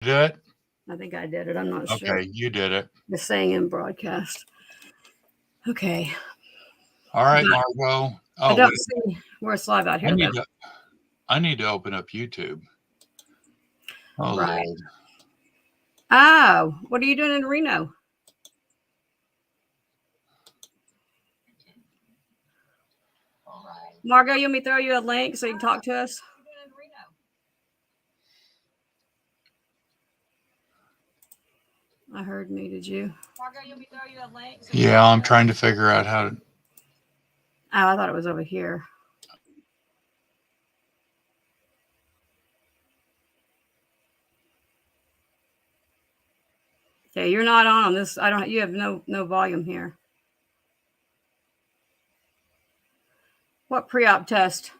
Did it? I think I did it. I'm not sure. Okay, you did it. Just saying in broadcast. Okay. All right, Margot. I Oh, don't wait. see where it's live out I here, need though. to. I need to open up YouTube. Oh Right. Lord. Oh, what are you doing in Reno? Margot, you want me to throw you a link so you can talk to us? I heard me. Did you? Margot, you want me to throw you a link? Yeah, I'm trying to figure out how to. Oh, I thought it was over here. Okay, you're not on this. I don't. You have no volume here. What pre-op test?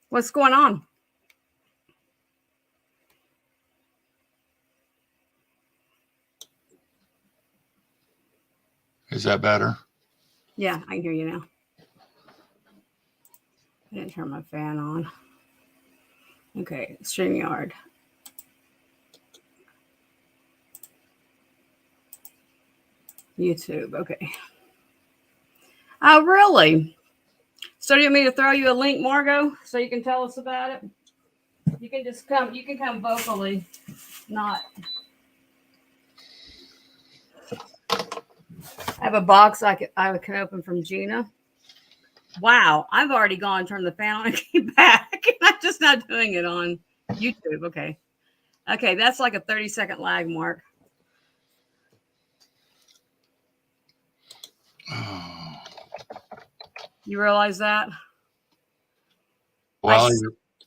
What's going on? Is that better? Yeah, I can hear you now. I didn't turn my fan on. Okay, StreamYard. YouTube, okay. Oh, really? So do you want me to throw you a link, Margot, so you can tell us about it? You can just come. You can come vocally, not. I have a box I can open from Gina. Wow, I've already gone and turned the fan on and came back. I'm just not doing it on YouTube. Okay. Okay, that's like a 30-second lag, Mark. Oh. You realize that? Well,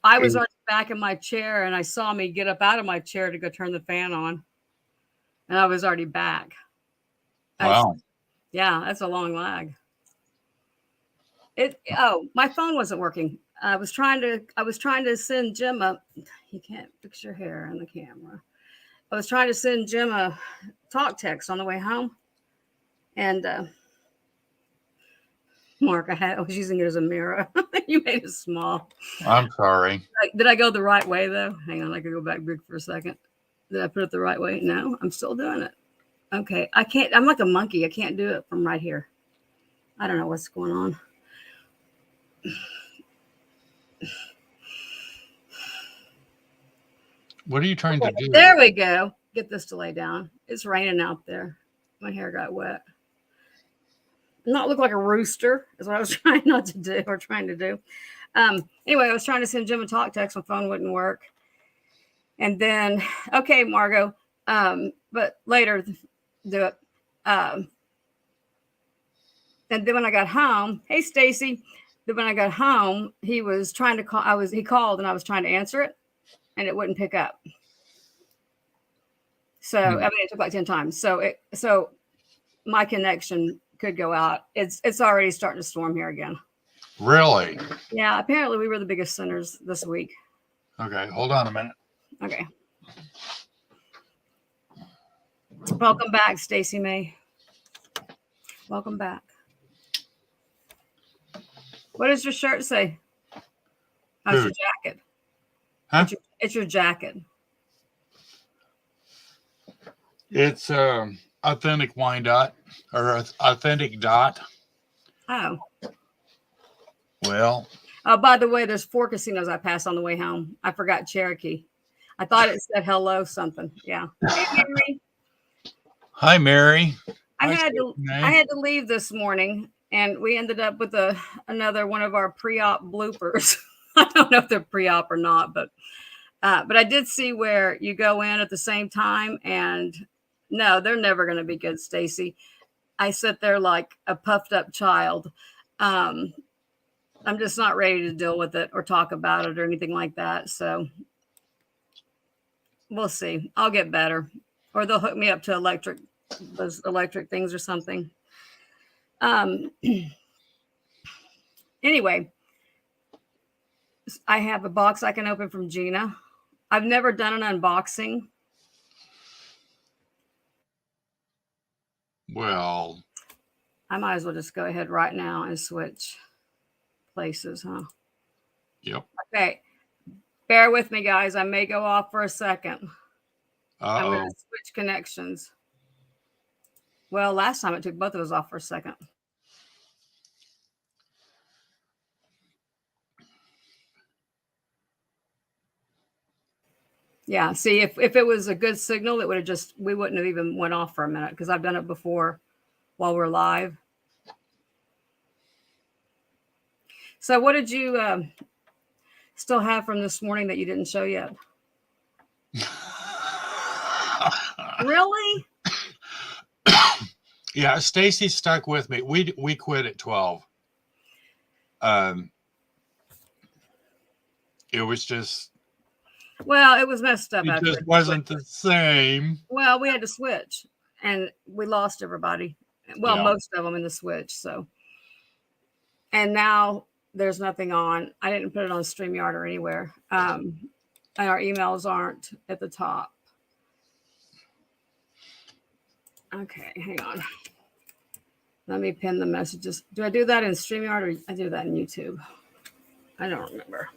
I was already back in my chair and I saw me get up out of my chair to go turn the fan on. And I was already back. Wow. Yeah, that's a long lag. My phone wasn't working. I was trying to send Jim a. You can't fix your hair on the camera. I was trying to send Jim a talk text on the way home, and Mark, I was using it as a mirror. You made it small. I'm sorry. Did I go the right way though? Hang on, I could go back big for a second. Did I put it the right way? No, I'm still doing it. Okay, I can't. I'm like a monkey. I can't do it from right here. I don't know what's going on. What are you trying to do? There we go. Get this to lay down. It's raining out there. My hair got wet. Not look like a rooster is what I was trying not to do or trying to do. Anyway, I was trying to send Jim a talk text. My phone wouldn't work. And then, okay, Margot, but later do it. And then when I got home, hey, Stacy. Then when I got home, he was trying to call. He called and I was trying to answer it and it wouldn't pick up. So, I mean, it took like 10 times. So my connection could go out. It's already starting to storm here again. Really? Yeah, apparently we were the biggest sinners this week. Okay, hold on a minute. Okay. Welcome back, Stacy May. Welcome back. What does your shirt say? Oh, it's your jacket. Huh? It's your jacket. It's authentic wine dot or authentic dot. Oh. Well. Oh, by the way, there's 4 casinos I passed on the way home. I forgot Cherokee. I thought it said hello something. Yeah. Hey, Mary. Hi, Mary. I had to leave this morning, and we ended up with another one of our pre-op bloopers. I don't know if they're pre-op or not, but I did see where you go in at the same time, and no, they're never going to be good, Stacy. I sit there like a puffed up child. I'm just not ready to deal with it or talk about it or anything like that. So we'll see. I'll get better, or they'll hook me up to those electric things or something. Anyway, I have a box I can open from Gina. I've never done an unboxing. Well, I might as well just go ahead right now and switch places, huh? Yep. Okay. Bear with me, guys. I may go off for a second. I'm Uh-oh. going to switch connections. Well, last time it took both of us off for a second. Yeah, see, if it was a good signal, it would have just, we wouldn't have even went off for a minute because I've done it before while we're live. So what did you still have from this morning that you didn't show yet? Really? Yeah, Stacy stuck with me. We quit at 12. It was just, well, it was messed up. It just wasn't the same. Well, we had to switch, and we lost everybody. Well, most of them in the switch. So, and now there's nothing on. I didn't put it on StreamYard or anywhere. And our emails aren't at the top. Okay, hang on. Let me pin the messages. Do I do that in StreamYard or I do that in YouTube? I don't remember.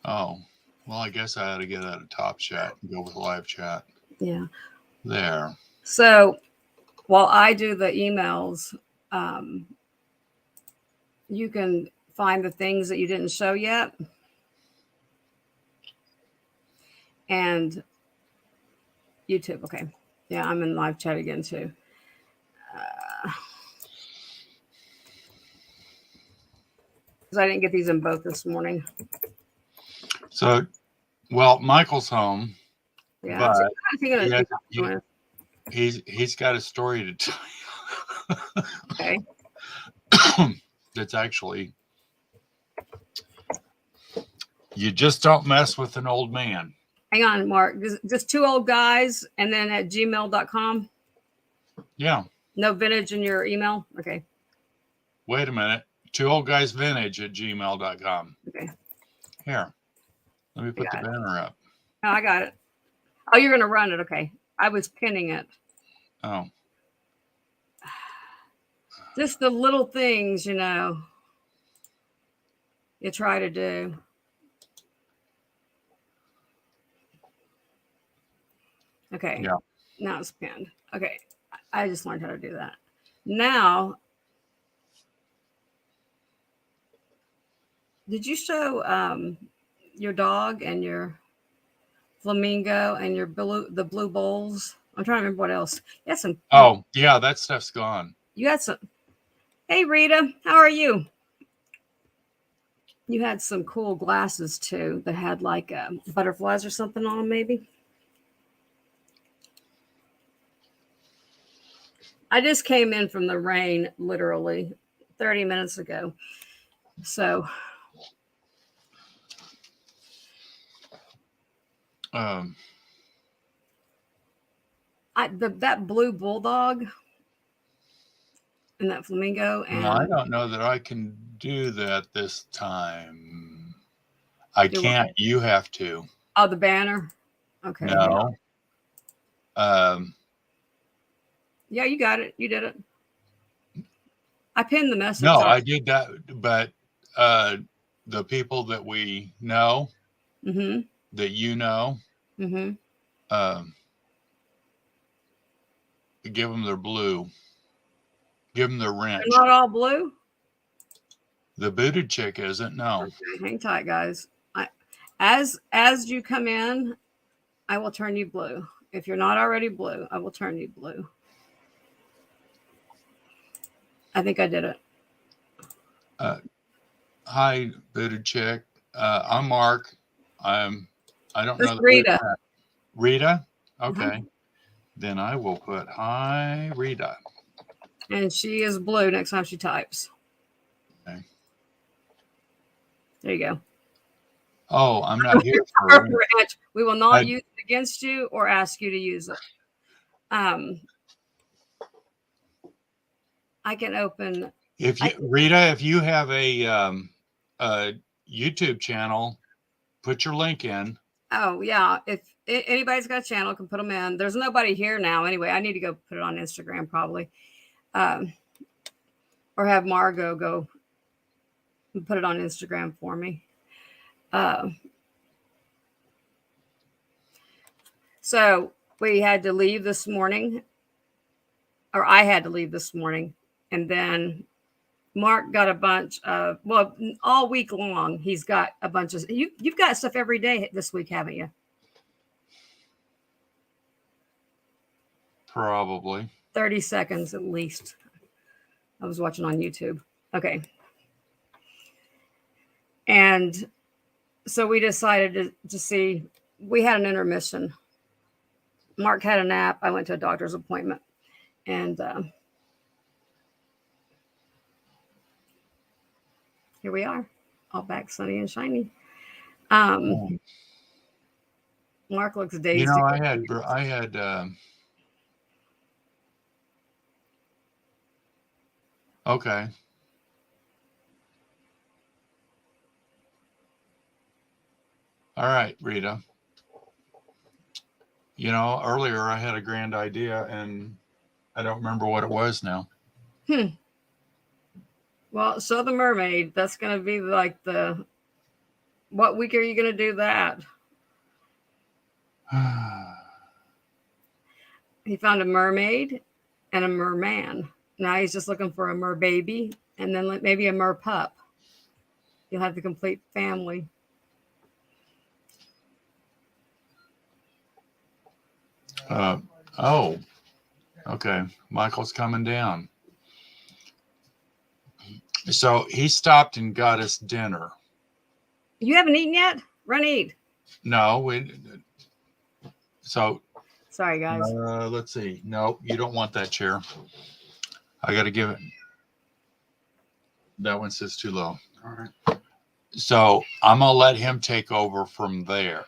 Oh, well, I guess I had to get out of Top Chat and go with live chat. Yeah. There. So while I do the emails, you can find the things that you didn't show yet. And YouTube. Okay. Yeah, I'm in live chat again too. Because I didn't get these in both this morning. So, well, Michael's home. Yeah. But he's got a story to tell you. Okay. That's actually, you just don't mess with an old man. Hang on, Mark. Just two old guys and then at gmail.com. Yeah. No vintage in your email? Okay. Wait a minute. twooldguysvintage at gmail.com. Okay. Here. Let me put the banner up. Oh, I got it. Oh, you're going to run it. Okay. I was pinning it. Oh. Just the little things, you know, you try to do. Okay. Yeah. Now it's pinned. Okay. I just learned how to do that. Now, did you show your dog and your flamingo and your the blue bowls? I'm trying to remember what else. You had some. Oh, yeah, that stuff's gone. You had some. Hey, Rita, how are you? You had some cool glasses too that had like butterflies or something on them, maybe. I just came in from the rain literally 30 minutes ago. So that blue bulldog and that flamingo. And I don't know that I can do that this time. I can't. What? You have to. Oh, the banner. Okay. No. Yeah, you got it. You did it. I pinned the message. No, I did that, but the people that we know, that you know, give them their blue. Give them their wrench. They're not all blue? The booted chick isn't, no. Okay, hang tight, guys. As you come in, I will turn you blue. If you're not already blue, I will turn you blue. I think I did it. Hi, booted chick. I'm Mark. I don't know. Rita. Rita? Okay. Then I will put hi, Rita. And she is blue next time she types. Okay. There you go. Oh, I'm not here for it. We will not use it against you or ask you to use it. I can open. Rita, if you have a YouTube channel, put your link in. Oh yeah, if anybody's got a channel, can put them in. There's nobody here now anyway. I need to go put it on Instagram probably, or have Margot go and put it on Instagram for me. So we had to leave this morning, or I had to leave this morning, and then Mark got a bunch of, well, all week long, he's got a bunch of, you've got stuff every day this week, haven't you? Probably 30 seconds at least. I was watching on YouTube. Okay. And so we decided to see, we had an intermission. Mark had a nap. I went to a doctor's appointment. And here we are, all back sunny and shiny. Mark looks dazed. You know, I had okay. All right, Rita. You know, earlier I had a grand idea and I don't remember what it was now. Well, so the mermaid, that's going to be like what week are you going to do that? He found a mermaid and a merman. Now he's just looking for a mer baby and then maybe a mer pup. You'll have the complete family. Oh, okay. Michael's coming down. So he stopped and got us dinner. You haven't eaten yet? Run eat. No, so sorry, guys. Let's see. No, you don't want that chair. I got to give it. That one says too low. All right. So I'm gonna let him take over from there.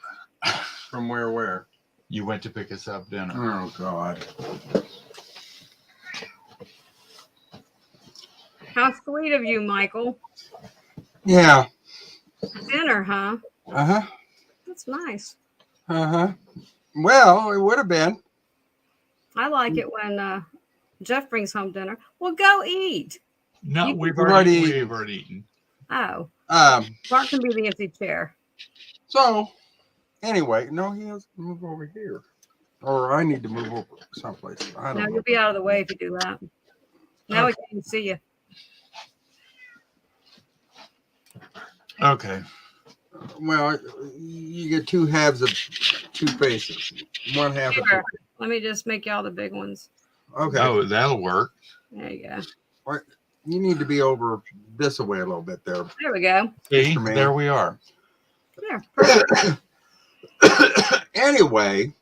From where? You went to pick us up dinner. Oh God. How sweet of you, Michael. Yeah. Dinner, huh? Uh-huh. That's nice. Uh-huh. Well, it would have been. I like it when Jeff brings home dinner. Well, go eat. No, we've already eaten. Oh. Mark can be the empty chair. So, anyway, no, he has to move over here. Or I need to move over someplace. I don't know. You'll be out of the way if you do that. Now we can see you. Okay. Well, you get two halves of two faces. One half of two. Let me just make y'all the big ones. Okay. Oh, that'll work. There you go. Right. You need to be over this way a little bit there. There we go. See, there we are. There. Perfect. Anyway,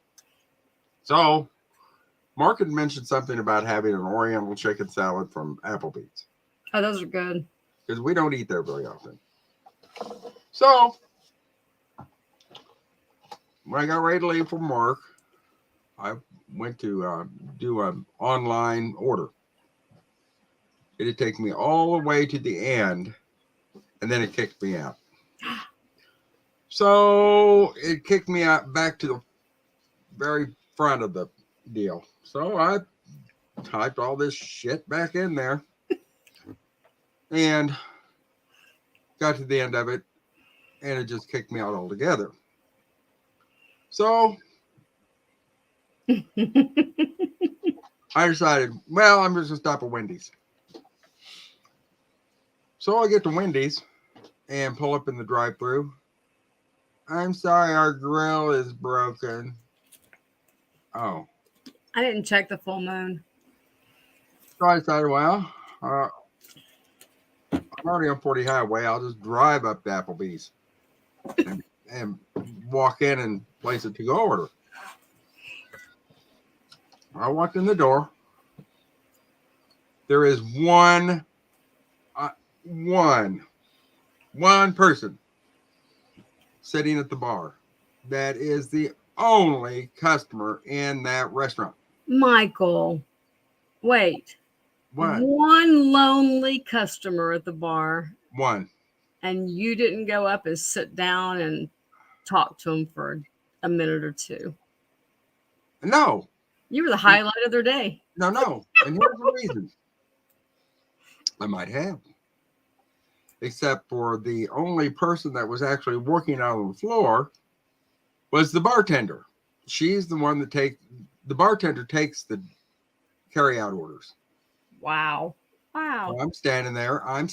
so Mark had mentioned something about having an Oriental chicken salad from Applebee's. Oh, those are good. Because we don't eat there very often. So, when I got ready to leave for Mark, I went to do an online order. It had taken me all the way to the end, and then it kicked me out. So, it kicked me out back to the very front of the deal. So, I typed all this shit back in there and got to the end of it, and it just kicked me out altogether. So I decided, well, I'm just going to stop at Wendy's. So I get to Wendy's and pull up in the drive-thru. I'm sorry, our grill is broken. Oh. I didn't check the full moon. So I decided, well, I'm already on 40 Highway. I'll just drive up to Applebee's and walk in and place a to-go order. I walked in the door. There is one person sitting at the bar. That is the only customer in that restaurant. Michael, wait. What? One lonely customer at the bar. One. And you didn't go up and sit down and talk to him for a minute or two. No. You were the highlight of their day. No. And here's the reason. I might have. Except for the only person that was actually working out on the floor was the bartender. she's the one that the bartender takes the carry out orders. Wow. So I'm standing there, and I'm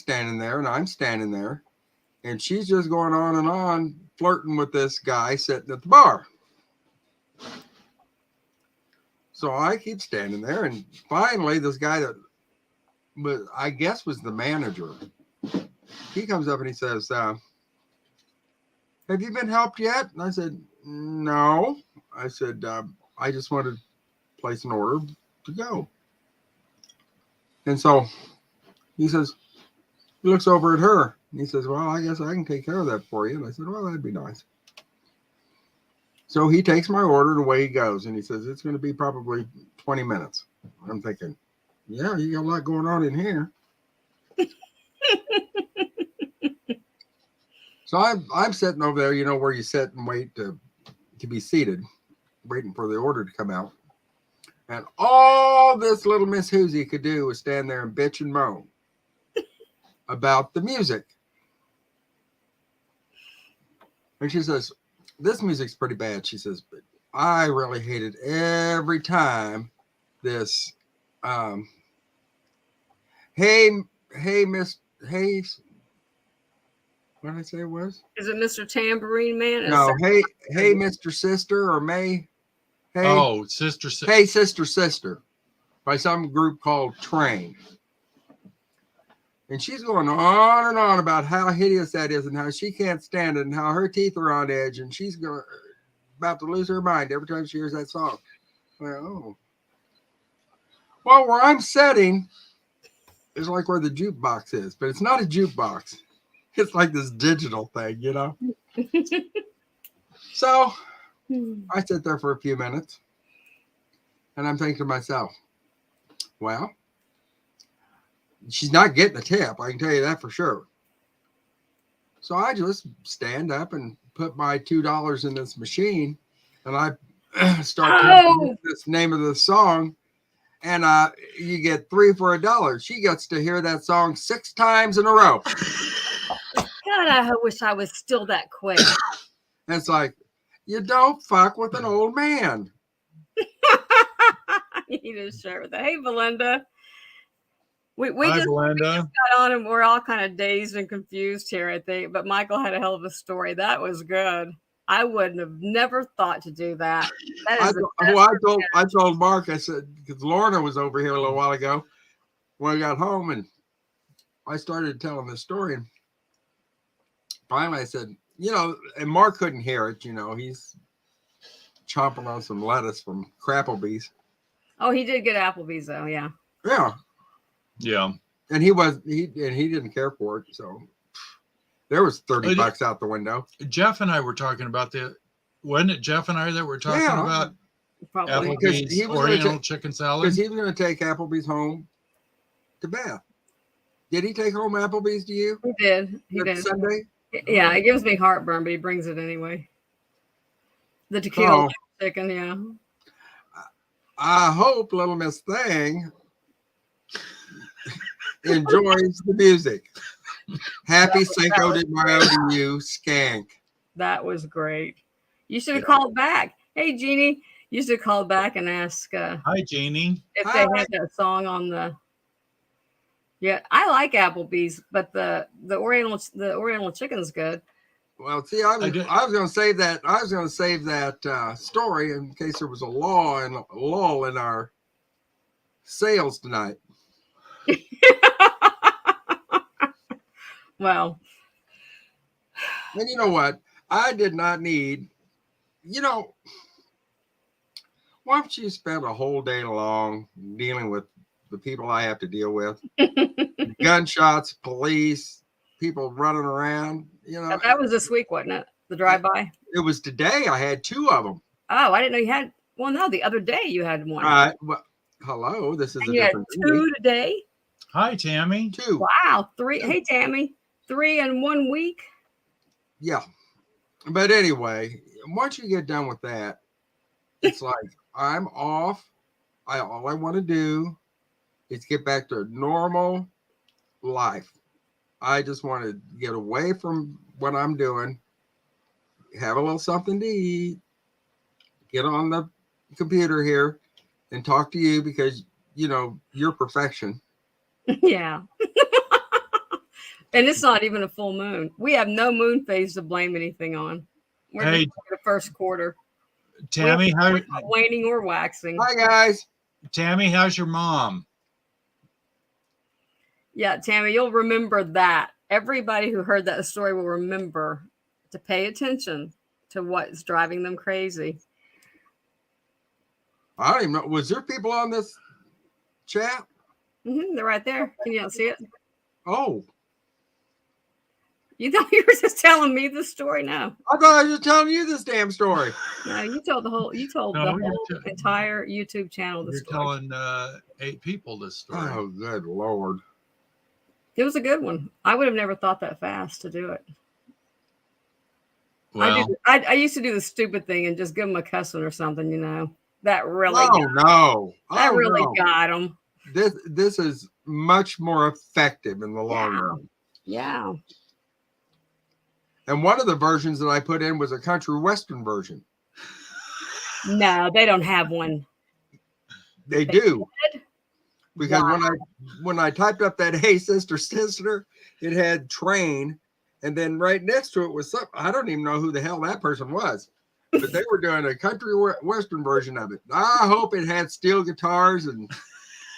standing there, and she's just going on, flirting with this guy sitting at the bar. So I keep standing there, and finally this guy that I guess was the manager, he comes up and he says, have you been helped yet? And I said, no. I said, I just wanted to place an order to go. And so he says, he looks over at her and he says, well, I guess I can take care of that for you. And I said, well, that'd be nice. So he takes my order and away he goes. And he says, it's going to be probably 20 minutes. I'm thinking, yeah, you got a lot going on in here. So I'm sitting over there, you know, where you sit and wait to be seated, waiting for the order to come out. And all this little Miss Hoosie could do was stand there and bitch and moan about the music. And she says, this music's pretty bad. She says, but I really hated every time this, hey, what did I say it was? Is it Mr. Tambourine Man? No, hey, Mr. Sister or May. Hey, oh, Sister. Hey, Sister, by some group called Train. And she's going on and on about how hideous that is and how she can't stand it and how her teeth are on edge and she's about to lose her mind every time she hears that song. Well, where I'm sitting is like where the jukebox is, but it's not a jukebox. It's like this digital thing, you know? So I sit there for a few minutes and I'm thinking to myself, well, she's not getting a tip. I can tell you that for sure. So I just stand up and put my $2 in this machine and I start typing this name of the song and you get 3 for $1. She gets to hear that song 6 times in a row. God, I wish I was still that quick. And it's like, you don't fuck with an old man. You need to share with that. Hey, Belinda. We Hi, just Belinda. got on and we're all kind of dazed and confused here, I think. But Michael had a hell of a story. That was good. I wouldn't have never thought to do that. That is I told Mark, I said, because Lorna was over here a little while ago when I got home and I started telling this story. And finally I said, you know, and Mark couldn't hear it, you know, he's chomping on some lettuce from Crapplebee's. Oh, he did get Applebee's though, yeah. Yeah. Yeah. And he didn't care for it, so there was $30 out the window. Jeff and I were talking about wasn't it Jeff and I that were talking about Probably. Applebee's Oriental chicken salad? Because he was going to take Applebee's home to Beth. Did he take home Applebee's to you? He did. He did. Sunday? Yeah, it gives me heartburn, but he brings it anyway. The tequila chicken, yeah. I hope little Miss Thing enjoys the music. Happy Cinco de Mayo to you, skank. That was great. You should have called back. Hey, Jeannie, you should have called back and asked hi, Jeannie. If they had that song on the. Yeah, I like Applebee's, but the Oriental chicken's good. Well, see, I was going to save that. I was going to save that story in case there was a lull in our sales tonight. Well, and you know what? I did not need. You know, why don't you spend a whole day long dealing with the people I have to deal with? Gunshots, police, people running around. You know, that was this week, wasn't it? The drive-by. It was today. I had 2 of them. Oh, I didn't know you had. Well, no, the other day you had one. Well, hello, this is a you different. Had 2 today. Hi, Tammy. 2. Wow, 3. Hey, Tammy, 3 in 1 week. Yeah, but anyway, once you get done with that, it's like I'm off. All I want to do is get back to normal life. I just want to get away from what I'm doing, have a little something to eat, get on the computer here and talk to you because, you know, you're perfection. Yeah. And it's not even a full moon. We have no moon phase to blame anything on. We're just the first quarter. Tammy, how waning or waxing? Hi guys. Tammy, how's your mom? Yeah, Tammy, you'll remember that. Everybody who heard that story will remember to pay attention to what's driving them crazy. I don't even know. Was there people on this chat? They're right there. Can you not see it? Oh. You thought you were just telling me the story? No. I thought I was just telling you this damn story. No, you told the whole entire YouTube channel the story. You're telling 8 people this story. Oh, good Lord. It was a good one. I would have never thought that fast to do it. Well, I used to do the stupid thing and just give them a cussing or something, you know. That really got them. This is much more effective in the long run. Yeah. And one of the versions that I put in was a country western version. No, they don't have one. They do. Because when I typed up that "Hey Sister Sister," it had train, and then right next to it was some, I don't even know who the hell that person was, but they were doing a country western version of it. I hope it had steel guitars and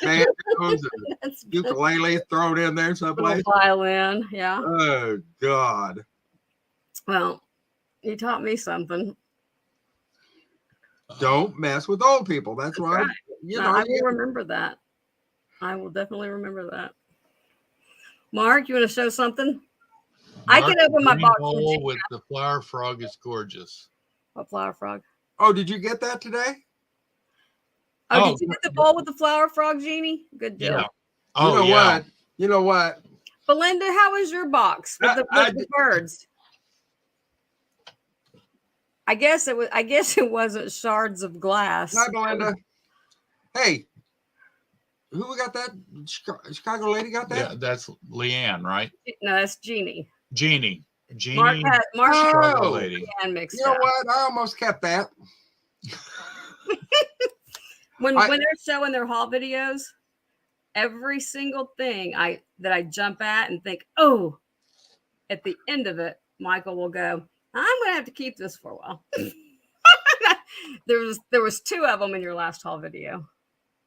banjos and ukulele thrown in there someplace. Violin, yeah. Oh God. Well, you taught me something. Don't mess with old people. That's why. Right. I will remember that. I will definitely remember that. Mark, you want to show something? I can open my box with the flower frog is gorgeous. What flower frog? Oh, did you get that today? Oh, did you get the bowl with the flower frog, Jeannie? Good deal. Yeah. Oh, what? You know what? Belinda, how was your box with the birds? I guess it wasn't shards of glass. Hi, Belinda. Hey, who got that? Chicago lady got that? Yeah, that's Leanne, right? No, that's Jeannie. Jeannie. Mark Chicago lady. Leanne mixed you know what? I almost kept that. when they're showing their haul videos, every single thing that I jump at and think, oh, at the end of it, Michael will go, I'm gonna have to keep this for a while. There was 2 of them in your last haul video.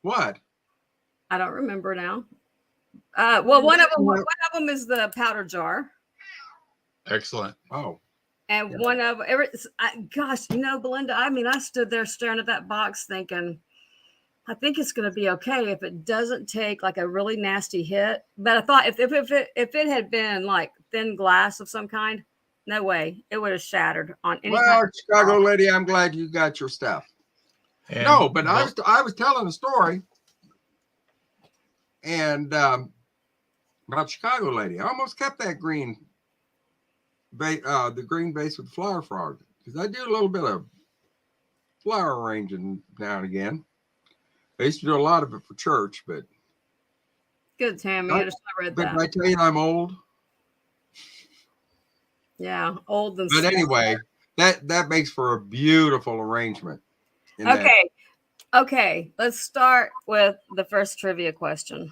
What? I don't remember now. Well, one of them is the powder jar. Excellent. Oh. And one of gosh, you know, Belinda, I mean, I stood there staring at that box thinking, I think it's going to be okay if it doesn't take like a really nasty hit. But I thought if it had been like thin glass of some kind, no way, it would have shattered on any. Well, Chicago lady, I'm glad you got your stuff. And no, but I was telling a story, and about Chicago lady. I almost kept that green, the green base with the flower frog, because I do a little bit of flower arranging now and again. I used to do a lot of it for church, but good, Tammy. I just read that. But I tell you, I'm old. Yeah, old and. But anyway, that makes for a beautiful arrangement. Okay. Let's start with the first trivia question.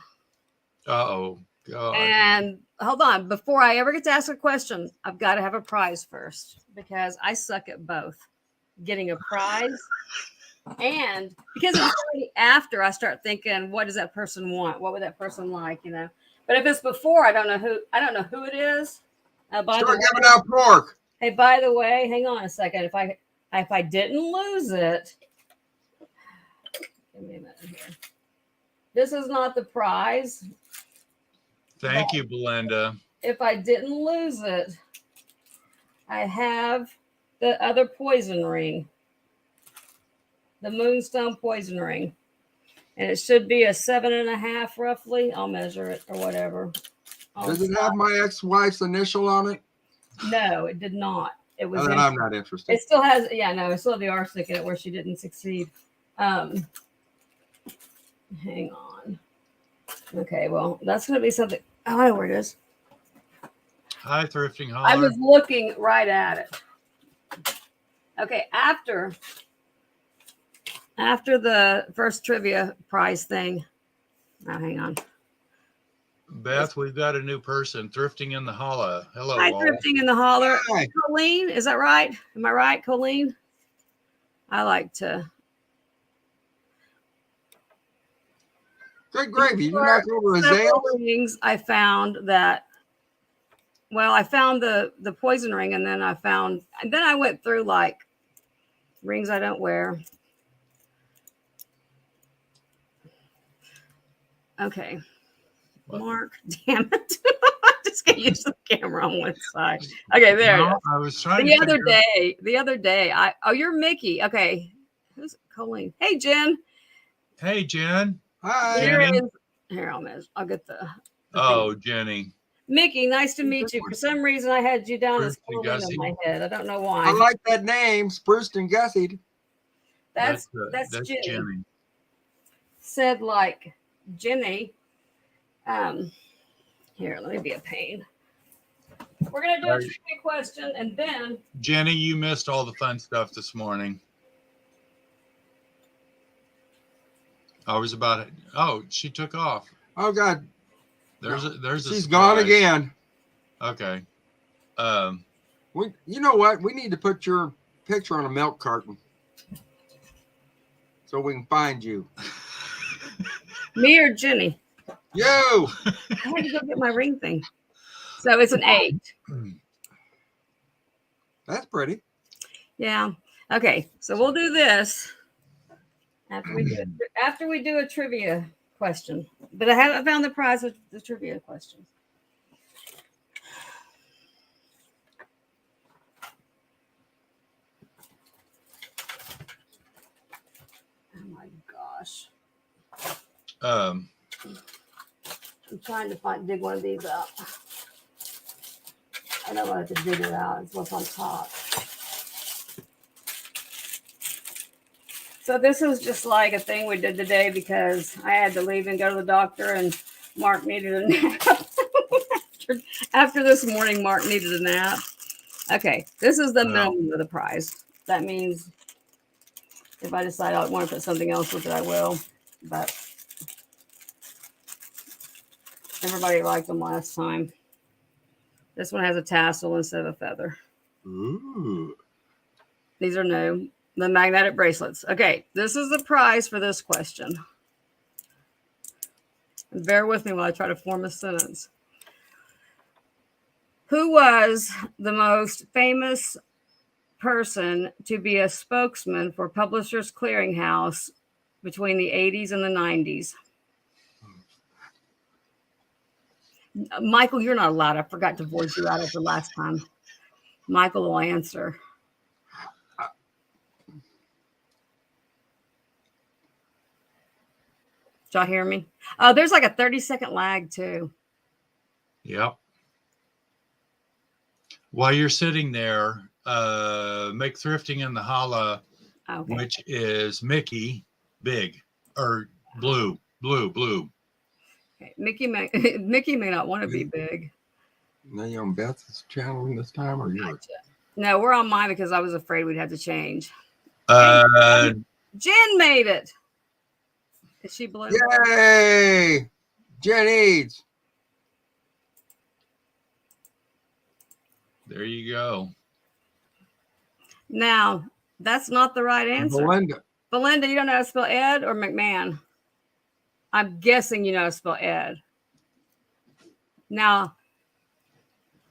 Oh God. And hold on, before I ever get to ask a question, I've got to have a prize first because I suck at both. Getting a prize. And because it's already after I start thinking, what does that person want? What would that person like? You know, but if it's before, I don't know who it is. Start giving out pork. Hey, by the way, hang on a second. If I didn't lose it, give me a minute here. This is not the prize. Thank you, Belinda. If I didn't lose it, I have the other poison ring. The Moonstone poison ring. And it should be a 7.5 roughly. I'll measure it or whatever. Does it have my ex-wife's initial on it? No, it did not. It was. Then I'm not interested. It still has, it still has the arsenic in it where she didn't succeed. Hang on. Okay, well, that's going to be something. Oh, I know where it is. Hi, Thrifting Holler. I was looking right at it. Okay, after After the first trivia prize thing. Oh, hang on. Beth, we've got a new person, Thrifting in the Holla. Hello, Hi, all. Thrifting in the Holler. Hi. Colleen, is that right? Am I right, Colleen? I like to. Good gravy. You knocked over a Several RESALE? rings. I found that. Well, I found the poison ring, and then I went through like rings I don't wear. Okay. What? Mark, damn it. I just can't use the camera on one side. Okay, there it is. I was trying The to other day, you're Mickey. Okay. Who's Colleen? Hey, Jen. Hey, Jen. Hi. Jenny. Here, I'll get the Oh, thing. Jenny. Mickey, nice to meet you. For some reason, I had you down as Spruced and Colleen in Gussie. my head. I don't know I why. like that name, Spruced and Gussied. That's Jenny. Said like Jenny. Here, let me be a pain. We're gonna do a trivia question, and then Jenny, you missed all the fun stuff this morning. I was about it. Oh, she took off. Oh God, There's a she's surprise. gone again. Okay. You know what? We need to put your picture on a milk carton so we can find you. me or Jenny. Yo. I had to go get my ring thing. So it's an 8. That's pretty. Yeah. Okay. So we'll do this after we do a trivia question. But I haven't found the prize of the trivia question. Oh my gosh. I'm trying to dig one of these up. I don't want to dig it out. It's what's on top. So this is just like a thing we did today because I had to leave and go to the doctor, and Mark needed a nap. After this morning, Mark needed a nap. Okay, this is the minimum of the prize. That means if I decide I want to put something else with it, I will. But everybody liked them last time. This one has a tassel instead of a feather. Ooh. These are new. The magnetic bracelets. Okay, this is the prize for this question. And bear with me while I try to form a sentence. Who was the most famous person to be a spokesman for Publishers Clearinghouse between the 80s and the 90s? Michael, you're not allowed. I forgot to voice you out after last time. Michael will answer. Did y'all hear me? Oh, there's like a 30-second lag too. Yep. While you're sitting there, make Thrifting in the Holla, Okay. which is Mickey, big, or blue. Okay. Mickey may not want to be big. Now you on Beth's channel this time, or yours? Gotcha. No, we're on mine because I was afraid we'd have to change. Jen made it. Is she blue? Yay! Jen Eads. There you go. Now, that's not the right answer. Belinda, you don't know how to spell Ed or McMahon? I'm guessing you know how to spell Ed. Now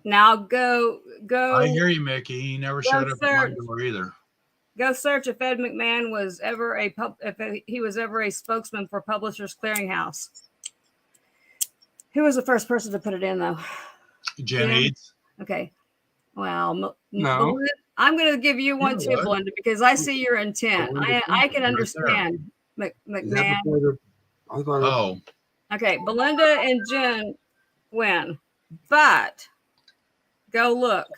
go. I hear you, Mickey. He never showed up at my door either. Go search if Ed McMahon was ever he was ever a spokesman for Publishers Clearinghouse. Who was the first person to put it in though? Jen Eads. Okay. Well, no. I'm going to give you one too, Belinda, because I see your intent. I can understand McMahon. Oh. Okay, Belinda and Jen win, but go look.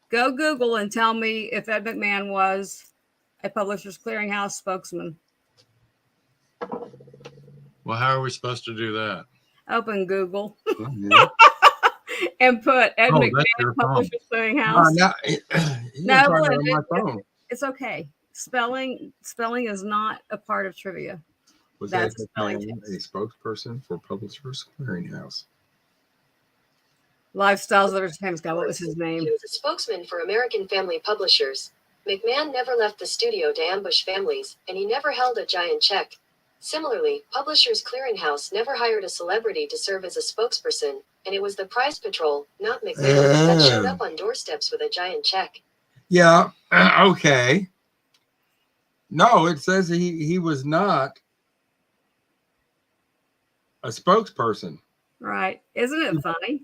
Go Google and tell me if Ed McMahon was a Publishers Clearinghouse spokesman. Well, how are we supposed to do that? Open Google and put Ed McMahon Publishers Clearinghouse. No, Belinda, it's okay. Spelling is not a part of trivia. Was That's Ed spelling McMahon a tips. spokesperson for Publishers Clearinghouse? Lifestyles of Famous Guy. What was his name? He was a spokesman for American Family Publishers. McMahon never left the studio to ambush families, and he never held a giant check. Similarly, Publishers Clearinghouse never hired a celebrity to serve as a spokesperson, and it was the Prize Patrol, not McMahon, that showed up on doorsteps with a giant check. Yeah, okay. No, it says he was not a spokesperson. Right. Isn't it funny?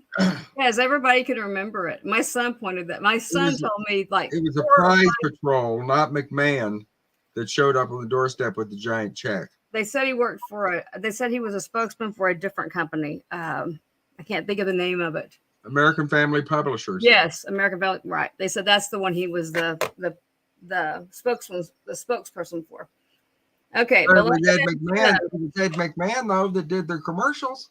Yes, everybody can remember it. My son pointed that. My son told me like it was a Prize Patrol, not McMahon, that showed up on the doorstep with the giant check. They said he worked for they said he was a spokesman for a different company. I can't think of the name of it. American Family Publishers. Yes, American Family. Right. They said that's the one he was the spokesperson for. Okay. But it was Ed McMahon, though, that did their commercials.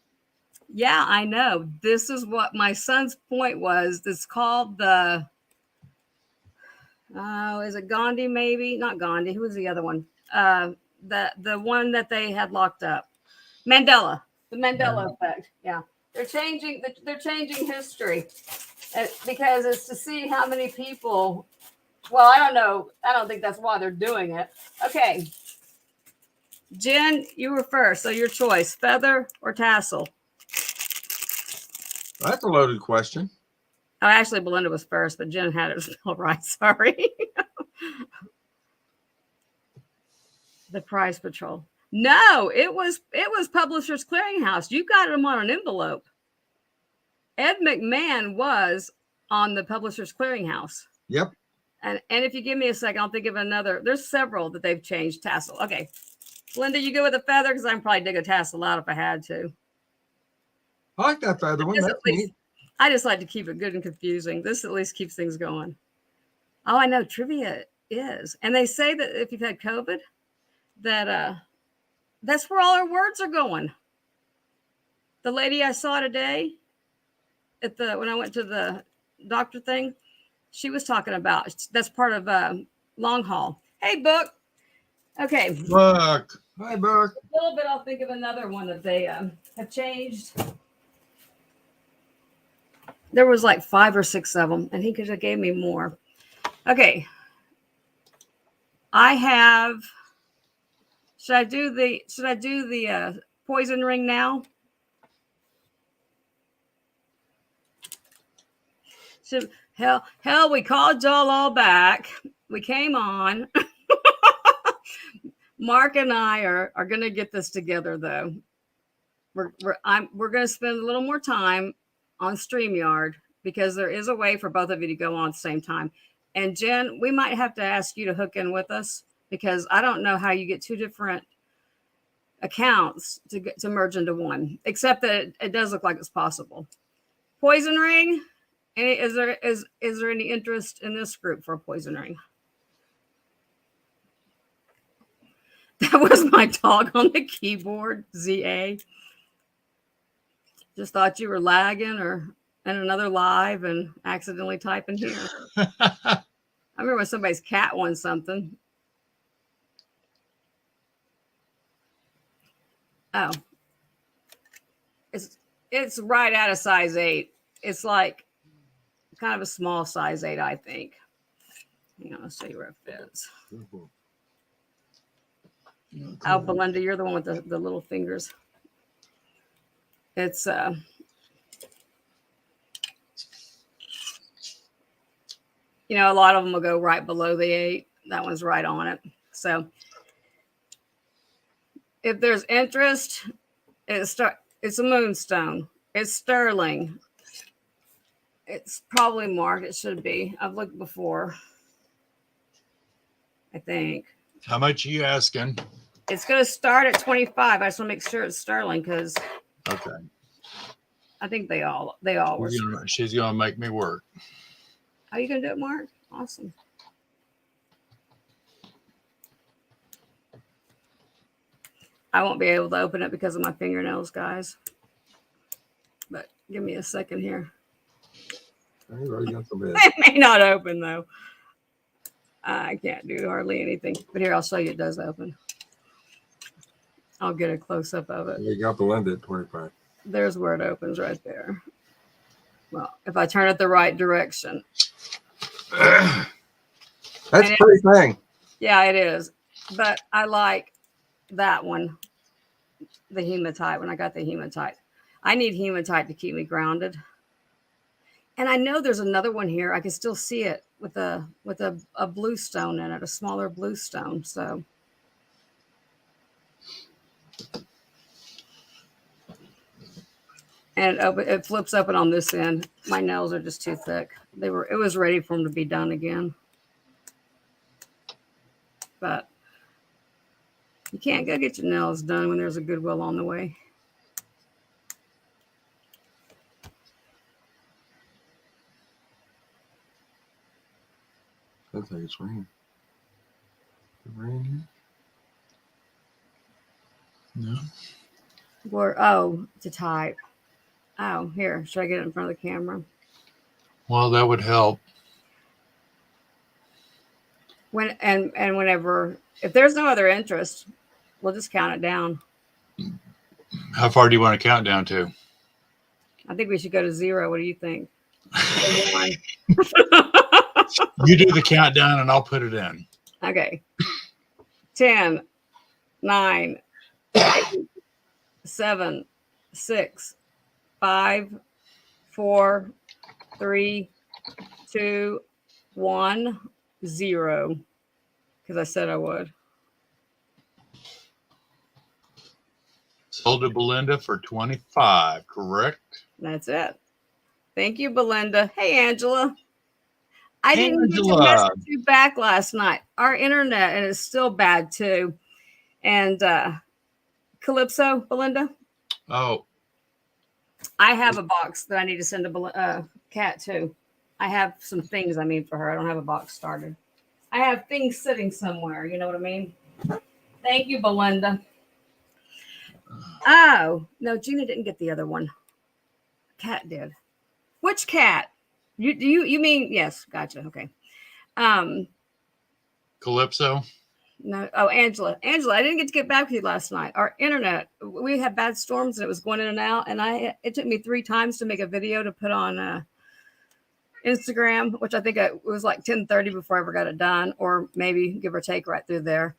Yeah, I know. This is what my son's point was. It's called the is it Gandhi? Maybe not Gandhi. Who was the other one? The one that they had locked up. Mandela. The Mandela effect. Yeah, they're changing history because it's to see how many people. Well, I don't know. I don't think that's why they're doing it. Okay, Jen, you were first, so your choice: feather or tassel. That's a loaded question. Oh, actually, Belinda was first, but Jen had it spelled right. Sorry. The Prize Patrol. No, it was Publishers Clearinghouse. You got them on an envelope. Ed McMahon was on the Publishers Clearinghouse. Yep. And if you give me a second, I'll think of another. There's several that they've changed. Tassel. Okay. Linda, you go with a feather because I'd probably dig a tassel out if I had to. I like that feather one. That's neat. I just like to keep it good and confusing. This at least keeps things going. Oh, I know. Trivia is. And they say that if you've had COVID, that that's where all our words are going. The lady I saw today when I went to the doctor thing, she was talking about that's part of long haul. Hey, Book. Okay. Book. Hi, Book. A little bit. I'll think of another one that they have changed. There was like 5 or 6 of them, and he could have gave me more. Okay. I have. Should I do the poison ring now? Hell, we called y'all all back. We came on. Mark and I are going to get this together, though. We're going to spend a little more time on StreamYard because there is a way for both of you to go on at the same time. And Jen, we might have to ask you to hook in with us because I don't know how you get 2 different accounts to merge into one, except that it does look like it's possible. Poison ring. Is there any interest in this group for a poison ring? That was my dog on the keyboard, ZA. Just thought you were lagging or in another live and accidentally typing here. I remember when somebody's cat won something. Oh. It's right out of size 8. It's like kind of a small size 8, I think. Hang on, I'll show you where it fits. Oh, Belinda, you're the one with the little fingers. It's a lot of them will go right below the 8. That one's right on it. So if there's interest, it's a moonstone. It's sterling. It's probably marked. It should be. I've looked before. I think. How much are you asking? It's going to start at 25. I just want to make sure it's sterling because okay. I think they all were. She's going to make me work. How are you going to do it, Mark? Awesome. I won't be able to open it because of my fingernails, guys. But give me a second here. It may not open, though. I can't do hardly anything. But here, I'll show you. It does open. I'll get a close-up of it. You got Belinda at 25. There's where it opens right there. Well, if I turn it the right direction. That's a pretty thing. Yeah, it is. But I like that one, the hematite, when I got the hematite. I need hematite to keep me grounded. And I know there's another one here. I can still see it with a blue stone in it, a smaller blue stone. So and it flips open on this end. My nails are just too thick. It was ready for them to be done again. But you can't go get your nails done when there's a Goodwill on the way. Looks like it's raining. Is it raining here? No. To type. Oh, here. Should I get it in front of the camera? Well, that would help. Whenever, if there's no other interest, we'll just count it down. How far do you want to count down to? I think we should go to 0. What do you think? You do the countdown and I'll put it in. Okay. 10, 9, 8, 7, 6, 5, 4, 3, 2, 1, 0. Because I said I would. Sold to Belinda for 25, correct? That's it. Thank you, Belinda. Hey, Angela. I didn't get your Angela. message you back last night. Our internet, and it's still bad too. And Calypso, Belinda, Oh, I have a box that I need to send to Kat too. I have some things I need for her. I don't have a box started. I have things sitting somewhere. You know what I mean? Thank you, Belinda. Oh, no, Gina didn't get the other one. Kat did. Which cat? You mean, yes, gotcha. Okay. Calypso. No, oh, Angela, I didn't get back with you last night. Our internet, we had bad storms and it was going in and out. And it took me 3 times to make a video to put on Instagram, which I think it was like 10:30 before I ever got it done, or maybe give or take right through there.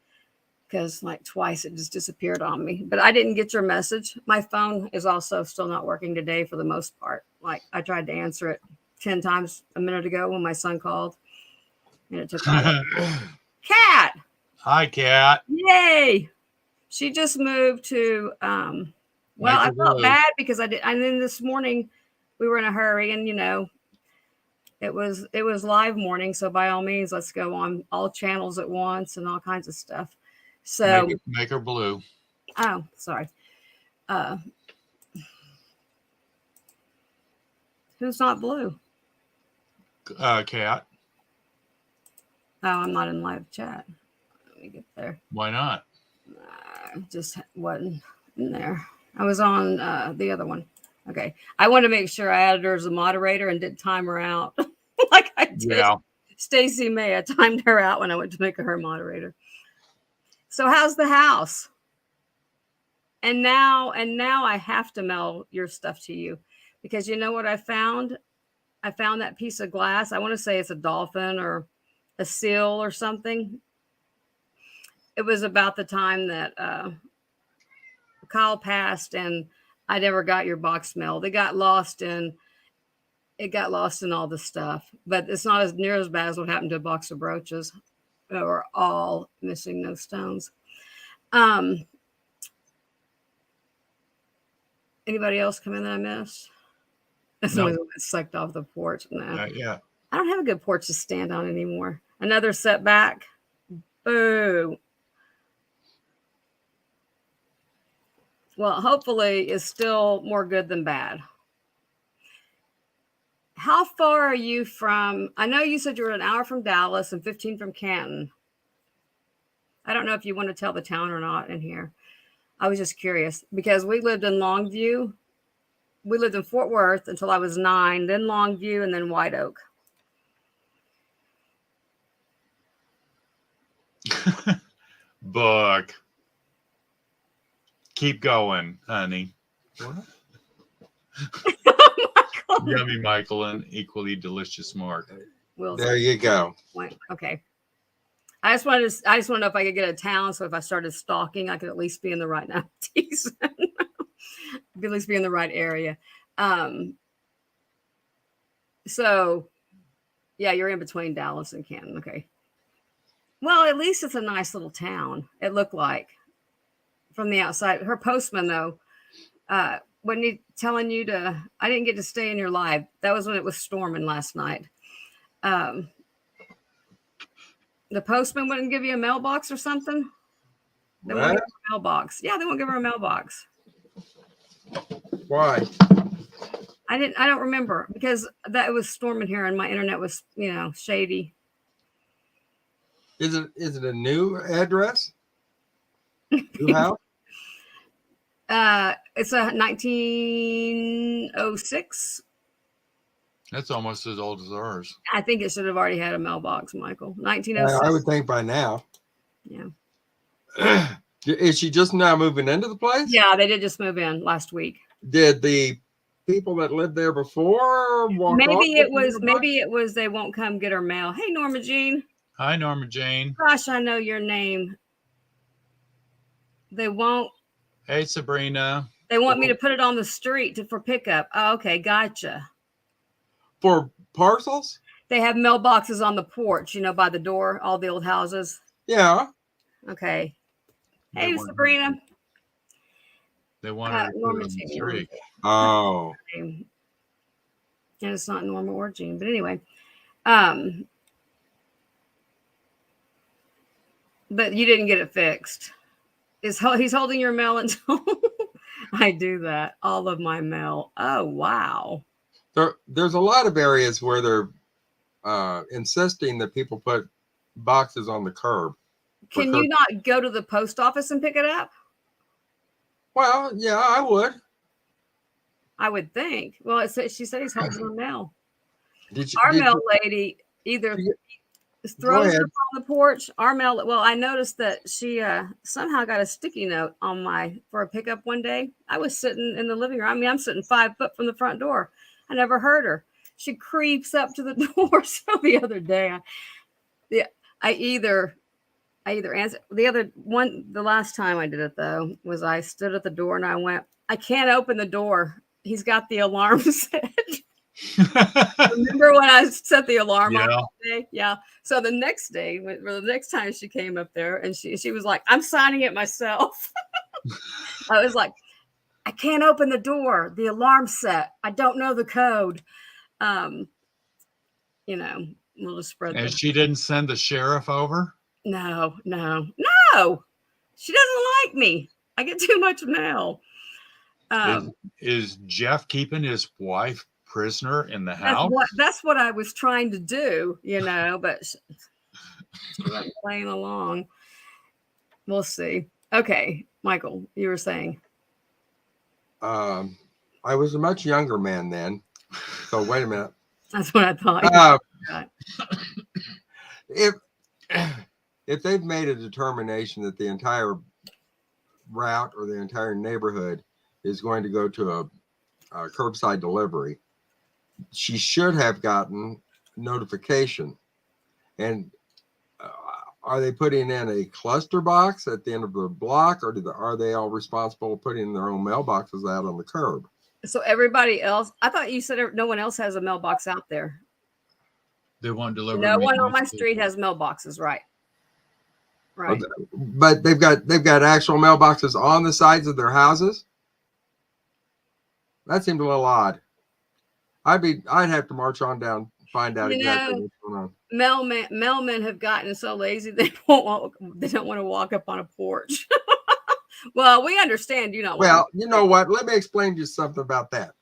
Because like twice it just disappeared on me. But I didn't get your message. My phone is also still not working today for the most part. Like I tried to answer it 10 times a minute ago when my son called. And it took Kat. Hi, Kat. Yay. She just moved to well, I felt bad because and then this morning we were in a hurry and it was live morning. So by all means, let's go on all channels at once and all kinds of stuff. So make her blue. Oh, sorry. Who's not blue? Kat. Oh, I'm not in live chat. Let me get there. Why not? Just wasn't in there. I was on the other one. Okay. I wanted to make sure I added her as a moderator and didn't time her out like I did. Yeah. Stacy May, I timed her out when I went to make her a moderator. So how's the house? And now I have to mail your stuff to you because you know what I found? I found that piece of glass. I want to say it's a dolphin or a seal or something. It was about the time that Kyle passed and I never got your box mail. It got lost in all the stuff, but it's not as near as bad as what happened to a box of brooches that were all missing no stones. Anybody else come in that I missed? That's the only one that sucked off the porch. No. Yeah. I don't have a good porch to stand on anymore. Another setback. Boo. Well, hopefully it's still more good than bad. How far are you from? I know you said you were an hour from Dallas and 15 from Canton. I don't know if you want to tell the town or not in here. I was just curious because we lived in Longview. We lived in Fort Worth until I was 9, then Longview, and then White Oak. Book. Keep going, honey. What? Yummy, Michael, and equally delicious, Mark. There you go. Okay. I just want to know if I could get a town, so if I started stalking, I could at least be in the right 90s. At least be in the right area. So, yeah, you're in between Dallas and Canton. Okay. Well, at least it's a nice little town. It looked like from the outside. Her postman, though, wasn't he telling you to? I didn't get to stay in your live. That was when it was storming last night. The postman wouldn't give you a mailbox or something. They won't give her a mailbox. Yeah, they won't give her a mailbox. Why? I don't remember because that was storming here and my internet was, shady. Is it a new address? New house? It's a 1906. That's almost as old as ours. I think it should have already had a mailbox, Michael. 1906. I would think by now. Yeah. Is she just now moving into the place? Yeah, they did just move in last week. Did the people that lived there before walk off? Maybe it was they won't come get her mail. Hey, Norma Jean. Hi, Norma Jane. Gosh, I know your name. They won't. Hey, Sabrina. They want me to put it on the street for pickup. Oh, okay, gotcha. For parcels? They have mailboxes on the porch, by the door, all the old houses. Yeah. Okay. Hey, Sabrina. They want her to put it on the street. Oh. And it's not Norma or Jean, but anyway. But you didn't get it fixed. He's holding your mail until I do that. All of my mail. Oh, wow. There's a lot of areas where they're insisting that people put boxes on the curb. Can you not go to the post office and pick it up? Well, yeah, I would. I would think. Well, she said he's holding her mail. Our mail lady either throws it on the porch. Our mail. Well, I noticed that she somehow got a sticky note on for a pickup one day. I was sitting in the living room. I mean, I'm sitting 5 foot from the front door. I never heard her. She creeps up to the door. So the other day, I either answered the last time I did it though was I stood at the door and I went, I can't open the door. He's got the alarm set. Remember when I set the alarm on that day? Yeah. So the next day, the next time she came up there and she was like, I'm signing it myself. I was like, I can't open the door. The alarm's set. I don't know the code. We'll just spread. And she didn't send the sheriff over? No. She doesn't like me. I get too much mail. Is Jeff keeping his wife prisoner in the house? That's what I was trying to do, but she wasn't playing along. We'll see. Okay, Michael, you were saying. I was a much younger man then. So wait a minute. That's what I thought. If they've made a determination that the entire route or the entire neighborhood is going to go to a curbside delivery, she should have gotten notification. And are they putting in a cluster box at the end of the block, or are they all responsible for putting their own mailboxes out on the curb? So everybody else, I thought you said no one else has a mailbox out there. They won't deliver. No one on my street has mailboxes, right? Right. But they've got actual mailboxes on the sides of their houses. That seemed a little odd. I'd have to march on down, find out exactly what's going on. Mailmen have gotten so lazy they don't want to walk up on a porch. Well, we understand you not. Well, you know what? Let me explain to you something about that.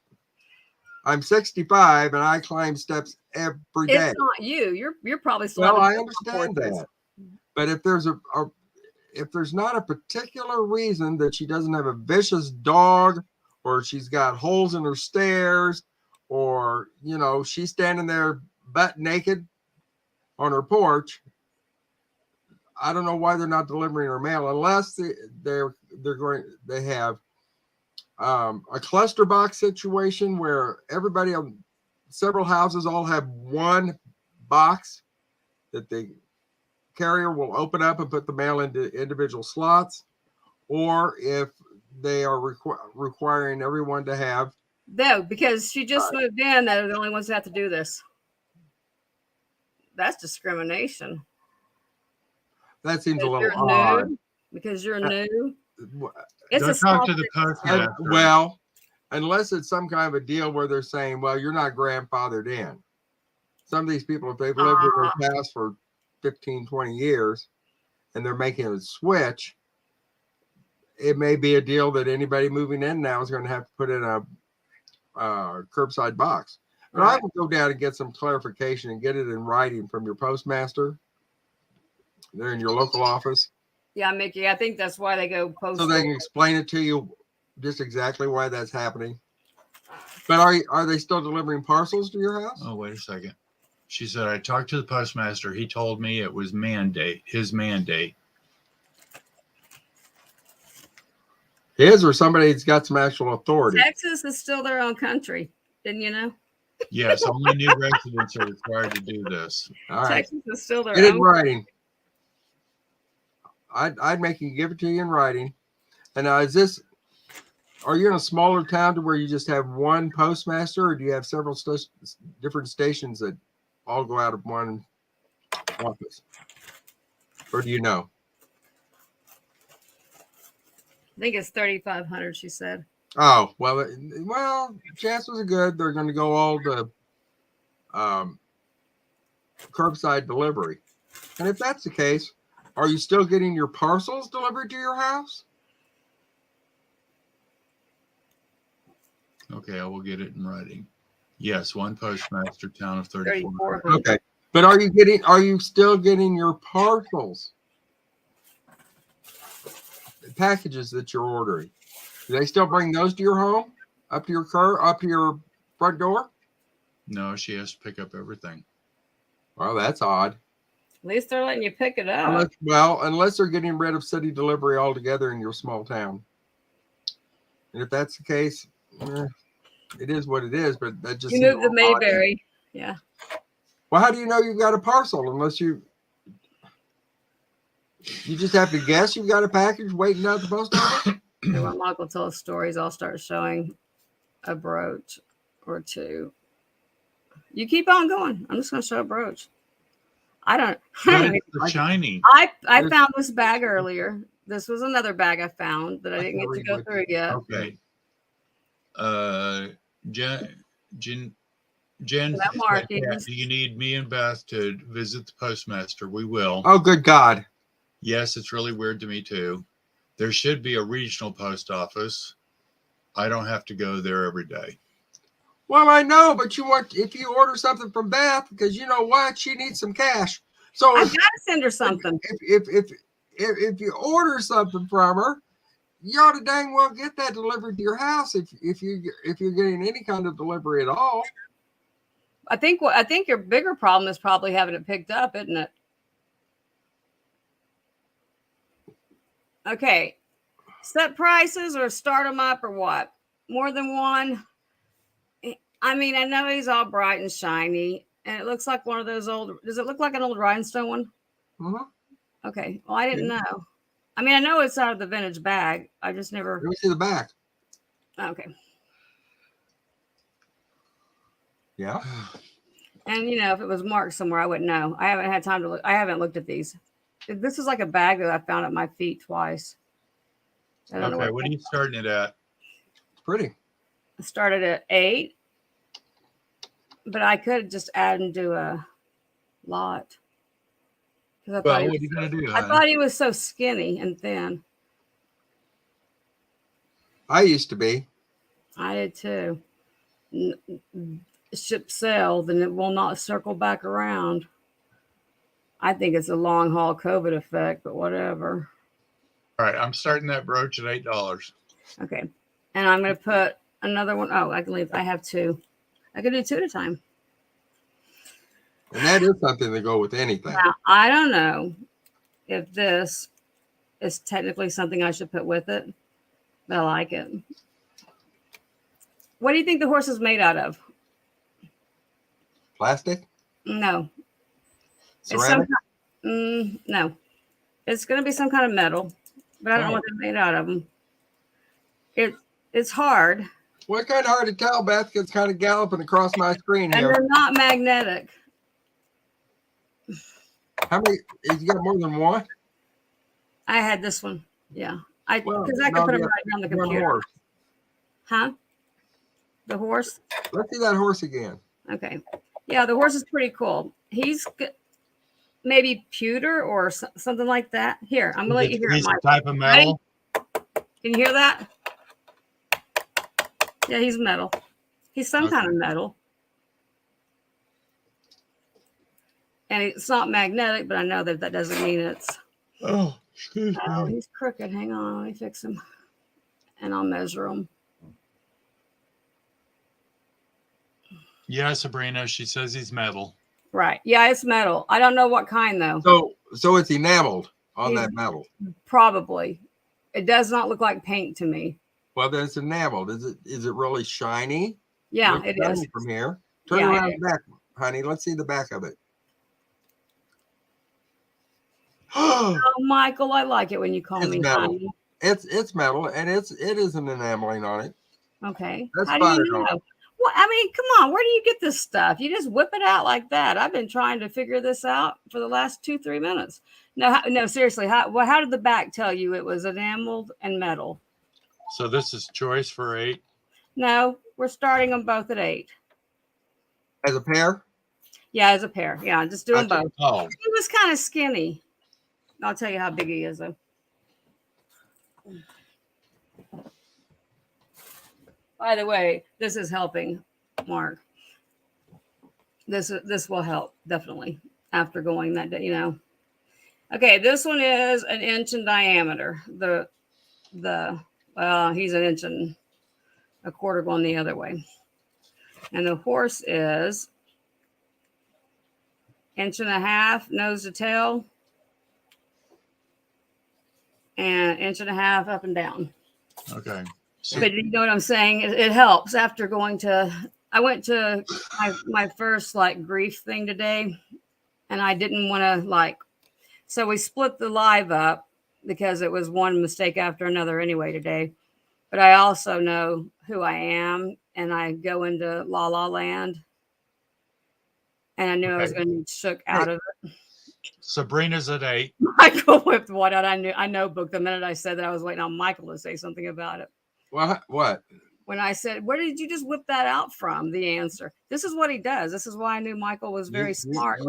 I'm 65 and I climb steps every day. It's not you. You're probably still. Well, I understand that. But if there's if there's not a particular reason that she doesn't have a vicious dog, or she's got holes in her stairs, or she's standing there butt naked on her porch, I don't know why they're not delivering our mail unless they have a cluster box situation where everybody on several houses all have one box that the carrier will open up and put the mail into individual slots, or if they are requiring everyone to have. No, because she just moved in. They're the only ones that have to do this. That's discrimination. That seems because a little you're odd. new, because you're new. It's Don't a small talk to the postmaster. Well, unless it's some kind of a deal where they're saying, well, you're not grandfathered in. Some of these people, if they've lived in their house for 15, 20 years and they're making a switch, it may be a deal that anybody moving in now is going to have to put in a curbside box. But I will go down and get some clarification and get it in writing from your postmaster. They're in your local office. Yeah, Mickey, I think that's why they go postal. So they can explain it to you just exactly why that's happening. But are they still delivering parcels to your house? Oh, wait a second. She said, I talked to the postmaster. He told me it was his mandate. His or somebody that's got some actual authority? Texas is still their own country. Didn't you know? Yes, only new residents are required to do this. All right. Texas is still their Get it own. in writing. I'd make you give it to you in writing. And now are you in a smaller town to where you just have one postmaster, or do you have several different stations that all go out of one office? Or do you know? I think it's 3,500, she said. Oh, well, chances are good they're going to go all to curbside delivery. And if that's the case, are you still getting your parcels delivered to your house? Okay, I will get it in writing. Yes, one postmaster, town of 34. Okay. But are you still getting your parcels? Packages that you're ordering? Do they still bring those to your home? Up to your front door? No, she has to pick up everything. Well, that's odd. At least they're letting you pick it up. Unless they're getting rid of city delivery altogether in your small town. And if that's the case, it is what it is. But that just you moved to Mayberry. Yeah. Well, how do you know you've got a parcel unless you just have to guess you've got a package waiting out the post office? When Michael tells stories, I'll start showing a brooch or two. You keep on going. I'm just going to show a brooch. I don't It's shiny. I found this bag earlier. This was another bag I found that I didn't get to go through yet. Okay. Jen, Mark, do you need me and Beth to visit the postmaster? We will. Oh, good God. Yes, it's really weird to me too. There should be a regional post office. I don't have to go there every day. Well, I know, but if you order something from Beth, because you know what, she needs some cash. So I've got to send her something. If you order something from her, you ought to dang well get that delivered to your house. If you're getting any kind of delivery at all. I think your bigger problem is probably having it picked up, isn't it? Okay, set prices or start them up or what? More than one? I mean, I know he's all bright and shiny, and it looks like one of those old. Does it look like an old rhinestone one? Mm-hmm. Okay, well, I didn't know. I mean, I know it's out of the vintage bag. I just never. Let me see the back. Okay. Yeah. And if it was marked somewhere, I wouldn't know. I haven't had time to look. I haven't looked at these. This is like a bag that I found at my feet twice. Okay, what are you starting it at? It's pretty. I started at 8, but I could just add and do a lot. Well, what are you going to do? I thought he was so skinny and thin. I used to be. I did too. Ship sail, then it will not circle back around. I think it's a long haul COVID effect, but whatever. All right, I'm starting that brooch at $8. Okay. And I'm going to put another one. Oh, I can leave. I have 2. I can do 2 at a time. And that is something to go with anything. Now, I don't know if this is technically something I should put with it, but I like it. What do you think the horse is made out of? Plastic? No. Ceramic? No. It's going to be some kind of metal, but I don't know what they're made out of them. It's hard. Well, it's kind of hard to tell, Beth, because it's kind of galloping across my screen And here. they're not magnetic. How many? You got more than one? I had this one. Yeah. Because Well, I could no, put them yeah, right on the one computer. horse. Huh? The horse? Let's see that horse again. Okay. Yeah, the horse is pretty cool. He's maybe pewter or something like that. Here, I'm going to let you hear it, He's a Mike. type of metal. Can you hear that? Yeah, he's metal. He's some kind of metal. And it's not magnetic, but I know that doesn't mean it's... Oh, excuse Oh, me. he's crooked. Hang on, let me fix him. And I'll measure him. Yeah, Sabrina, she says he's metal. Right. Yeah, it's metal. I don't know what kind, though. So it's enameled on that metal. Probably. It does not look like paint to me. Well, then it's enameled. Is it really shiny? Yeah, it is. From here. Turn Yeah, around the back, honey. Let's see the back of it. Oh, Michael, I like it when you call me metal. honey. It's metal, and it is an enameling on it. Okay. That's How do you fine. know? Well, I mean, come on. Where do you get this stuff? You just whip it out like that. I've been trying to figure this out for the last 2-3 minutes. No, seriously. How did the back tell you it was enameled and metal? So this is choice for 8. No, we're starting them both at 8. As a pair? Yeah, as a pair. Yeah, just doing both. Oh, He was kind of skinny. I'll tell you how big he is, though. By the way, this is helping, Mark. This will help definitely after going that day. Okay, this one is 1 inch in diameter. He's 1 inch and a quarter going the other way, and the horse is 1.5 inches nose to tail, and 1.5 inches up and down. okay. But you know what I'm saying? It helps after going to. I went to my first grief thing today, and I didn't want to so we split the live up because it was one mistake after another anyway today. But I also know who I am, and I go into La La Land, and I knew I was going to be shook out of it. Sabrina's at 8. Michael whipped one out. I notebooked the minute I said that. I was waiting on Michael to say something about it. What? When I said, where did you just whip that out from? The answer. This is what he does. This is why I knew Michael was very smart.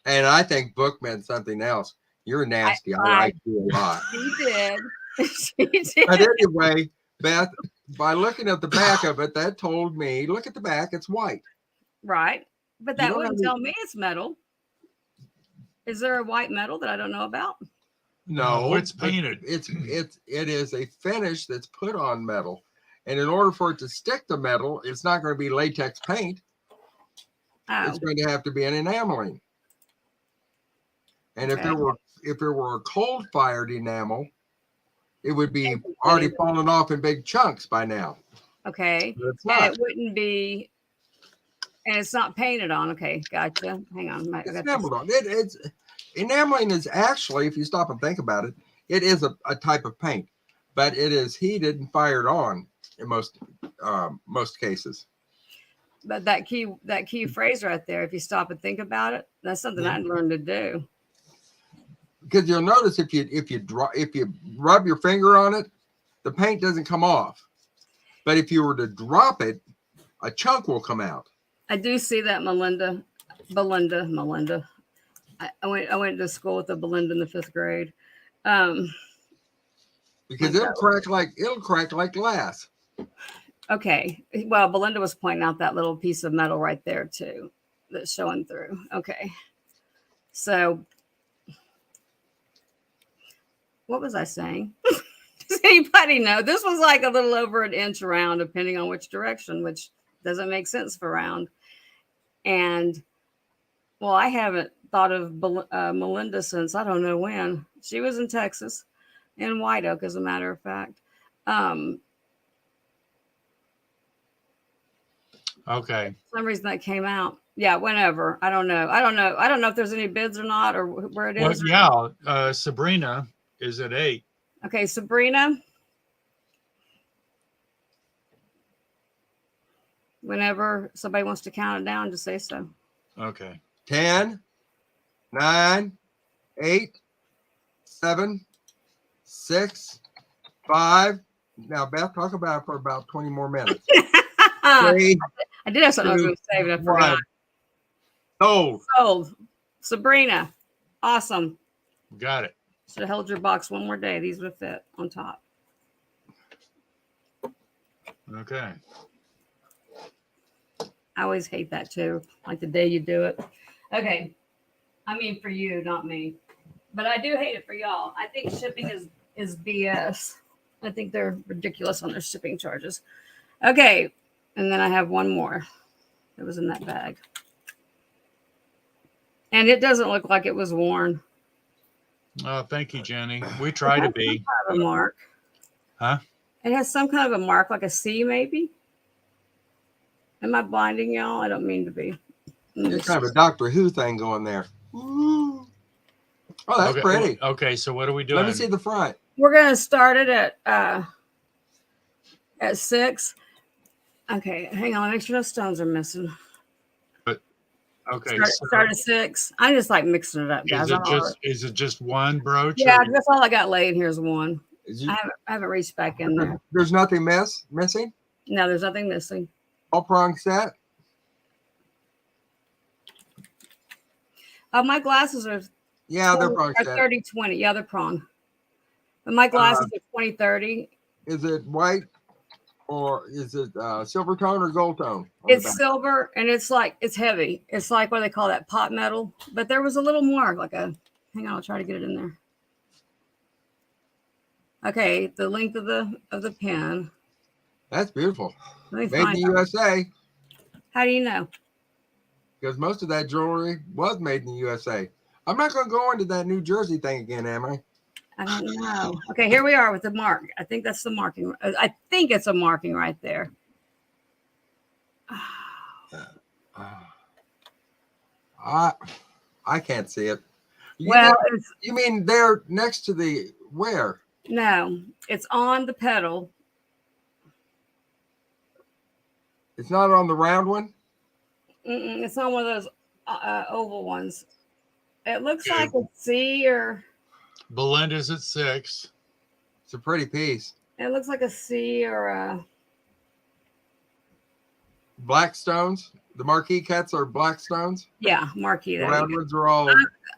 And I think Book meant something else. You're nasty. I like you a lot. He did. She did. But anyway, Beth, by looking at the back of it, that told me, look at the back, it's white. Right. But that wouldn't tell me it's metal. Is there a white metal that I don't know about? No, it's painted. It is a finish that's put on metal. And in order for it to stick to metal, it's not going to be latex paint. Oh. It's going to have to be an enameling. And if there were a cold fired enamel, it would be already fallen off in big chunks by now. Okay. But it's not. And it wouldn't be, and it's not painted on. Okay, gotcha. Hang on. It's enameled on. It's enameling is actually, if you stop and think about it, it is a type of paint, but it is heated and fired on in most cases. But that key phrase right there, if you stop and think about it, that's something I'd learned to do. Because you'll notice if you rub your finger on it, the paint doesn't come off. But if you were to drop it, a chunk will come out. I do see that, Belinda. I went to school with the Belinda in the 5th grade. Because it'll crack like glass. Okay. Well, Belinda was pointing out that little piece of metal right there too, that's showing through. Okay. So what was I saying? Does anybody know? This was like a little over 1 inch round, depending on which direction, which doesn't make sense for round. And well, I haven't thought of Melinda since I don't know when. She was in Texas, in White Oak, as a matter of fact. Okay. For some reason that came out. Yeah, whenever. I don't know. I don't know if there's any bids or not, or where it is. Well, yeah. Sabrina is at 8. Okay, Sabrina. Whenever somebody wants to count it down, just say so. Okay. 10, 9, 8, 7, 6, 5. Now, Beth, talk about it for about 20 more minutes. 3, I did have something I was going to say, but I forgot. Sold. Sabrina. Awesome. Got it. Should have held your box one more day. These would fit on top. Okay. I always hate that too. Like the day you do it. Okay. I mean for you, not me. But I do hate it for y'all. I think shipping is BS. I think they're ridiculous on their shipping charges. Okay. And then I have one more that was in that bag. And it doesn't look like it was worn. Oh, thank you, Jenny. We try to be. Kind of a mark. Huh? It has some kind of a mark, like a C maybe. Am I blinding y'all? I don't mean to be. There's kind of a Doctor Who thing going there. Ooh. Oh, that's okay. pretty. Okay, so what are we doing? Let me see the front. We're going to start it at 6. Okay, hang on. Make sure no stones are missing. Okay. Start at 6. I just like mixing it up, guys. Is it just one brooch? Yeah, that's all I got laid. Here's one. I haven't reached back in there. There's nothing missing? No, there's nothing missing. All prong set? My glasses are They're prong set. 30-20. Yeah, they're prong. But my glasses are 20-30. Is it white or is it silver tone or gold tone? It's silver and it's heavy. It's like what do they call that, pot metal. But there was a little mark, hang on, I'll try to get it in there. Okay, the length of the pen. That's beautiful. Made in the USA. How do you know? Because most of that jewelry was made in the USA. I'm not going to go into that New Jersey thing again, am I? I don't know. Okay, here we are with the mark. I think that's the marking. I think it's a marking right there. I can't see it. You mean they're next to the where? No, it's on the pedal. It's not on the round one? It's on one of those oval ones. It looks like a C or... Belinda's at 6. It's a pretty piece. It looks like a C or a... Black stones? The marquee cuts are black stones? Yeah, marquee. The round ones are all...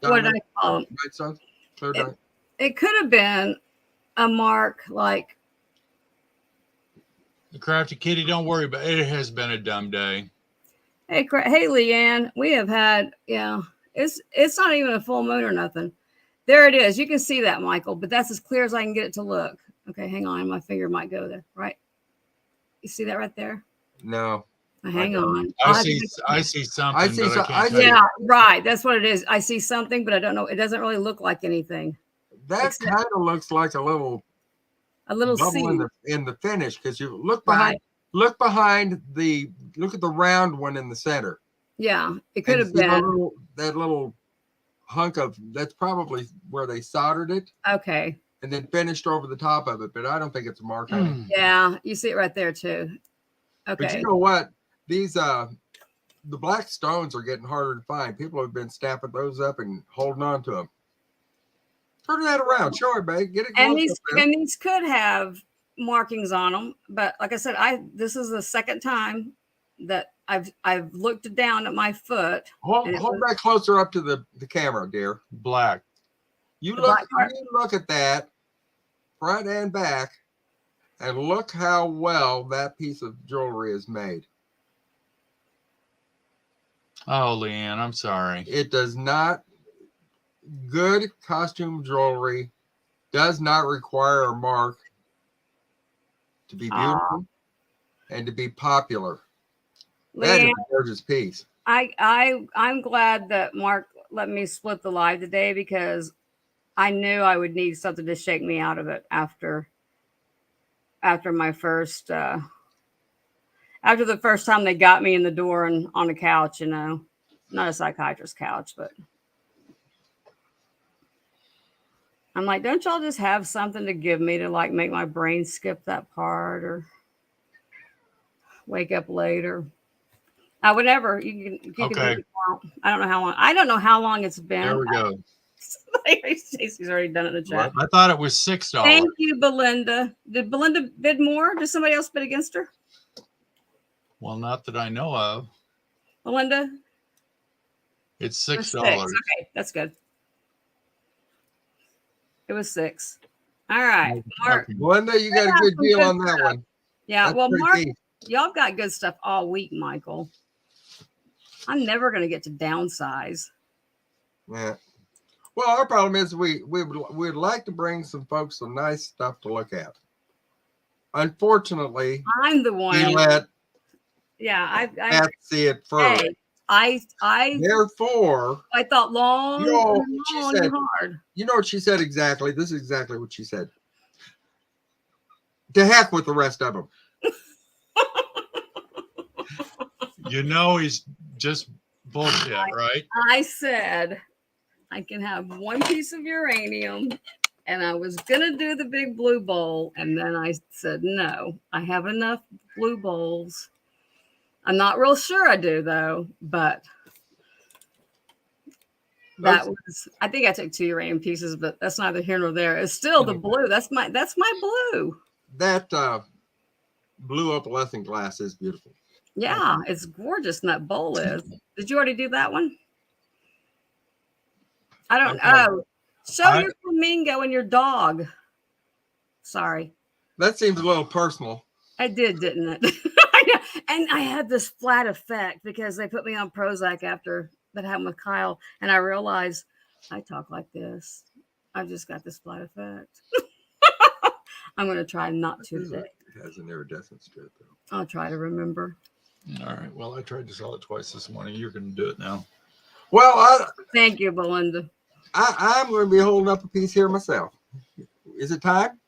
what did I call them? White stones? Clear it could have been a mark like... The Crafty Kitty, don't worry about it. It has been a dumb day. Hey, Leanne, we have had, it's not even a full moon or nothing. There it is. You can see that, Michael, but that's as clear as I can get it to look. Okay, hang on. My finger might go there, right? You see that right there? No. Hang on. I see something. Right. That's what it is. I see something, but I don't know. It doesn't really look like anything. That kind of looks like a little bubble in the finish, because you look behind. Look behind look at the round one in the center. Yeah, it could have been that little hunk of, that's probably where they soldered it. Okay. And then finished over the top of it, but I don't think it's a mark on it. Yeah, you see it right there too. Okay. But you know what? These the black stones are getting harder to find. People have been stamping those up and holding on to them. Turn that around. Show it, babe. Get it. And these could have markings on them, but like I said, this is the second time that I've looked down at my foot. Hold that closer up to the camera, dear. Black. You look at that front and back, and look how well that piece of jewelry is made. Oh, Leanne, I'm sorry. It does not. Good costume jewelry does not require a mark to be beautiful and to be popular. That is a gorgeous piece. I'm glad that Mark let me split the live today because I knew I would need something to shake me out of it after my first after the first time they got me in the door and on a couch, you know, not a psychiatrist couch, but I'm like, don't y'all just have something to give me to like make my brain skip that part or wake up later? Whatever you can do Okay. it now. I don't know how long it's been. There we go. Stacey's already done it in the chat. I thought it was $6. Thank you, Belinda. Did Belinda bid more? Did somebody else bid against her? Well, not that I know of. Belinda? It's It was $6. $6. Okay, that's good. It was $6. All right. Mark. Okay. Belinda, you got a good deal on that one. Yeah, That's well, pretty Mark, deep. y'all got good stuff all week, Michael. I'm never going to get to downsize. Yeah. Well, our problem is we'd like to bring some folks some nice stuff to look at. Unfortunately, I'm the one. we let Yeah, Beth see it first. Hey, Therefore, I thought long, You know, long she and said- hard. you know what she said exactly? This is exactly what she said. To heck with the rest of them. You know he's just bullshit, right? I said I can have one piece of uranium, and I was gonna do the big blue bowl, and then I said no. I have enough blue bowls. I'm not real sure I do though, but that was. I think I took 2 uranium pieces, but that's neither here nor there. It's still the blue. That's my blue. That blue opalescent glass is beautiful. Yeah, it's gorgeous. And that bowl is. Did you already do that one? I don't know. Show your flamingo and your dog. Sorry. That seems a little personal. I did, didn't it? I know. And I had this flat effect because they put me on Prozac after that happened with Kyle. And I realized I talk like this. I've just got this flat effect. I'm going to try not to today. It has an iridescent strip, though. I'll try to remember. All right. Well, I tried to sell it twice this morning. You're going to do it now. Well, Thank you, Belinda. I'm going to be holding up a piece here myself. Is it time?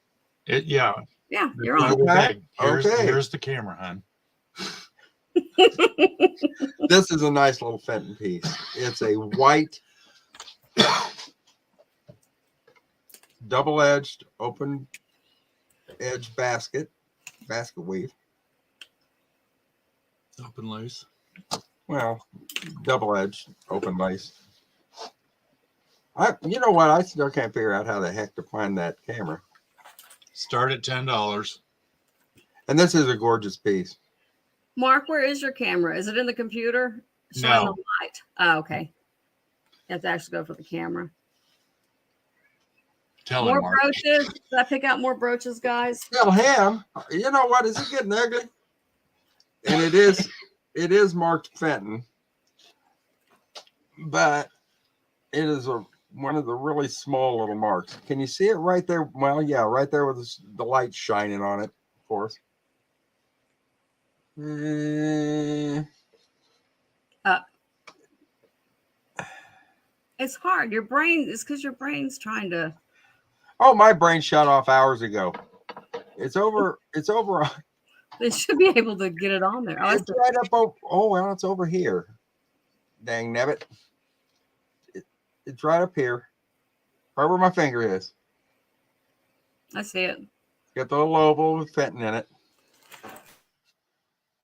Yeah. Yeah, you're on. Okay. Here's the camera, hon. This is a nice little Fenton piece. It's a white, double-edged, open-edged basket weave. Open lace. Well, double-edged, open lace. You know what? I still can't figure out how the heck to find that camera. Start at $10. And this is a gorgeous piece. Mark, where is your camera? Is it in the computer? Showing the light. Oh, okay. You have to actually go for the camera. Tell More him, Mark. brooches. Did I pick out more brooches, guys? Tell him. You know what? Is it getting ugly? And it is marked Fenton, but it is one of the really small little marks. Can you see it right there? Well, yeah, right there with the light shining on it, of course. It's hard. Your brain is because your brain's trying to. Oh, my brain shut off hours ago. It's over. It's over. They should be able to get it on there. It's right up. Oh, well, it's over here. Dang nabbit. It's right up here. Right where my finger is. I see it. Got the little oval with Fenton in it.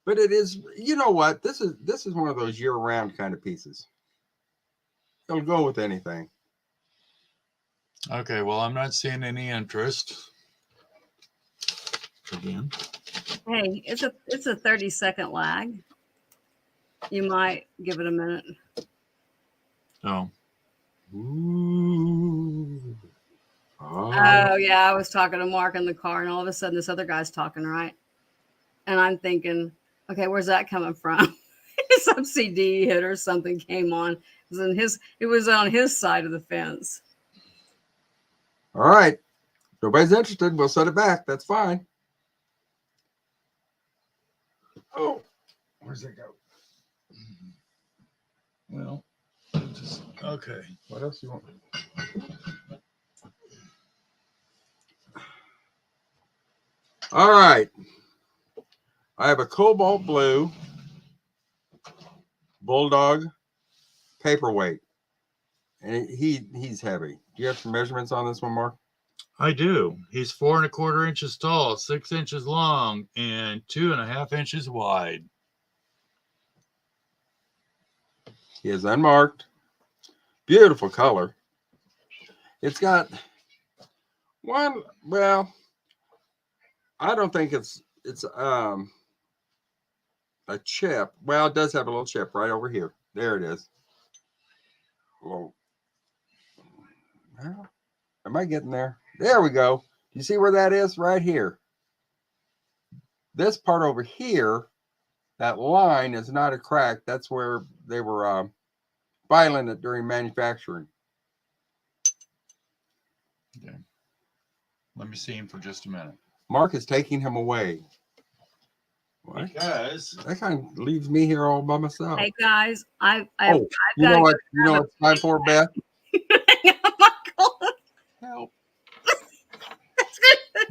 But it is, you know what? This is one of those year-round kind of pieces. It'll go with anything. Okay, well, I'm not seeing any interest. Again. Hey, it's a 30-second lag. You might give it a minute. Oh. Ooh. Oh, yeah. I was talking to Mark in the car, and all of a sudden this other guy's talking, right? And I'm thinking, okay, where's that coming from? Some CD hit or something came on. It was on his side of the fence. All right. If nobody's interested, we'll set it back. That's fine. Oh, where's it go? Well, Okay. What else do you want? All right. I have a cobalt blue bulldog paperweight, and he's heavy. Do you have some measurements on this one, Mark? I do. He's 4 1/4 inches tall, 6 inches long, and 2.5 inches wide. He is unmarked. Beautiful color. It's got one. Well, I don't think it's a chip. Well, it does have a little chip right over here. There it is. Well, am I getting there? There we go. You see where that is? Right here. This part over here, that line is not a crack. That's where they were filing it during manufacturing. Okay. Let me see him for just a minute. Mark is taking him away. What? Because That kind of leaves me here all by myself. Hey guys, I've You know what it's time for, Beth? Help.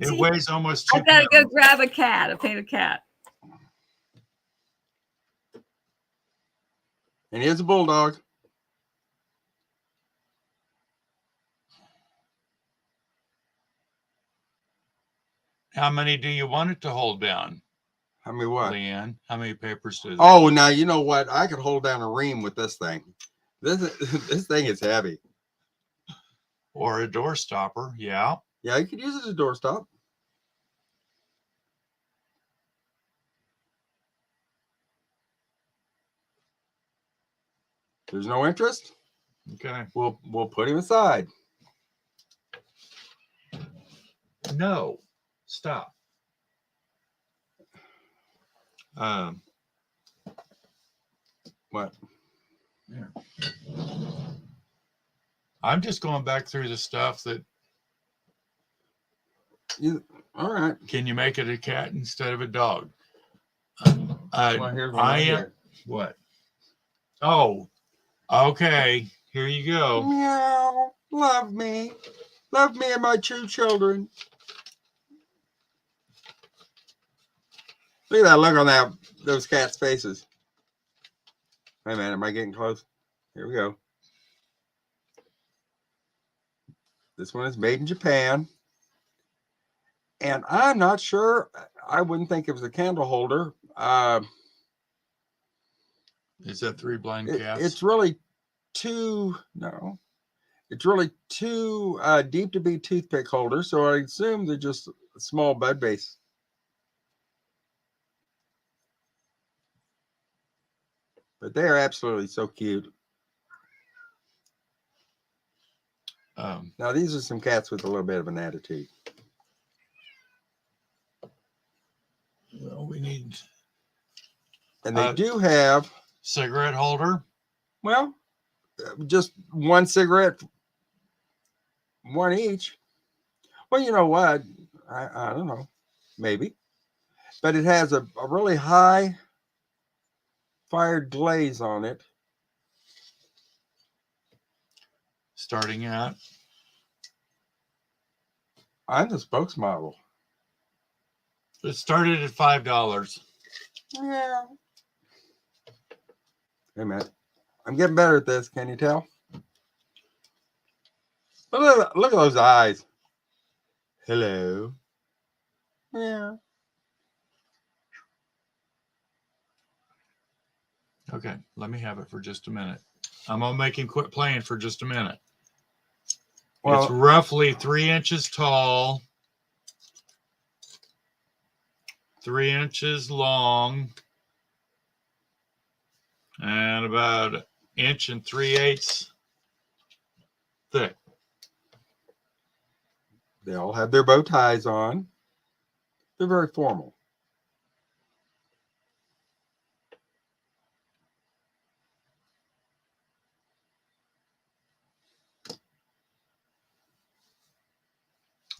it weighs almost 2 I've got to go pounds. grab a cat, a painted cat. And here's a bulldog. How many do you want it to hold down, I mean, what? Leanne? How many papers does it? Oh, now you know what? I could hold down a ream with this thing. This thing is heavy. Or a door stopper, yeah. Yeah, you could use it as a doorstop. There's no interest. Okay. We'll put him aside. No. Stop. What? Yeah. I'm just going back through the stuff that. All right. Can you make it a cat instead of a dog? Well, here's one right here. What? Oh, okay. Here you go. Meow. Love me. Love me and my two children. Look at that look on those cats' faces. Wait a minute, am I getting close? Here we go. This one is made in Japan. And I'm not sure. I wouldn't think it was a candle holder. Is that 3 blind cats? It's really too deep to be toothpick holders. So I assume they're just a small bud base. But they are absolutely so cute. Now, these are some cats with a little bit of an attitude. Well, we need. And they do have. Cigarette holder? Well, just one cigarette, one each. Well, you know what? I don't know. Maybe. But it has a really high fired glaze on it. Starting out. I'm the spokesmodel. It started at $5. Yeah. Hey, man. I'm getting better at this. Can you tell? Look at those eyes. Hello. Yeah. Okay, let me have it for just a minute. I'm gonna make him quit playing for just a minute. Well, it's roughly 3 inches tall, 3 inches long, and about 1 3/8 thick. They all have their bow ties on. They're very formal.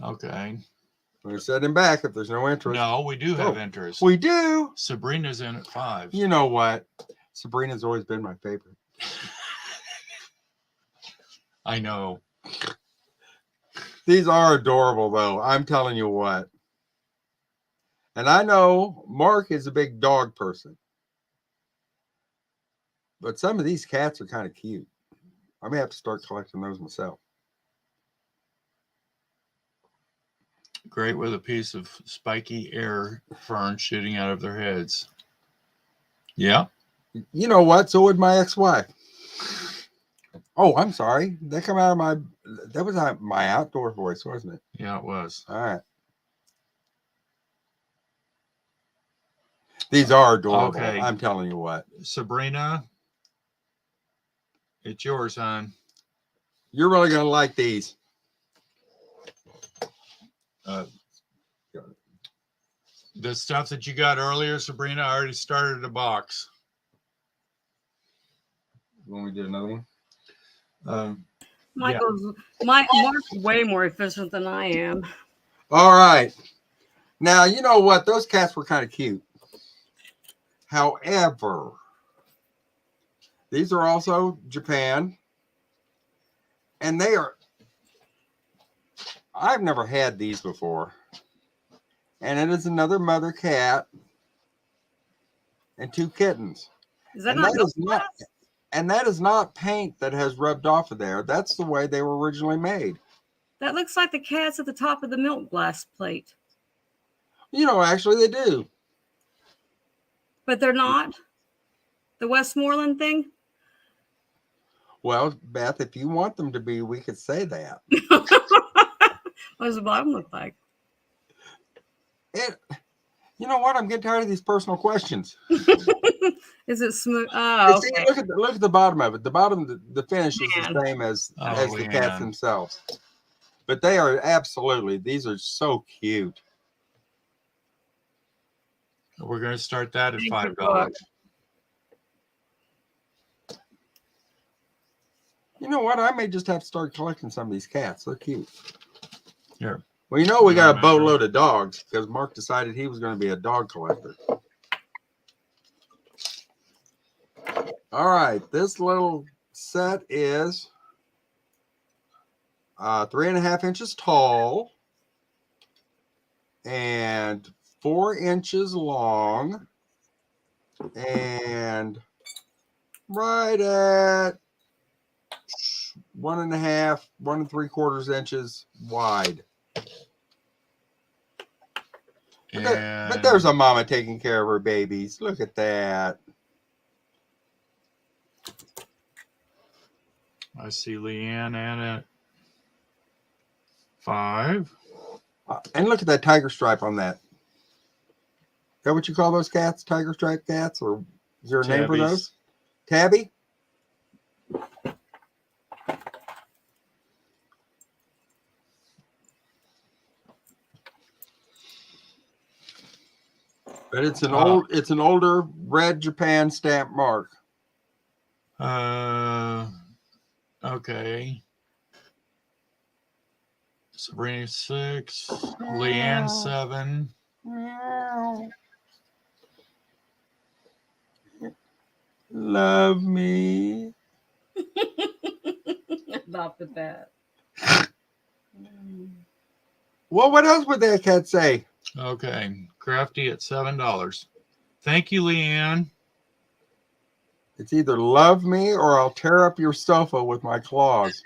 Okay. We're going to set him back if there's no interest. No, we do have interest. We do. Sabrina's in at 5. You know what? Sabrina's always been my favorite. I know. These are adorable, though. I'm telling you what. And I know Mark is a big dog person. But some of these cats are kind of cute. I may have to start collecting those myself. Great with a piece of spiky air fern shooting out of their heads. Yeah. You know what? So would my ex-wife. Oh, I'm sorry. That come out of my. That was my outdoor voice, wasn't it? Yeah, it was. All right. These are adorable. Okay. I'm telling you what. Sabrina, it's yours, hon. You're really gonna like these. The stuff that you got earlier, Sabrina, I already started a box. When we did another one. Mark's way more efficient than I am. All right. Now you know what? Those cats were kind of cute. However, these are also Japan, and they are. I've never had these before, and it is another mother cat and 2 kittens. Is that And not? that is not. And that is not paint that has rubbed off of there. That's the way they were originally made. That looks like the cats at the top of the milk glass plate. You know, actually, they do. But they're not. The Westmoreland thing? Well, Beth, if you want them to be, we could say that. What does the bottom look like? You know what? I'm getting tired of these personal questions. Is it smooth? Oh, See, okay. look at the bottom of it. The bottom, the finish is Man. the same as the cats Leanne. themselves. But they are absolutely, these are so cute. We're going to start that at Thank you, $5. Book. You know what? I may just have to start collecting some of these cats. They're cute. Here. Well, you know, we got a Yeah, boatload of dogs because Mark decided he was going to be a dog collector. All right. This little set is 3.5 inches tall and 4 inches long and right at 1.5, 1 3/4 inches wide. But there's a mama taking care of her babies. Look at that. I see Leanne at 5. And look at that tiger stripe on that. Is that what you call those cats? Tiger stripe cats? Or is there a name for those? Tabby? But it's an older red Japan stamp mark. Okay. Sabrina 6, Leanne 7. Love me. Adopted that. Well, what else would that cat say? Okay. Crafty at $7. Thank you, Leanne. It's either love me or I'll tear up your sofa with my claws.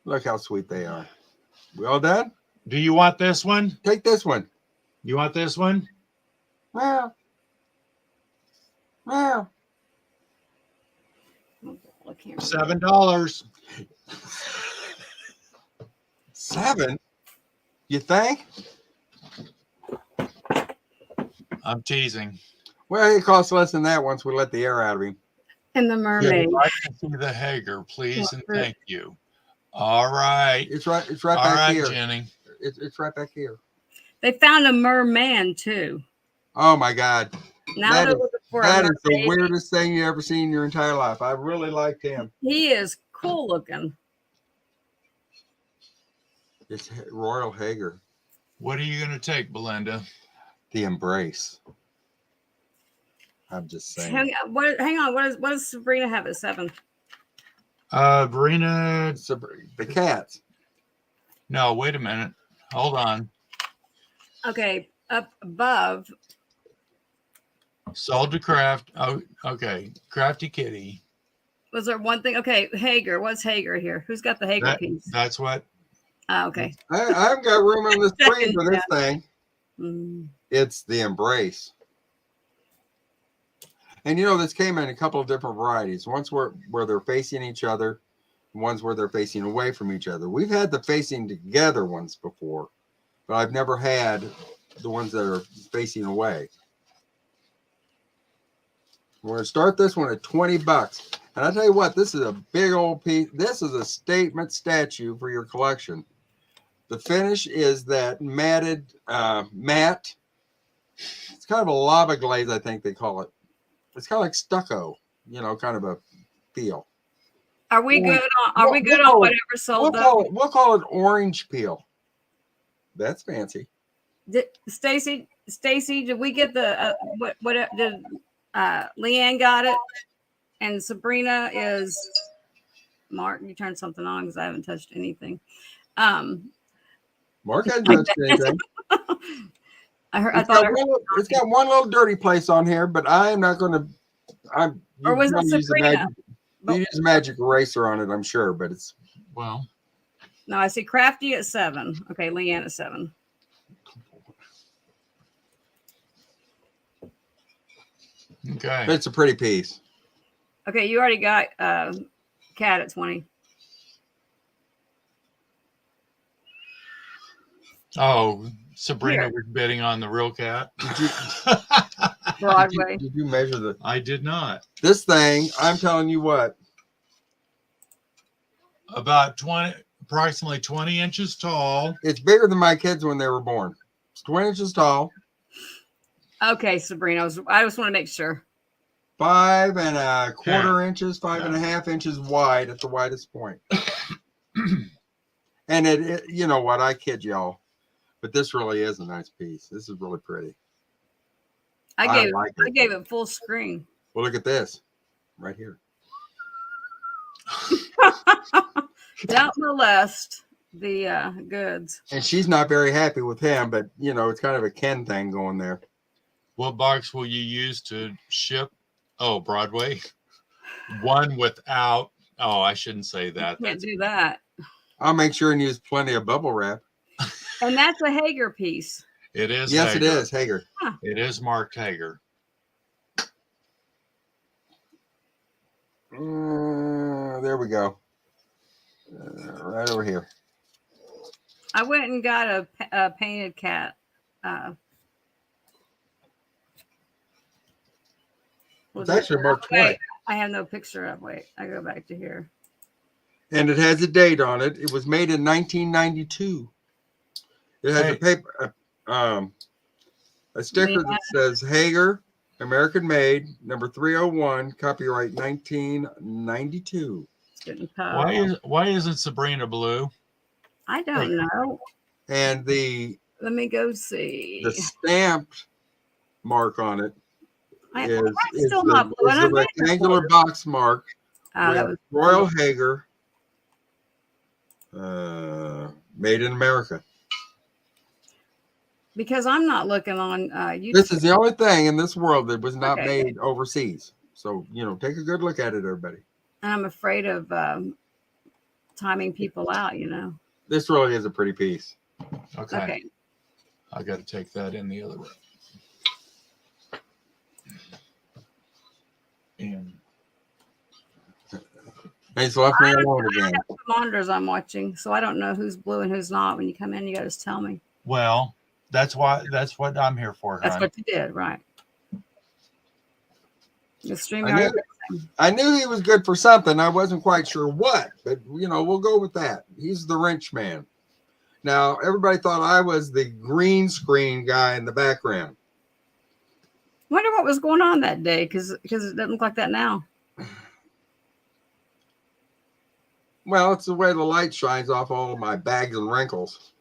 Look how sweet they are. We all done? Do you want this one? Take this one. You want this one? Meow. Meow. $7. 7? You think? I'm teasing. Well, it costs less than that once we let the air out of him. And the If mermaid. you'd like to see the Hager, please and thank you. All right. It's right All back right, here. Jenny. It's right back here. They found a merman too. Oh my God. Now That they're is- looking for That a is the mermaid. weirdest thing you ever seen in your entire life. I really liked him. He is cool looking. It's Royal Hager. What are you going to take, Belinda? The embrace. I'm just saying. Hang on. What does Sabrina have at 7? Verena. The cats. No, wait a minute. Hold on. Okay, up above. Sold to Craft. Oh, okay. Crafty Kitty. Was there one thing? Okay, Hager. What's Hager here? Who's got the Hager piece? That's what. Okay. I haven't got room on the screen for this thing. Mm. It's the Embrace. And you know, this came in a couple of different varieties. One's where they're facing each other, one's where they're facing away from each other. We've had the facing together ones before, but I've never had the ones that are facing away. We're going to start this one at $20. And I'll tell you what, this is a big old piece. This is a statement statue for your collection. The finish is that matte. It's kind of a lava glaze, I think they call it. It's kind of like stucco, you know, kind of a feel. Are we good on whatever sold We'll call it orange peel. That's fancy. Stacy, did we get the what did Leanne got it? And Sabrina is Mark. You turned something on because I haven't touched anything. Mark hasn't touched anything. It's got one little dirty place on here, but I am not going to. Or was it Sabrina? You use a magic eraser on it, I'm sure, but it's well. No, I see Crafty at 7. Okay, Leanne at 7. Okay, it's a pretty piece. Okay, you already got Cat at 20. Oh, Sabrina was bidding on the real cat. Broadway. Did you measure the? I did not. This thing, I'm telling you what. About approximately 20 inches tall. It's bigger than my kids when they were born. It's 20 inches tall. Okay, Sabrina, I just want to make sure. 5 1/4 inches, 5.5 inches wide at the widest point. And it, you know what? I kid y'all, but this really is a nice piece. This is really pretty. I gave it full screen. Well, look at this right here. Don't molest the goods. And she's not very happy with him, but you know, it's kind of a Ken thing going there. What box will you use to ship? Oh, Broadway. One without. Oh, I shouldn't say that. Can't do that. I'll make sure and use plenty of bubble wrap. And that's a Hager piece. It is. Yes, Hager. it is Hager. Huh. It is marked Hager. There we go. Right over here. I went and got a painted cat. It's actually marked twice. I have no picture of. Wait, I go back to here. And it has a date on it. It was made in 1992. It has a paper, a sticker that says Hager, American made, number 301, copyright 1992. It's getting tough. Why isn't Sabrina blue? I don't know. And let me go see. The stamped mark on it is still not blue. a rectangular box mark with Royal Hager, made in America. Because I'm not looking on YouTube. This is the only thing in this world that was not made overseas. So, you know, take a good look at it, everybody. And I'm afraid of timing people out, you know. This really is a pretty piece. Okay. I got to take that in the other room. And he's left me alone again. I have some monitors I'm watching, so I don't know who's blue and who's not. When you come in, you got to just tell me. Well, that's what I'm here for. That's hon. what you did, right? I knew he was good for something. I wasn't quite sure what, but you know, we'll go with that. He's the wrench man. Now, everybody thought I was the green screen guy in the background. Wonder what was going on that day, because it doesn't look like that now. Well, it's the way the light shines off all of my bags and wrinkles.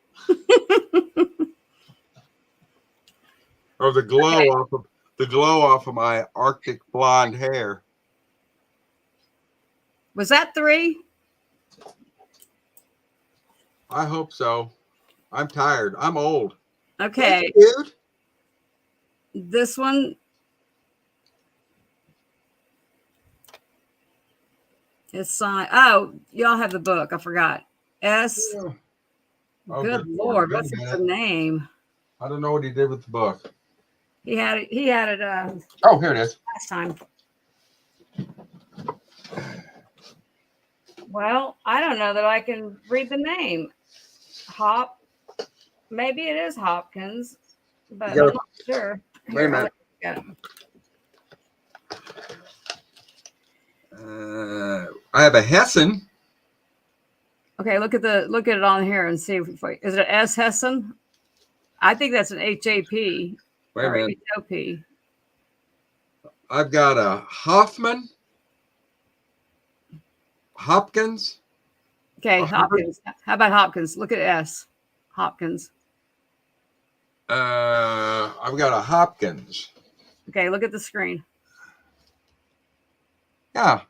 Or the glow off of the glow off of my Arctic blonde hair. Was that 3? I hope so. I'm tired. I'm old. Okay. Dude. This one is signed. Oh, y'all have the book. I forgot. S. Yeah. Oh, Good Lord. What's Wait a the minute. name? I don't know what he did with the book. He had it Oh, here it is. last time. Well, I don't know that I can read the name. Maybe it is Hopkins, but gotta- I'm not sure. Wait a minute. Got it. I have a Hessen. Okay, look at it on here and see if is it an S Hessen? I think that's an HAP Wait a or minute. HOP. I've got a Hoffman. Hopkins. Okay, 100. Hopkins. How about Hopkins? Look at S. Hopkins. I've got a Hopkins. Okay, look at the screen. Yeah.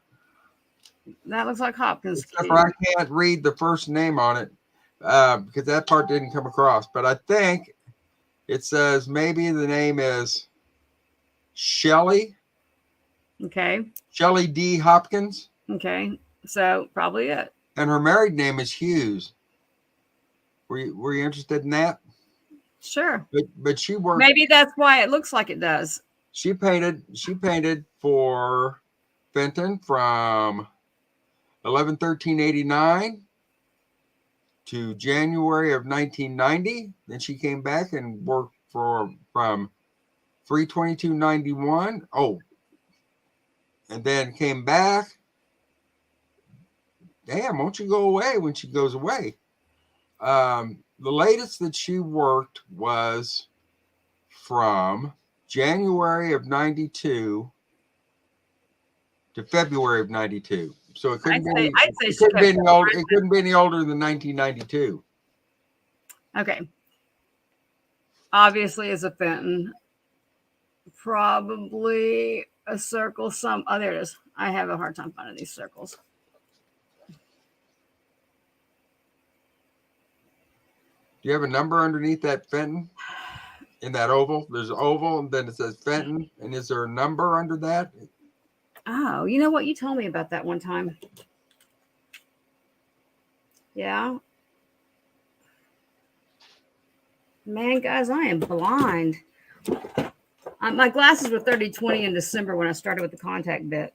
That looks like Hopkins. Except for I can't read the first name on it because that part didn't come across. But I think it says maybe the name is Shelley. Okay. Shelley D. Hopkins. Okay. So probably it. And her married name is Hughes. Were you interested in that? Sure. But she worked. Maybe that's why it looks like it does. She painted for Fenton from 11/13/89 to January of 1990. Then she came back and worked from 3/22/91. Oh, and then came back. Damn, won't you go away when she goes away? The latest that she worked was from January of 92 to February of 92. So it couldn't be any older than 1992. Okay. Obviously, it's a Fenton. Probably a circle. Oh, there it is. I have a hard time finding these circles. Do you have a number underneath that Fenton? In that oval? There's an oval, and then it says Fenton. And is there a number under that? Oh, you know what? You told me about that one time. Yeah. Man, guys, I am blind. My glasses were 30/20 in December when I started with the contact bit.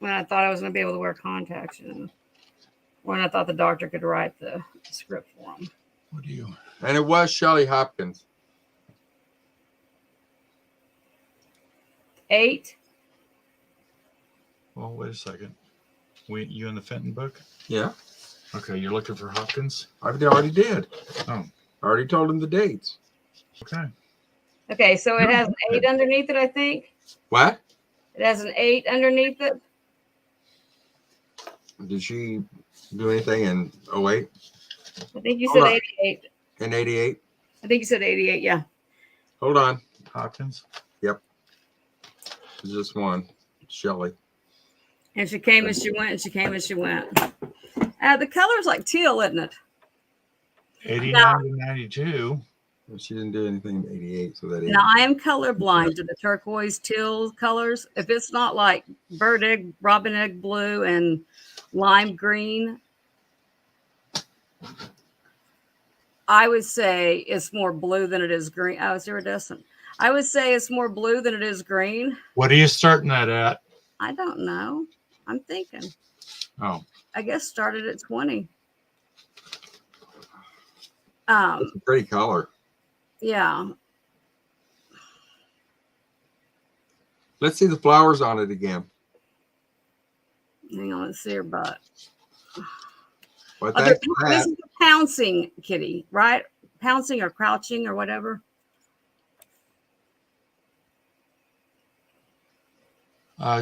When I thought I was going to be able to wear contacts, when I thought the doctor could write the script for them. What do you? And it was Shelley Hopkins. 8. Well, wait a second. You in the Fenton book? Yeah. Okay, you're looking for Hopkins? I already did. Oh. I already told him the dates. Okay. Okay, so it has an 8 underneath it, I think. What? It has an 8 underneath it. Did she do anything in 08? I think you said 88. In 88? I think you said 88, yeah. Hold on. Hopkins? Yep. It's just one. Shelley. And she came and she went, and she came and she went. The color's like teal, isn't it? 89 to 92. Well, she didn't do anything in 88, so that is. Now, I am colorblind to the turquoise teal colors. If it's not like bird egg, robin egg blue, and lime green, I would say it's more blue than it is green. Oh, it's iridescent. I would say it's more blue than it is green. What are you starting that at? I don't know. I'm thinking. Oh. I guess started at 20. It's a pretty color. Yeah. Let's see the flowers on it again. Hang on, let's see her butt. What Oh, that's this is the pouncing kitty, right? Pouncing or crouching or whatever.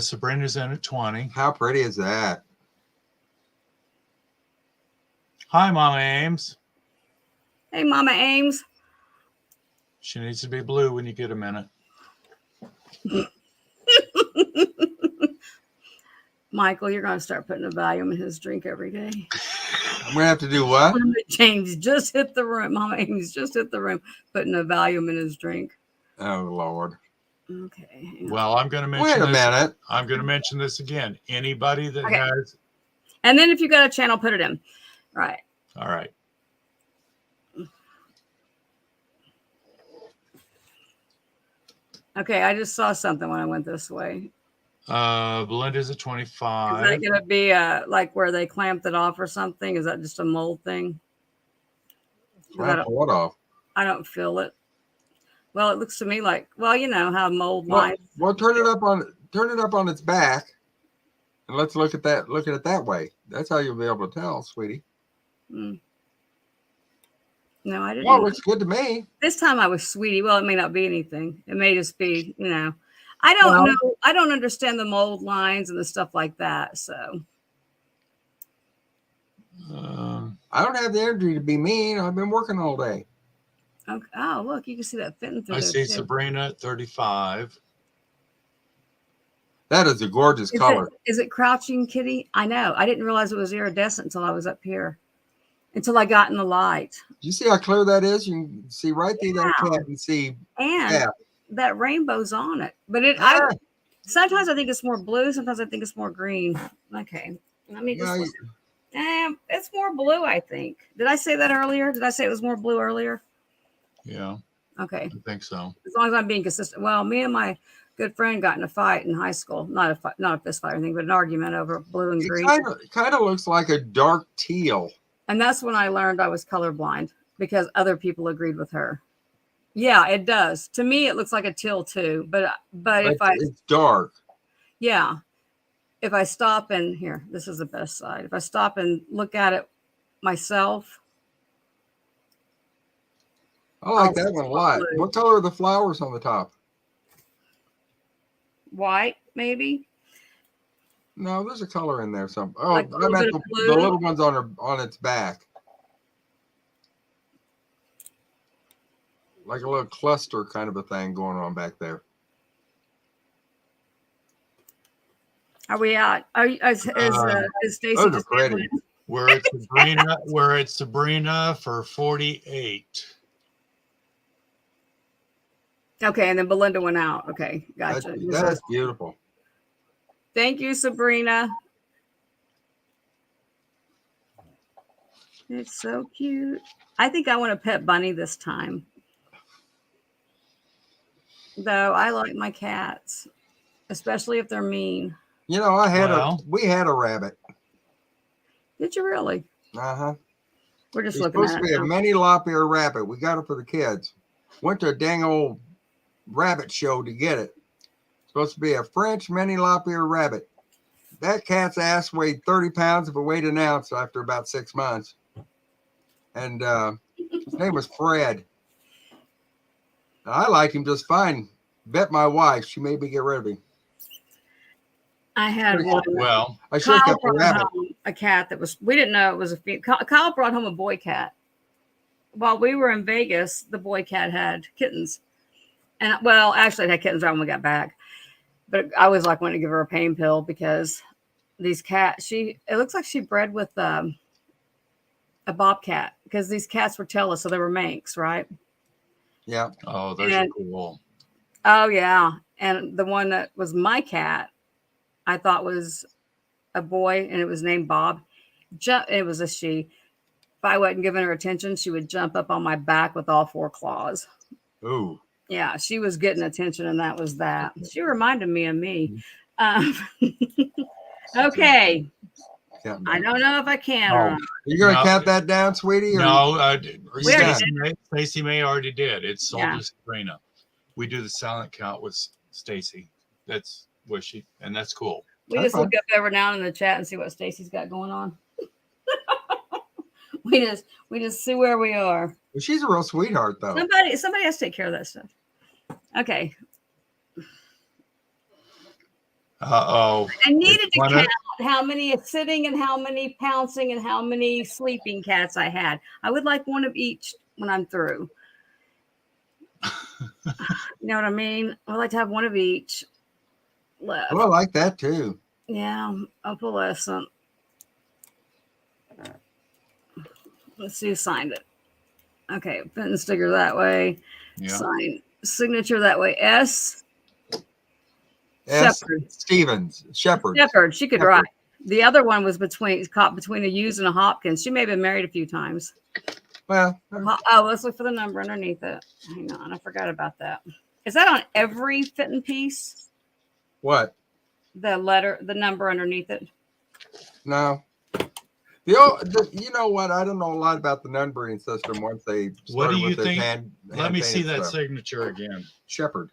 Sabrina's in at 20. How pretty is that? Hi, Mama Ames. Hey, Mama Ames. She needs to be blue when you get a minute. Michael, you're going to start putting a volume in his drink every day. I'm gonna have to do what? Mama James just hit the room. Mama Amy's just hit the room, putting a volume in his drink. Oh Lord. Okay. Well, I'm going to mention Wait a this. minute. I'm going to mention this again. Anybody that Okay. has. And then if you got a channel, put it in. Right. All right. Okay. I just saw something when I went this way. Belinda's at Is 25. that going to be like where they clamped it off or something? Is that just a mold thing? Slap what off? I don't feel it. Well, it looks to me like, well, you know how mold lines. Well, turn it up on its back, and let's look at that. Look at it that way. That's how you'll be able to tell, sweetie. No, I didn't. Well, it looks good to me. This time I was sweetie. Well, it may not be anything. It may just be, you know, I don't know. I don't understand the mold lines and the stuff like that. So I don't have the energy to be mean. I've been working all day. okay. Oh, look, you can see that fitting through I there, see too. Sabrina at 35. That is a gorgeous color. Is it Crouching Kitty? I know. I didn't realize it was iridescent until I was up here. Until I got in the light. You see how clear that is? You can see right through that cat and see. And that rainbow's on it. But sometimes I think it's more blue. Sometimes I think it's more green. Okay. Let me just it's more blue, I think. Did I say that earlier? Did I say it was more blue earlier? Yeah. Okay. I think so. As long as I'm being consistent. Well, me and my good friend got in a fight in high school. Not a fist fight or anything, but an argument over blue and green. It kind of looks like a dark teal. And that's when I learned I was colorblind because other people agreed with her. Yeah, it does. To me, it looks like a teal too. But it's dark. Yeah. If I stop and here, this is the best side. If I stop and look at it myself. I like that one a lot. Blue. What color are the flowers on the top? White, maybe. No, there's a color in there. I meant the blue. little ones on its back. Like a little cluster kind of a thing going on back there. Are we out? Is Stacy just pretty? We're at Sabrina for 48. Okay, and then Belinda went out. Okay, gotcha. That's beautiful. Thank you, Sabrina. It's so cute. I think I want a pet bunny this time. Though I like my cats, especially if they're mean. You know, we had a rabbit. Did you really? Uh-huh. We're just looking at it. It's supposed to be a mini lop-ear rabbit. We got it for the kids. Went to a dang old rabbit show to get it. Supposed to be a French mini lop-ear rabbit. That cat's ass weighed 30 pounds if it weighed an ounce after about 6 months. And his name was Fred. Now, I like him just fine. Bet my wife, she made me get rid of him. I had one. Well, I should have kept a rabbit. A cat that was, we didn't know it was a female. Kyle brought home a boy cat. While we were in Vegas, the boy cat had kittens. And well, actually, it had kittens right when we got back. But I was like wanting to give her a pain pill because these cats, it looks like she bred with a bobcat because these cats were Tellus, so they were Manx, right? Yeah. Oh, those are cool. Oh, yeah. And the one that was my cat, I thought was a boy, and it was named Bob. It was a she. If I wasn't giving her attention, she would jump up on my back with all 4 claws. Ooh. Yeah, she was getting attention, and that was that. She reminded me of me. Okay. I don't know if I can. Or not. You going to count that down, sweetie? No, Stacy May already did. It's sold to Sabrina. We do the silent count with Stacy. That's wishy, and that's cool. We just look up every now and in the chat and see what Stacy's got going on. we just see where we are. Well, she's a real sweetheart, though. Somebody has to take care of that stuff. Okay. Uh-oh. I needed to count how many sitting and how many pouncing and how many sleeping cats I had. I would like one of each when I'm through. You know what I mean? I like to have one of each left. Well, I like that too. Yeah, opalescent. Let's see who signed it. Okay, pen sticker that way. Yeah. Sign signature that way. S. S. Shepherd. Shepherd. She could write. The other one was caught between a Hughes and a Hopkins. She may have been married a few times. Well, oh, let's look for the number underneath it. Hang on, I forgot about that. Is that on every fitting piece? What? The number underneath it. No. You know what? I don't know a lot about the numbering system once they started. What do you think? Let me hand see that stuff. signature again. Shepherd.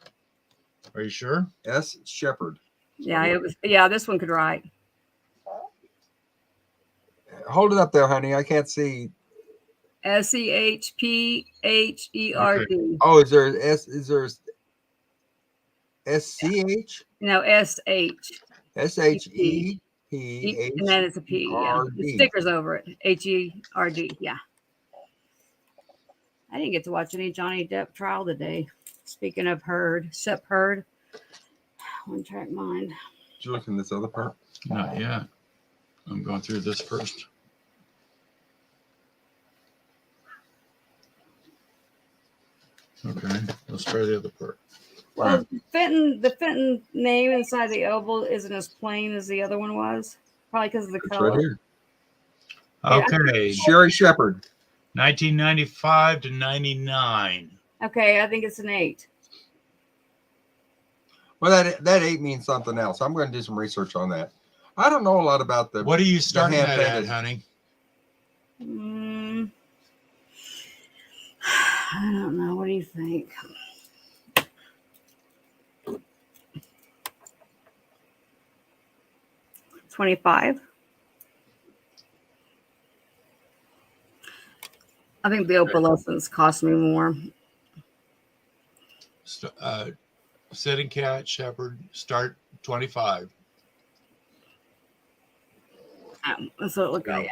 Are you sure? S. Shepherd. Yeah, it was. Yeah, this one could write. Hold it up there, honey. I can't see. SEHPHERD. Okay. Oh, is there SCH? No, SH. SHEPH. And then it's a P. Yeah. The stickers over it. HERD. Yeah. I didn't get to watch any Johnny Depp trial today. Speaking of Shep Heard. One track mind. Did you look in this other part? Not yet. I'm going through this first. Okay, let's try the other part. Well, the Fenton name inside the oval isn't as plain as the other one was. Probably because of the color. Right here. Okay. Sherry Shepherd. 1995 to 99. Okay, I think it's an 8. Well, that 8 means something else. I'm going to do some research on that. I don't know a lot about the. What are you starting at, honey? I don't know. What do you think? $25. I think the opalescence cost me more. Sitting cat, shepherd, start 25. That's what it looked like.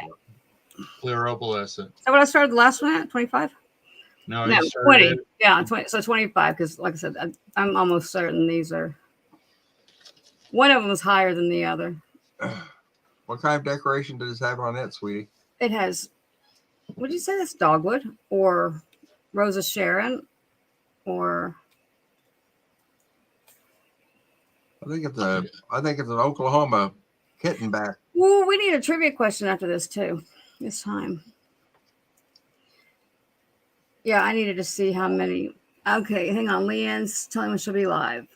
Clear opalescent. Is that what I started the last one at? 25? No, 20. Yeah, 20. So 25, because like I said, I'm almost certain these are. One of them is higher than the other. What kind of decoration does it have on it, sweetie? It has, would you say that's dogwood or Rosa Sharon or? I think it's an Oklahoma kitten back. Well, we need a trivia question after this too. This time. Yeah, I needed to see how many. Okay, hang on. Leanne's telling me she'll be live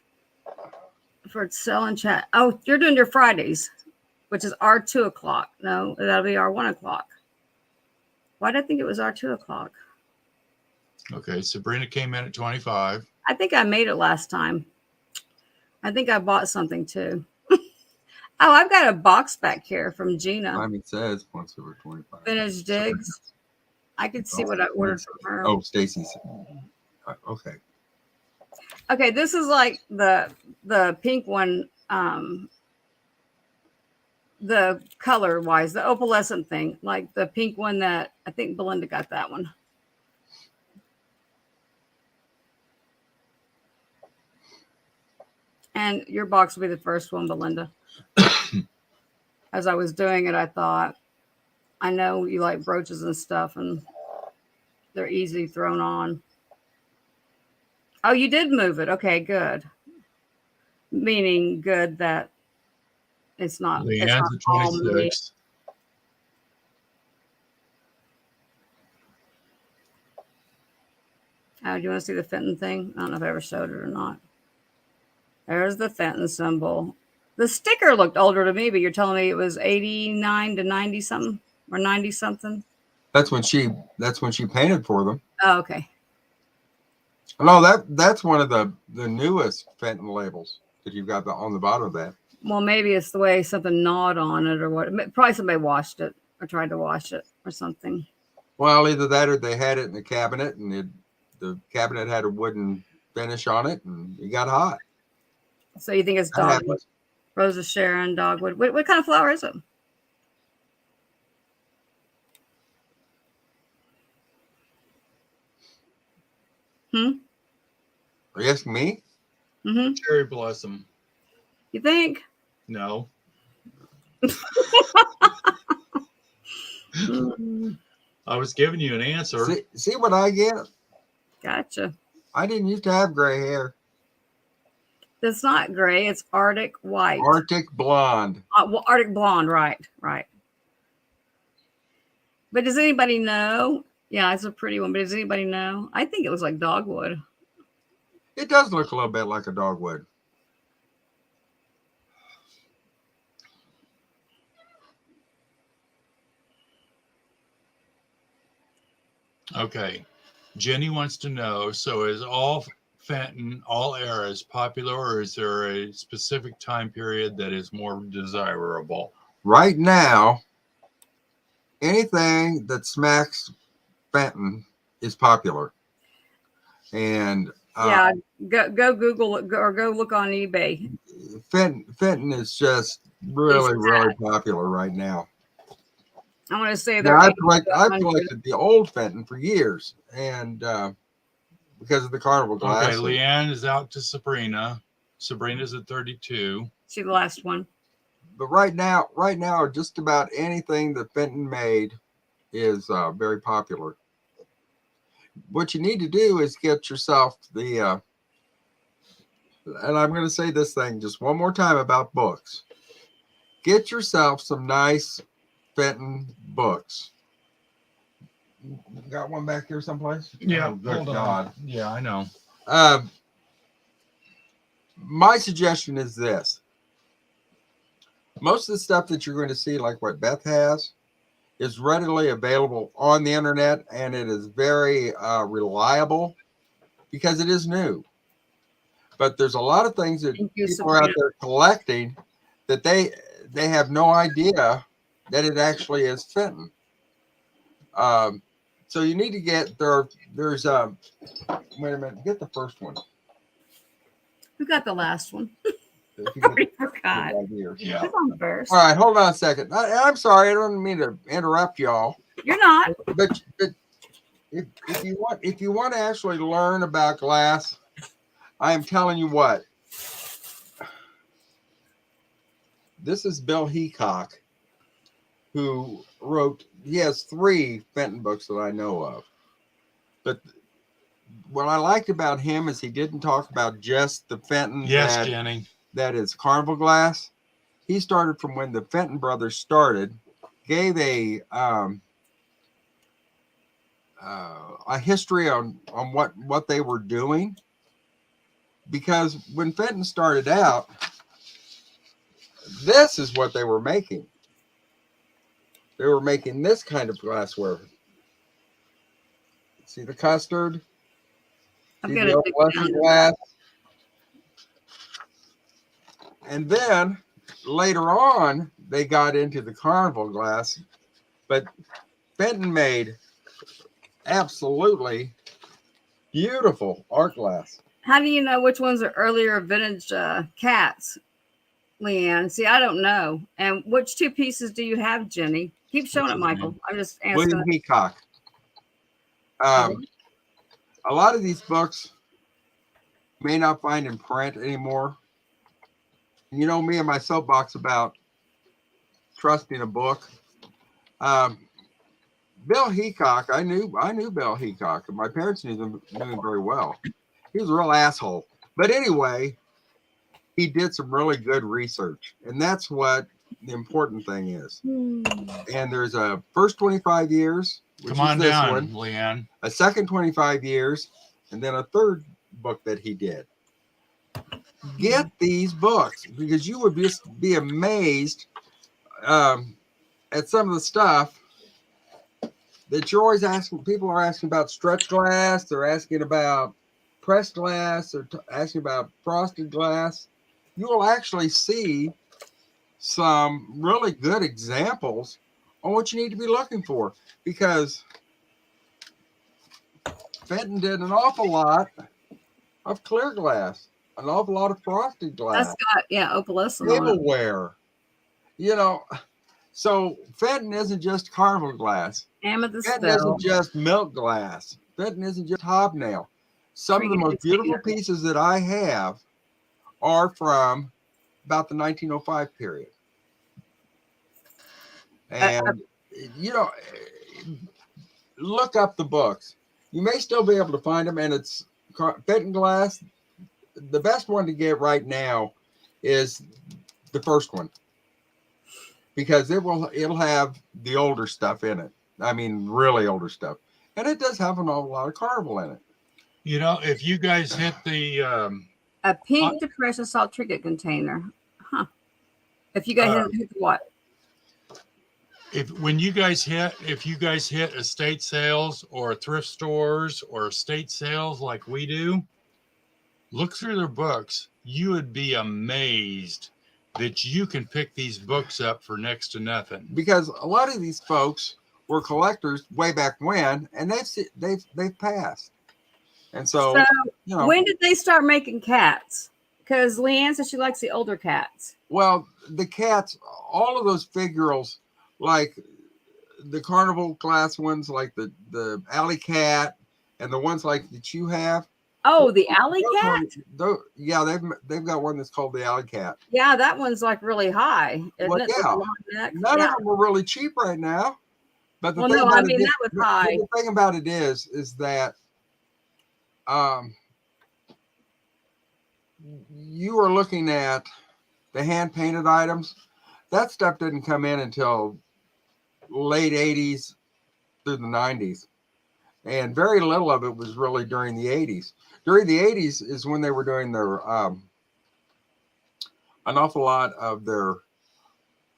for sell and chat. Oh, you're doing your Fridays, which is our 2 o'clock. No, that'll be our 1 o'clock. Why did I think it was our 2 o'clock? Okay, Sabrina came in at 25. I think I made it last time. I think I bought something too. Oh, I've got a box back here from Gina. I mean, it says once over 25. Vintage Digs. I could see what I ordered from her. Oh, Stacy's. Okay. Okay, this is like the pink one. The color wise, the opalescent thing, like the pink one that I think Belinda got that one. And your box will be the first one, Belinda. As I was doing it, I thought, I know you like brooches and stuff, and they're easy thrown on. Oh, you did move it. Okay, good. Meaning good that it's not. Leanne's at 26. Oh, do you want to see the Fenton thing? I don't know if I ever showed it or not. There's the Fenton symbol. The sticker looked older to me, but you're telling me it was 89 to 90 something or 90 something. That's when she painted for them. Oh, okay. No, that's one of the newest Fenton labels that you've got on the bottom of that. Well, maybe it's the way something gnawed on it or what. Probably somebody washed it or tried to wash it or something. Well, either that or they had it in the cabinet and the cabinet had a wooden finish on it and it got hot. So you think it's dogwood? Rosa Sharon, dogwood. What kind of flower is it? Are you asking me? Mm-hmm. Cherry blossom. You think? No. I was giving you an answer. See what I get? Gotcha. I didn't used to have gray hair. It's not gray. It's Arctic white. Arctic blonde. Well, Arctic blonde. Right. Right. But does anybody know? Yeah, it's a pretty one. But does anybody know? I think it was like dogwood. It does look a little bit like a dogwood. Okay. Jenny wants to know, so is all Fenton, all eras popular, or is there a specific time period that is more desirable? Right now, anything that smacks Fenton is popular. And Yeah, go Google it or go look on eBay. Fenton is just really popular right now. I want to say Now, I've collected the old Fenton for years, and because of the carnival glass. Okay, Leanne is out to Sabrina. Sabrina's at 32. See the last one. But right now, just about anything that Fenton made is very popular. What you need to do is get yourself the, and I'm going to say this thing just one more time about books. Get yourself some nice Fenton books. Got one back here someplace? Yeah, oh, good God. Yeah, I know. My suggestion is this. Most of the stuff that you're going to see, like what Beth has, is readily available on the internet, and it is very reliable because it is new. But there's a lot of things that people are out there collecting that they have no idea that it actually is Fenton. So you need to get there's wait a minute, get the first one. Who got the last one? I forgot. Yeah. First. All right, hold on a second. I'm sorry, I don't mean to interrupt y'all. You're not. But if you want to actually learn about glass, I am telling you what. This is Bill Heacock, who wrote. He has 3 Fenton books that I know of. But what I liked about him is he didn't talk about just the Fenton. Yes, Jenny. That is carnival glass. He started from when the Fenton brothers started, gave a history on what they were doing. Because when Fenton started out, this is what they were making. They were making this kind of glassware. See the custard? See the opalescent glass? And then later on, they got into the carnival glass. But Fenton made absolutely beautiful art glass. How do you know which ones are earlier vintage cats, Leanne? See, I don't know. And which 2 pieces do you have, Jenny? Keep showing it, Michael. I'm just asking. William Heacock. A lot of these books you may not find in print anymore. You know me and my soapbox about trusting a book. Bill Heacock, I knew Bill Heacock, and my parents knew him very well. He was a real asshole. But anyway, he did some really good research, and that's what the important thing is. And there's a first 25 years, which Come on is this down, one, Leanne. a second 25 years, and then a third book that he did. Get these books because you would just be amazed at some of the stuff that you're always asking. People are asking about stretch glass. They're asking about pressed glass. They're asking about frosted glass. You will actually see some really good examples on what you need to be looking for, because Fenton did an awful lot of clear glass, an awful lot of frosted glass. That's got, opalescent on it. Tableware. You know, so Fenton isn't just carnival glass. Amethyst. Fenton isn't just milk glass. Fenton isn't just hobnail. Some of the most beautiful pieces that I have are from about the 1905 period. And, you know, look up the books. You may still be able to find them, and it's Benton glass. The best one to get right now is the first one, because it'll have the older stuff in it. I mean, really older stuff, and it does have an awful lot of carnival in it. You know, if you guys hit the a pink depression salt trinket container, huh? If you guys hit what? If you guys hit estate sales or thrift stores or estate sales like we do, look through their books. You would be amazed that you can pick these books up for next to nothing. Because a lot of these folks were collectors way back when, and they've passed. And so you know, when did they start making cats? Because Leanne says she likes the older cats. Well, the cats, all of those figurals, like the carnival glass ones, like the alley cat, and the ones like that you have. Oh, the alley cat? Yeah, they've got one that's called the alley cat. Yeah, that one's like really high. Well, yeah. None of them are really cheap right now. But the thing about it is, that was high. The thing about it is that you are looking at the hand painted items. That stuff didn't come in until late 80s through the 90s. And very little of it was really during the 80s. During the 80s is when they were doing their an awful lot of their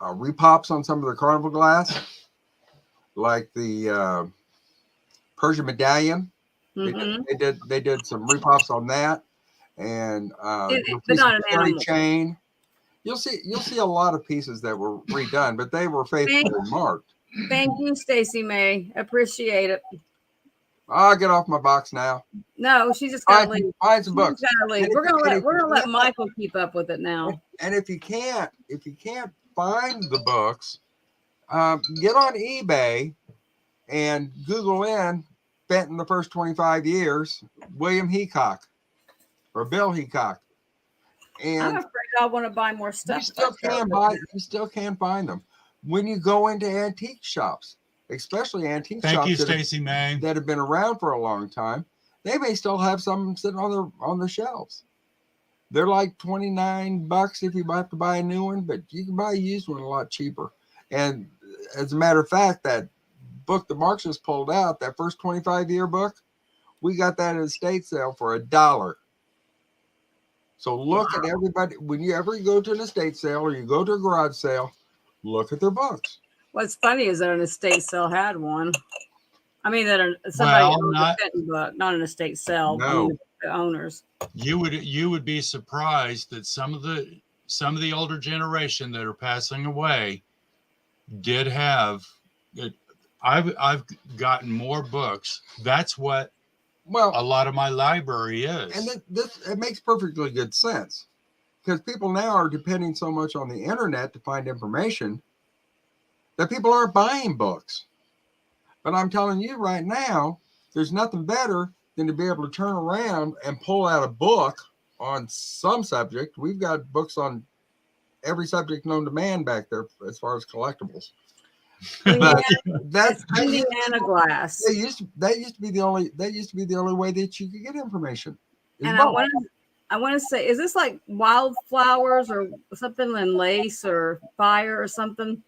repops on some of the carnival glass, like the Persian medallion. Mm-hmm. They did some repops on that, and chain. You'll see a lot of pieces that were redone, but they were faithfully marked. Thank you, Stacy May. Appreciate it. I'll get off my box now. No, she's just got to leave. Find some books. We're gonna let Michael keep up with it now. And if you can't find the books, get on eBay and Google in Benton the first 25 years, William Heacock or Bill Heacock. And I'm afraid I want to buy more stuff. You still can find them when you go into antique shops. Especially antique shops. Thank you, Stacy May. That have been around for a long time. They may still have some sitting on the shelves. They're like $29 if you have to buy a new one, but you can buy a used one a lot cheaper. And as a matter of fact, that book that Mark just pulled out, that first 25-year book, we got that at a estate sale for $1. So look at everybody. When you ever go to an estate sale or you go to a garage sale, look at their books. What's funny is that an estate sale had one. I mean, that somebody owned a book, not an estate sale. No. I mean, the owners. You would be surprised that some of the older generation that are passing away did have. I've gotten more books. That's what a lot of my library is. And it makes perfectly good sense, because people now are depending so much on the internet to find information that people aren't buying books. But I'm telling you right now, there's nothing better than to be able to turn around and pull out a book on some subject. We've got books on every subject known to man back there as far as collectibles. That's Indiana glass. That used to be the only way that you could get information. And I want to say, is this like wildflowers or something in lace or fire or something?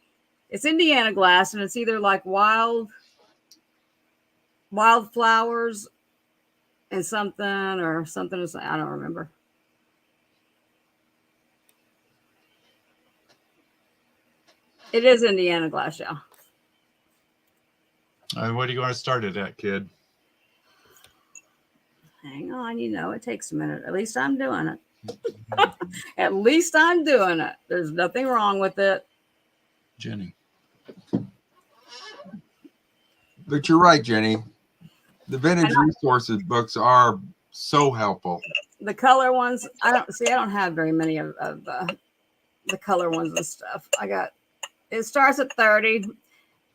It's Indiana glass, and it's either like wildflowers and something or something. I don't remember. It is Indiana glass, yeah. What are you going to start it at, kid? Hang on, it takes a minute. At least I'm doing it. At least I'm doing it. There's nothing wrong with it. Jenny. But you're right, Jenny. The vintage resources books are so helpful. The color ones, I don't have very many of the color ones and stuff. It starts at 30.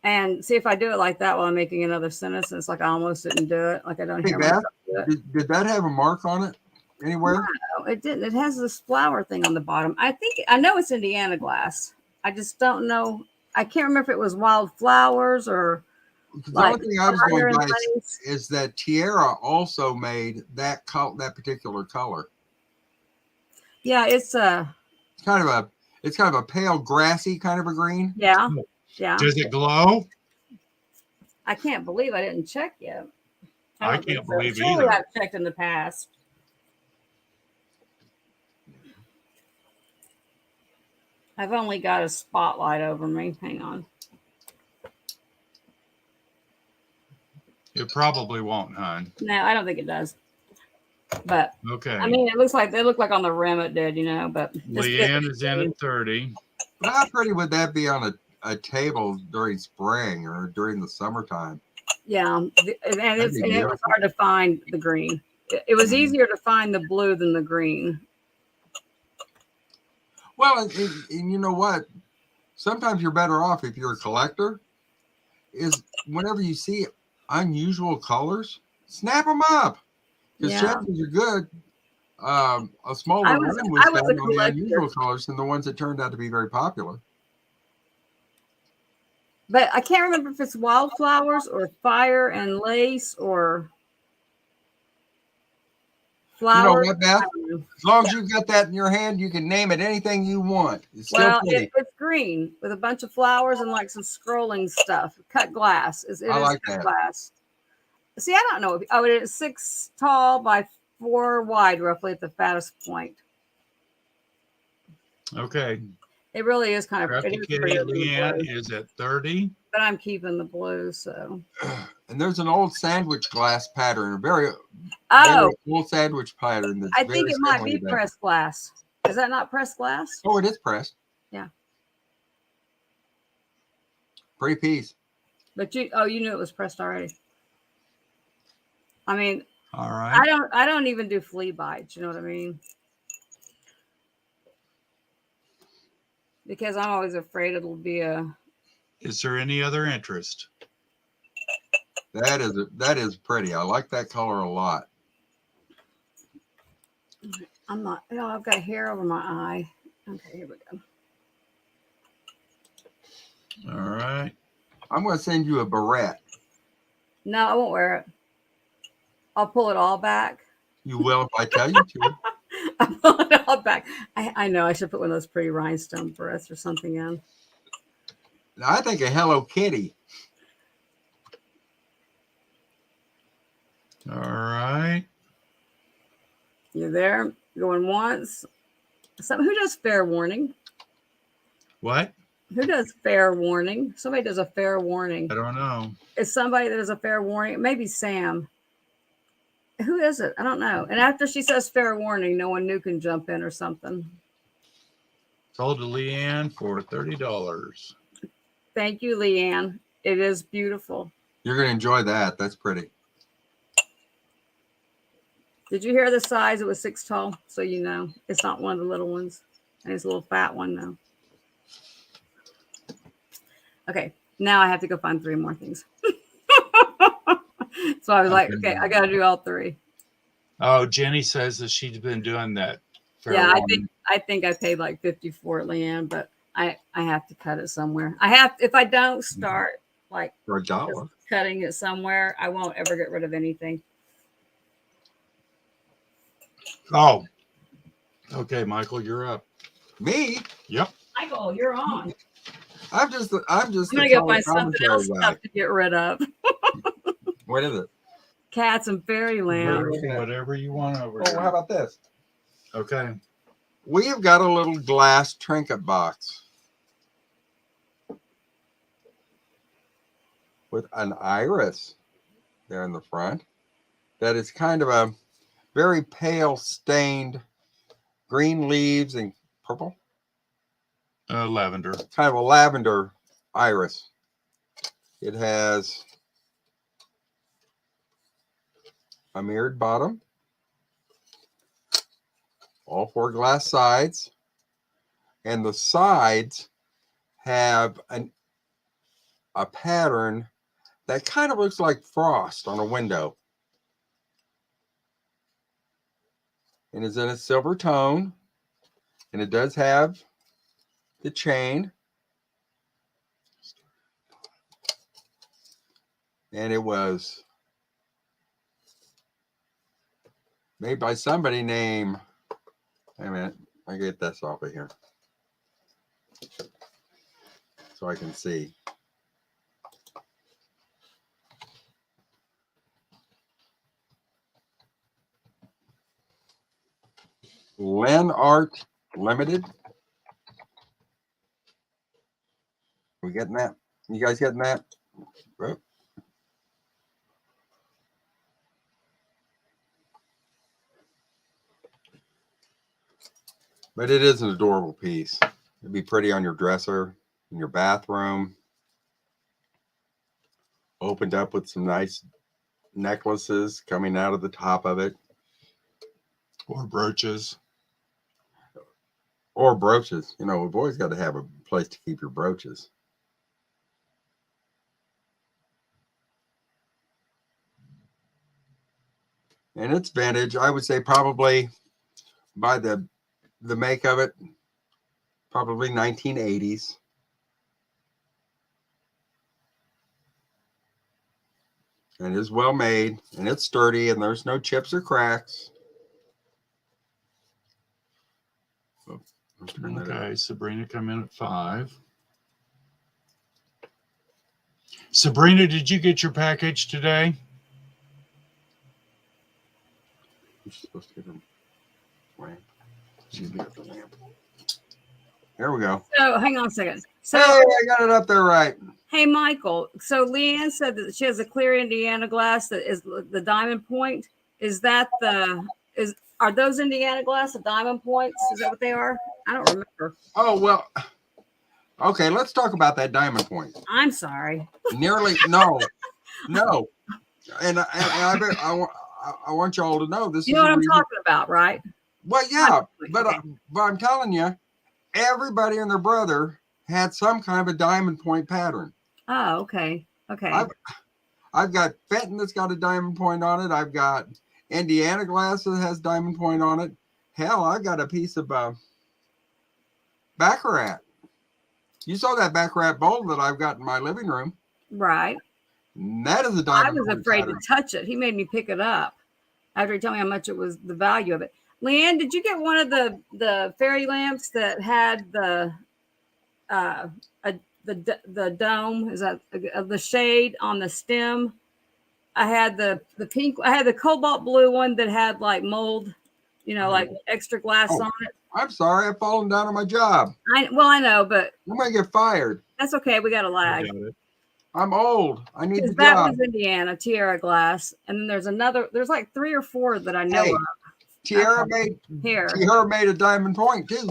and see if I do it like that while I'm making another sentence. It's like I almost didn't do it. Like I don't Hey, hear Beth, myself do it. did that have a mark on it anywhere? No, it didn't. It has this flower thing on the bottom. I know it's Indiana glass. I just don't know. I can't remember if it was wildflowers or Because the like only thing I was fire going and by lace. is that Tierra also made that particular color. Yeah, it's It's kind of a pale grassy kind of a green. yeah. Does it glow? I can't believe I didn't check yet. I don't think can't so. believe Surely either. I've checked in the past. I've only got a spotlight over me. Hang on. It probably won't, hon. No, I don't think it does. But Okay. I mean, they look like on the rim it did, But Leanne is in at 30. But how pretty would that be on a table during spring or during the summertime? Yeah, and That'd be it was hard to find the green. It was easier to find the blue than the green. Well, and you know what? Sometimes you're better off if you're a collector. Is whenever you see unusual colors, snap them up because Yeah. chances are good. A smaller I run was was a found on the collector. unusual colors than the ones that turned out to be very popular. But I can't remember if it's wildflowers or fire and lace or flowers. You know what, Beth? As long as you've got that in your hand, you can name it anything you want. It's still pretty. It's green with a bunch of flowers and like some scrolling stuff. Cut glass. It I is like cut that. glass. See, I don't know. Oh, it is 6 tall by 4 wide, roughly at the fattest point. Okay. It really is kind of Crafty pretty. Kitty Leanne is at 30. But I'm keeping the blue, so. And there's an old sandwich glass pattern, a very old sandwich pattern. That's I think it might be pressed. pressed glass. Is that not pressed glass? Oh, it is pressed. Yeah. Pretty piece. But you knew it was pressed already. I mean, all right. I don't even do flea bites. You know what I mean? Because I'm always afraid it'll be a. Is there any other interest? That is pretty. I like that color a lot. I'm not. I've got hair over my eye. Okay, here we go. All right. I'm going to send you a barrette. No, I won't wear it. I'll pull it all back. You will if I tell you to. I'll pull it all back. I know I should put one of those pretty rhinestone barrettes or something in. Now, I think a Hello Kitty. All right. You there? Going once. Who does fair warning? What? Who does fair warning? Somebody does a fair warning. I don't know. It's somebody that does a fair warning. Maybe Sam. Who is it? I don't know. And after she says fair warning, no one new can jump in or something. Sold to Leanne for $30. Thank you, Leanne. It is beautiful. You're going to enjoy that. That's pretty. Did you hear the size? It was 6 tall, so you know. It's not one of the little ones. And it's a little fat one, though. Okay, now I have to go find 3 more things. So I was like, okay, I got to do all 3. Oh, Jenny says that she's been doing that. Yeah, I think I paid like 50 for it, Leanne, but I have to cut it somewhere. If I don't start like For $1. cutting it somewhere, I won't ever get rid of anything. Oh. Okay, Michael, you're up. Me? Yep. Michael, you're on. I'm just I'm gonna go find something else stuff to get rid of. What is it? Cats and fairyland. Whatever you want over Oh, here. how about this? Okay. We've got a little glass trinket box with an iris there in the front. That is kind of a very pale stained green leaves and purple. Lavender. Kind of a lavender iris. It has a mirrored bottom, all 4 glass sides, and the sides have a pattern that kind of looks like frost on a window. And is in a silver tone. And it does have the chain. And it was made by somebody named, wait a minute, I get this off of here so I can see. Len Art Limited. We getting that? You guys getting that? Oh. But it is an adorable piece. It'd be pretty on your dresser, in your bathroom. Opened up with some nice necklaces coming out of the top of it. Or brooches. Or brooches. You know, we've always got to have a place to keep your brooches. And it's vintage. I would say probably by the make of it, probably 1980s. And is well made, and it's sturdy, and there's no chips or cracks. Okay, Sabrina come in at 5. Sabrina, did you get your package today? You're supposed to get them. She's got the lamp. There we go. So hang on a second. So Hey, I got it up there right. hey, Michael. So Leanne said that she has a clear Indiana glass that is the diamond point. Is that are those Indiana glass the diamond points? Is that what they are? I don't remember. Oh, well, okay, let's talk about that diamond point. I'm sorry. Nearly, no. And I want y'all to know this. You know what I'm talking about, right? Well, yeah, but I'm telling you, everybody and their brother had some kind of a diamond point pattern. Oh, okay. Okay. I've got Fenton that's got a diamond point on it. I've got Indiana glass that has diamond point on it. Hell, I got a piece of Baccarat. You saw that Baccarat bowl that I've got in my living room. Right. And that is a diamond point I was afraid pattern. to touch it. He made me pick it up after he told me how much it was, the value of it. Leanne, did you get one of the fairy lamps that had the dome? Is that the shade on the stem? I had the pink. I had the cobalt blue one that had like mold, like extra glass on it. I'm sorry, I've fallen down on my job. I know, but I'm gonna get fired. that's okay. We got a lag. I'm old. I need the That job. was Indiana Tierra glass, and then there's another. There's like 3 or 4 that I know of. Tierra made a diamond point too.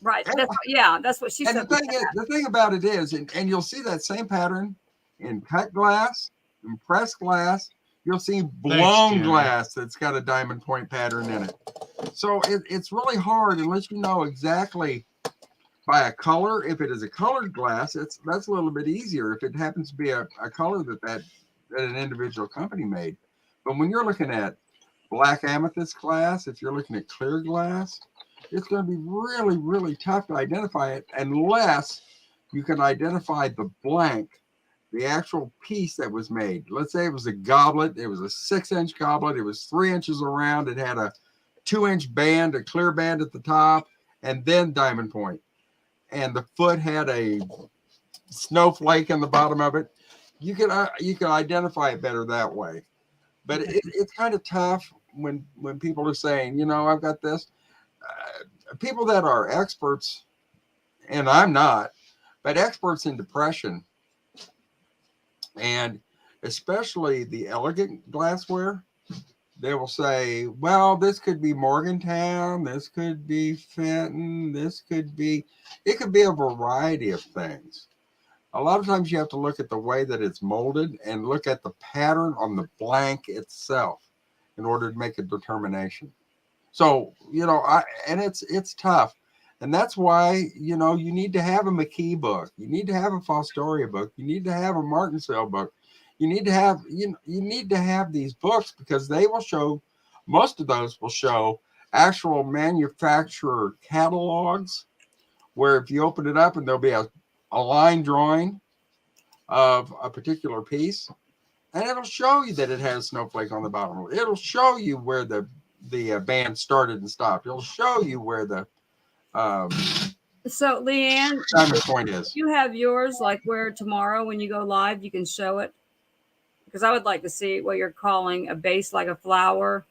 Right. That's what she and said. The thing about it is, and you'll see that same pattern in cut glass, in pressed glass. You'll see blown glass that's got a diamond point pattern in it. So it's really hard unless you know exactly by a color. If it is a colored glass, that's a little bit easier. If it happens to be a color that an individual company made. But when you're looking at black amethyst glass, if you're looking at clear glass, it's going to be really, really tough to identify it unless you can identify the blank, the actual piece that was made. Let's say it was a goblet. It was a 6-inch goblet. It was 3 inches around. It had a 2-inch band, a clear band at the top, and then diamond point. And the foot had a snowflake in the bottom of it. You can identify it better that way. But it's kind of tough when people are saying, I've got this. People that are experts, and I'm not, but experts in depression, and especially the elegant glassware, they will say, well, this could be Morgantown, this could be Fenton, it could be a variety of things. A lot of times you have to look at the way that it's molded and look at the pattern on the blank itself in order to make a determination. So, and it's tough. And that's why, you know, you need to have a McKee book. You need to have a Fostoria book. You need to have a Martinsville book. You need to have, you need to have these books because they will show, most of those will show actual manufacturer catalogs where if you open it up and there'll be a line drawing of a particular piece, and it'll show you that it has snowflake on the bottom. It'll show you where the band started and stopped. It'll show you where the So, Leanne, diamond point is. you have yours like where tomorrow when you go live, you can show it? Because I would like to see what you're calling a base like a flower.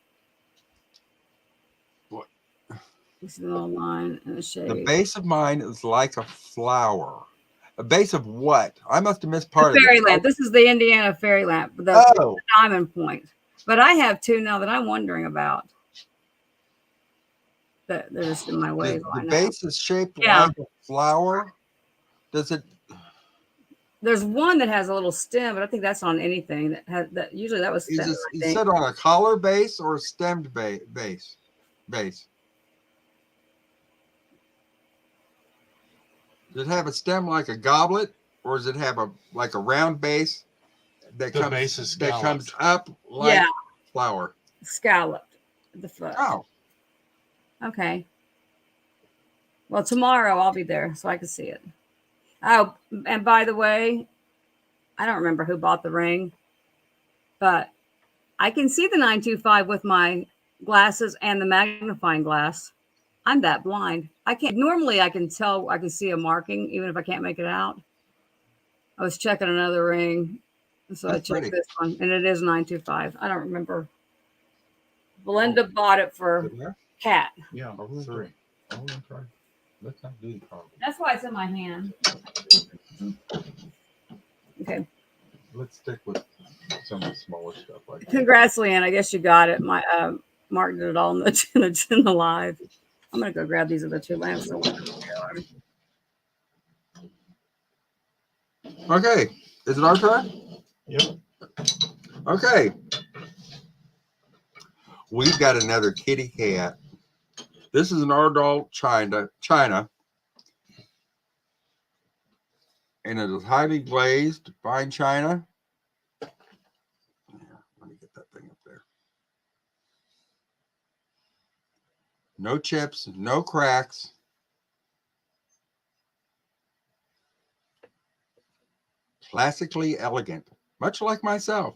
What? This is an old line and a shade. The base of mine is like a flower. A base of what? I must have missed part the of it. fairy lamp. This is the Indiana fairy lamp. The Oh, diamond point. But I have two now that I'm wondering about. They're just in my way. the base is shaped Yeah. like a flower. Does it? There's one that has a little stem, but I think that's on anything that has that. Usually that was Is stem. it set on a collar base or a stemmed base? Does it have a stem like a goblet, or does it have a like a round base that The base is that comes scalloped. up like Yeah. flower? Scalloped at the foot. Oh, Okay. Well, tomorrow I'll be there so I can see it. Oh, and by the way, I don't remember who bought the ring, but I can see the 925 with my glasses and the magnifying glass. I'm that blind. I can't. Normally, I can tell. I can see a marking even if I can't make it out. I was checking another ring, so That's I checked pretty. this one, and it is 925. I don't remember. Belinda bought it for Cat. Yeah, three. Let's not do the problem. That's why it's in my hand. Okay. Let's stick with some of the smaller stuff like that. Congrats, Leanne. I guess you got it. My Mark did it all in the live. I'm gonna go grab these other two lamps. Okay, is it our turn? Yep. Okay. We've got another kitty cat. This is an adult China, and it is highly glazed, fine china. Let me get that thing up there. No chips, no cracks. Classically elegant, much like myself.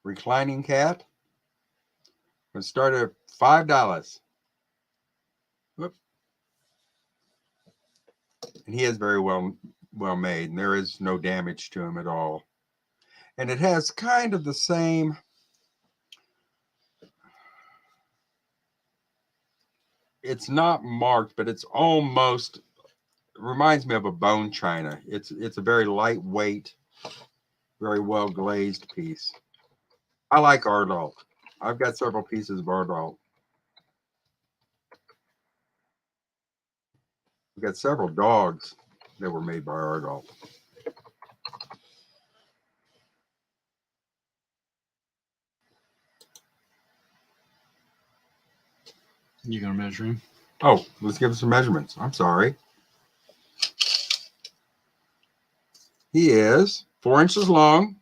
Reclining cat. We'll start at $5. Whoop. And he is very well made, and there is no damage to him at all. And it has kind of the same it's not marked, but it's almost reminds me of a bone china. It's a very lightweight, very well glazed piece. I like Ardalt. I've got several pieces of Ardalt. We've got several dogs that were made by Ardalt. You gonna measure him? Oh, let's give us some measurements. I'm sorry. He is 4 inches long,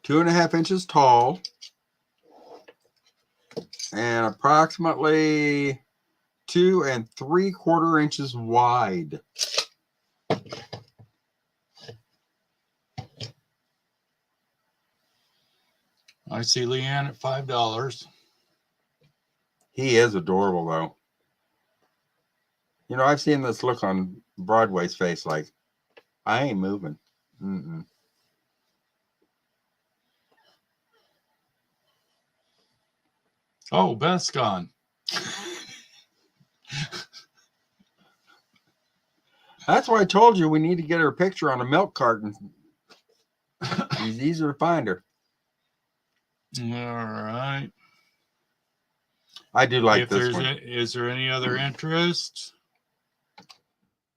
2.5 inches tall, and approximately 2 3/4 inches wide. I see Leanne at $5. He is adorable, though. You know, I've seen this look on Broadway's face like, I ain't moving. Mm-mm. Oh, Beth's gone. That's why I told you we need to get her a picture on a milk carton. She's easier to find her. All right. I do like If this there's one. is there any other interest?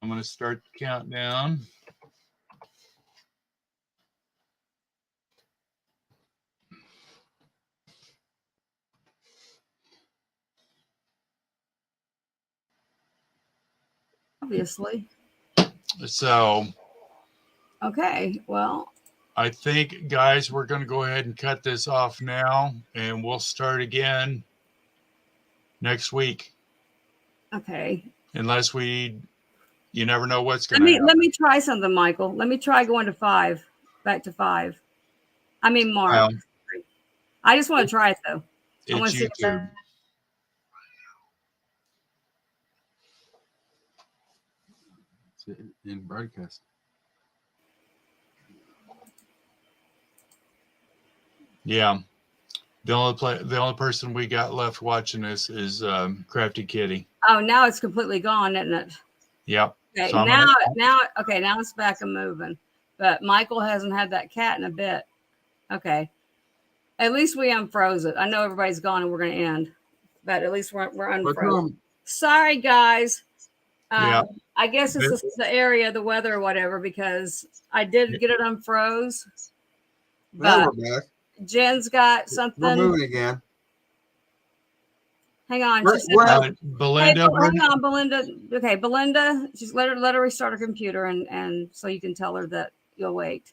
I'm going to start the countdown. obviously. So Okay, well, I think, guys, we're going to go ahead and cut this off now, and we'll start again next week. okay. Unless you never know what's going to happen. Let me try something, Michael. Let me try going to 5, back to 5. I mean, Mark. Well, I just want to try it though. I want it's to see. YouTube. In broadcast. Yeah. The only person we got left watching this is Crafty Kitty. Oh, now it's completely gone, isn't it? Yep. Okay, So now it's back and moving. But Michael hasn't had that cat in a bit. Okay. At least we unfroze it. I know everybody's gone and we're going to end, but at least we're unfrozen. Sorry, guys. Yeah. I guess it's the area, the weather, or whatever, because I did get it unfroze. Now But we're back. Jen's got something. We're moving again. Hang on. Belinda. Hang on, Belinda. Okay, Belinda. Just let her restart her computer, and so you can tell her that you'll wait.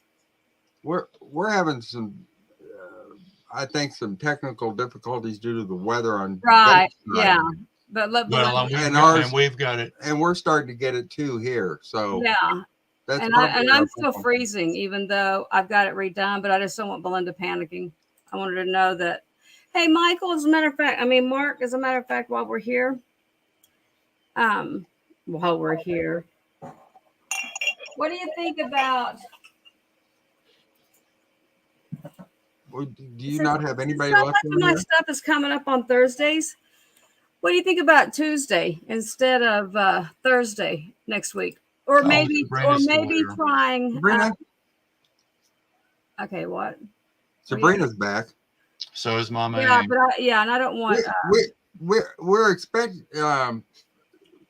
We're having some, I think, some technical difficulties due to the weather on right. Yeah, but we've got it, and we're starting to get it too here. So yeah. I'm still freezing, even though I've got it redone, but I just don't want Belinda panicking. I wanted to know that, hey, Michael, as a matter of fact, Mark, as a matter of fact, while we're here, what do you think about? Do you not have anybody left? My stuff is coming up on Thursdays. What do you think about Tuesday instead of Thursday next week? Or maybe trying. Okay, what? Sabrina's back. So is Mama. Yeah, but and I don't want. We're expecting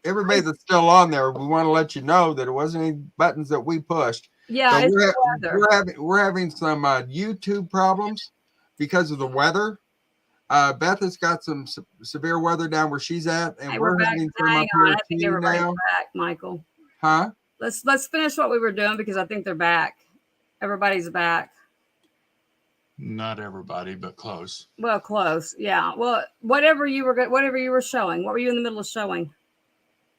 everybody that's still on there. We want to let you know that it wasn't any buttons that we pushed. Yeah, so we're having some YouTube problems because of the weather. Beth has got some severe weather down where she's at, and we're having some up here too now. Back, Michael. Huh? Let's finish what we were doing because I think they're back. Everybody's back. Not everybody, but close. Well, close. Yeah. Well, whatever you were showing. What were you in the middle of showing?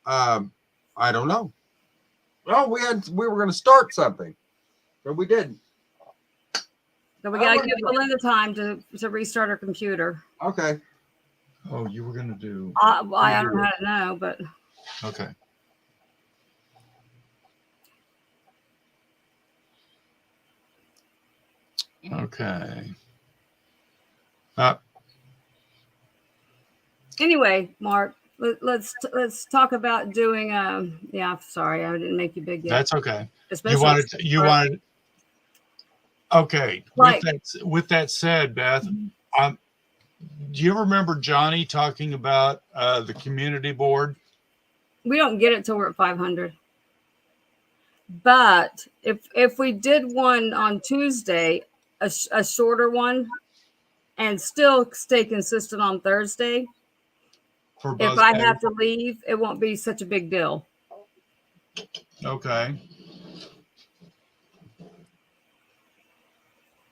I don't know. Well, we were going to start something, but we didn't. So we got to give Belinda time to restart her computer. Okay. Oh, you were going to do. I don't know how to know, but. Okay. Okay. Anyway, Mark, let's talk about doing. Yeah, sorry, I didn't make you big yet. That's okay. Especially you wanted. Okay. Right. With that said, Beth, do you remember Johnny talking about the community board? We don't get it till we're at 500. But if we did one on Tuesday, a shorter one, and still stay consistent on Thursday, if I have to leave, it won't be such a big deal. Okay.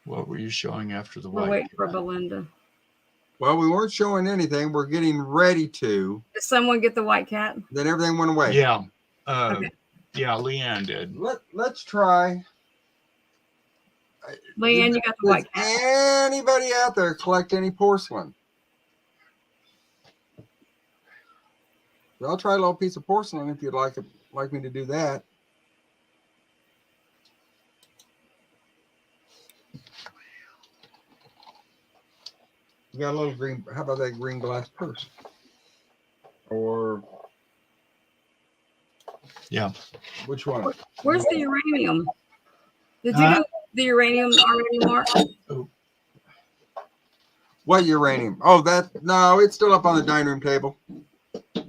What were you showing after the white? We're waiting for Belinda. Well, we weren't showing anything. We're getting ready to. Did someone get the white cat? Then everything went away. Yeah. Okay. Yeah, Leanne did. Let's try. Leanne, you got the white cat. Anybody out there collect any porcelain? I'll try a little piece of porcelain if you'd like me to do that. You got a little green. How about that green glass purse? Or yeah, which one? Where's the uranium? Did you do the uranium already, Mark? What uranium? Oh, no, it's still up on the dining room table.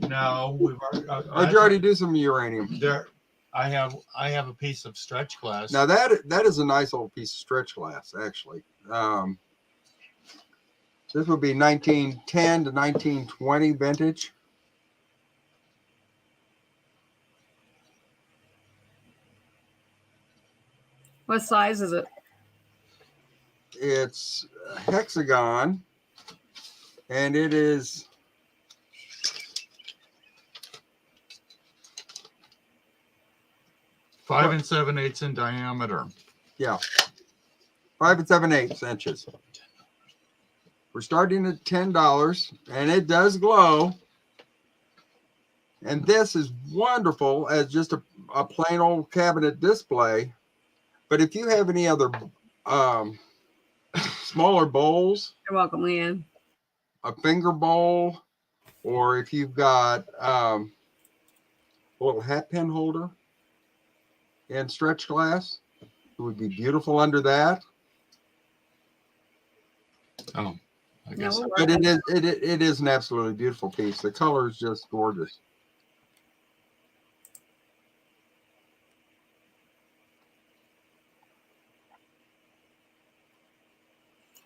No, we've already. Did you already do some uranium? There, I have a piece of stretch glass. Now that is a nice old piece of stretch glass, actually. This would be 1910 to 1920 vintage. What size is it? It's a hexagon, and it is 5 7/8 in diameter. yeah, 5 7/8 inches. We're starting at $10, and it does glow. And this is wonderful as just a plain old cabinet display. But if you have any other smaller bowls, You're welcome, Leanne. a finger bowl, or if you've got a little hat pin holder and stretch glass, it would be beautiful under that. Oh, I guess. No, But it is an absolutely beautiful piece. The color is just gorgeous.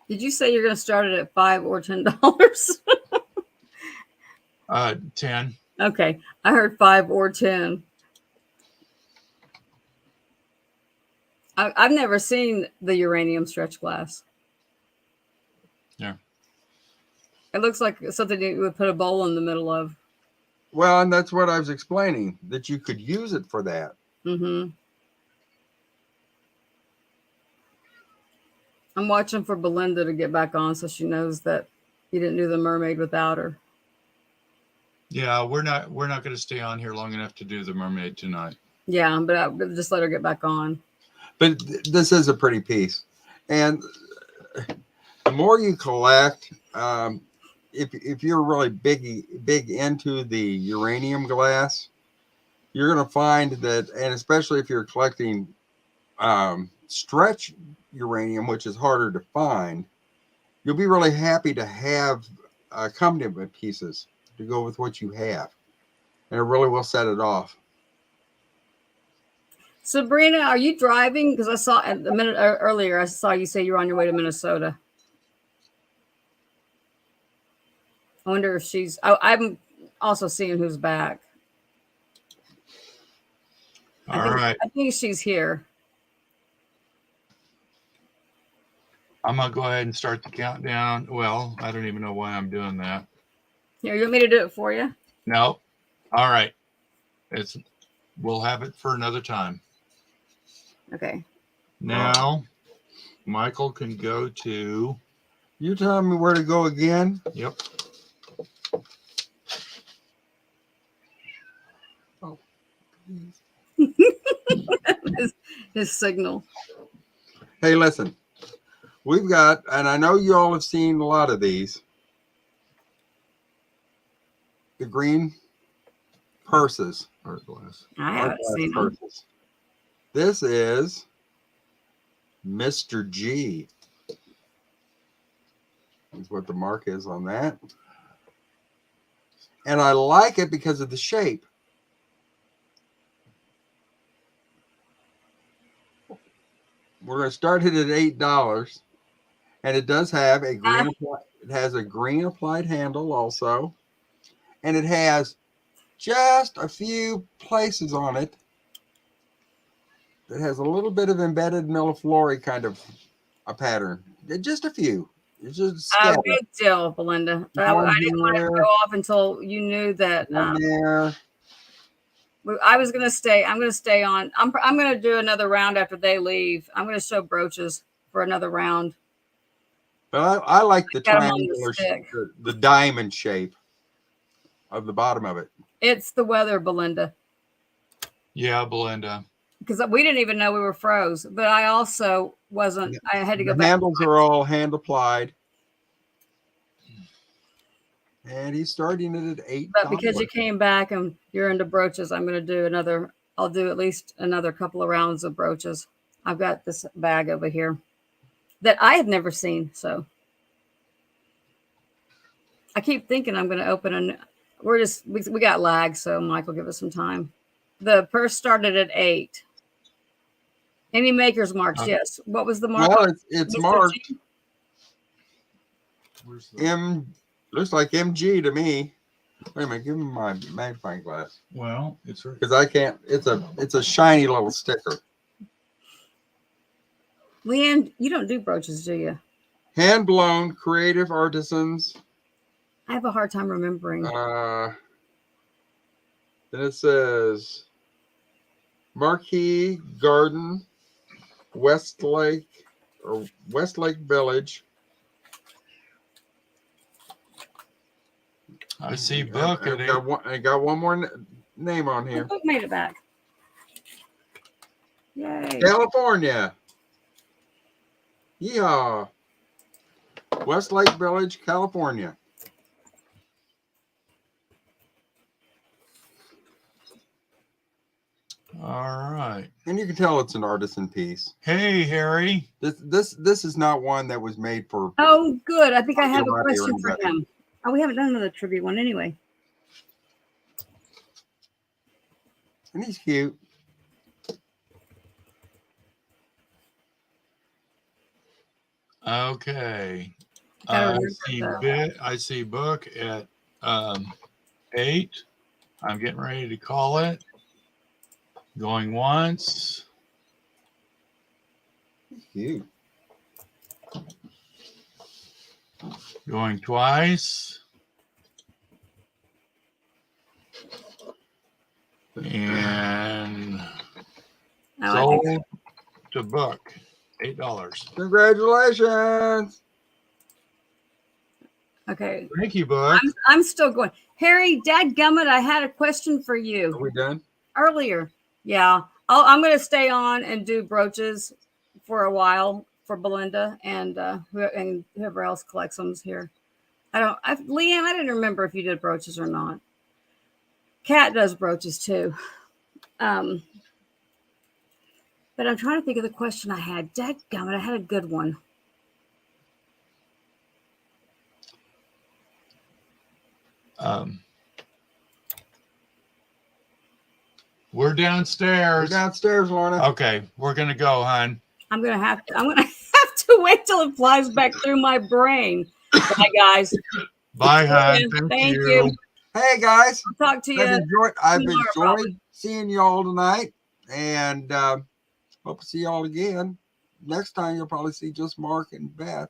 did you say you're going to start it at $5 or $10? 10. Okay, I heard 5 or 10. I've never seen the uranium stretch glass. Yeah. It looks like something you would put a bowl in the middle of. Well, and that's what I was explaining, that you could use it for that. Mm-hmm. I'm watching for Belinda to get back on so she knows that you didn't do the mermaid without her. Yeah, we're not going to stay on here long enough to do the mermaid tonight. Yeah, but just let her get back on. But this is a pretty piece. And the more you collect, if you're really big into the uranium glass, you're going to find that, and especially if you're collecting stretch uranium, which is harder to find, you'll be really happy to have accompaniment pieces to go with what you have, and it really will set it off. Sabrina, are you driving? Because I saw a minute earlier, I saw you say you're on your way to Minnesota. I wonder if she's. I'm also seeing who's back. All right. I think she's here. I'm going to go ahead and start the countdown. Well, I don't even know why I'm doing that. Here, you want me to do it for you? No. All right. We'll have it for another time. Okay. Now, Michael can go to. You tell me where to go again? Yep. Oh. his signal. Hey, listen. We've got, and I know you all have seen a lot of these, the green purses. Art glass. I haven't seen them. Purses. This is Mr. G. That's what the mark is on that. And I like it because of the shape. We're going to start it at $8. And it does have a green, it has a green applied handle also. And it has just a few places on it that has a little bit of embedded milleflori kind of a pattern. Just a few. It's just Good deal, Belinda. I didn't want to go off until you knew that. There. I was going to stay. I'm going to stay on. I'm going to do another round after they leave. I'm going to show brooches for another round. But I like the Got 'em on triangular, stick. the diamond shape of the bottom of it. It's the weather, Belinda. Yeah, Belinda. Because we didn't even know we were froze. But I also wasn't. I had to go The back. handles are all hand applied. And he's starting it at $8. But because you came back and you're into brooches, I'm going to do another. I'll do at least another couple of rounds of brooches. I've got this bag over here that I have never seen. So I keep thinking I'm going to open we got lag. So Michael, give us some time. The purse started at 8. Any maker's marks? Yes. What was the mark? Well, it's Mr. marked G? Where's the... looks like MG to me. Wait a minute, give me my magnifying glass. Well, it's right. Because I can't, it's a shiny little sticker. Leanne, you don't do brooches, do you? Hand blown creative artisans. I have a hard time remembering. Then it says Marquee Garden, Westlake Village. I see book at I got one more name on The here. book made it back. Yay. California. Yeah. Westlake Village, California. All right. And you can tell it's an artisan piece. Hey, Harry. This is not one that was made for. Oh, good. I think I have a Nobody or question for anybody. him. Oh, we haven't done another tribute one anyway. And he's cute. Okay. Gotta I see book at 8. I'm getting ready to call it. Going once. He's cute. Going twice. And Oh, sold to book. $8. Congratulations. okay. Thank you, book. I'm still going. Harry, dadgummit, I had a question for Are you we done? earlier. Yeah. I'm going to stay on and do brooches for a while for Belinda and whoever else collects them here. Leanne, I didn't remember if you did brooches or not. Kat does brooches too. But I'm trying to think of the question I had. Dadgummit, I had a good one. We're downstairs. We're downstairs, Lorna. Okay, we're gonna go, hon. I'm gonna have to wait till it flies back through my brain. Bye, guys. Bye, hon. Thank you. Hey guys, I'll talk to you. I've tomorrow, enjoyed probably. seeing you all tonight, and hope to see you all again. Next time you'll probably see just Mark and Beth.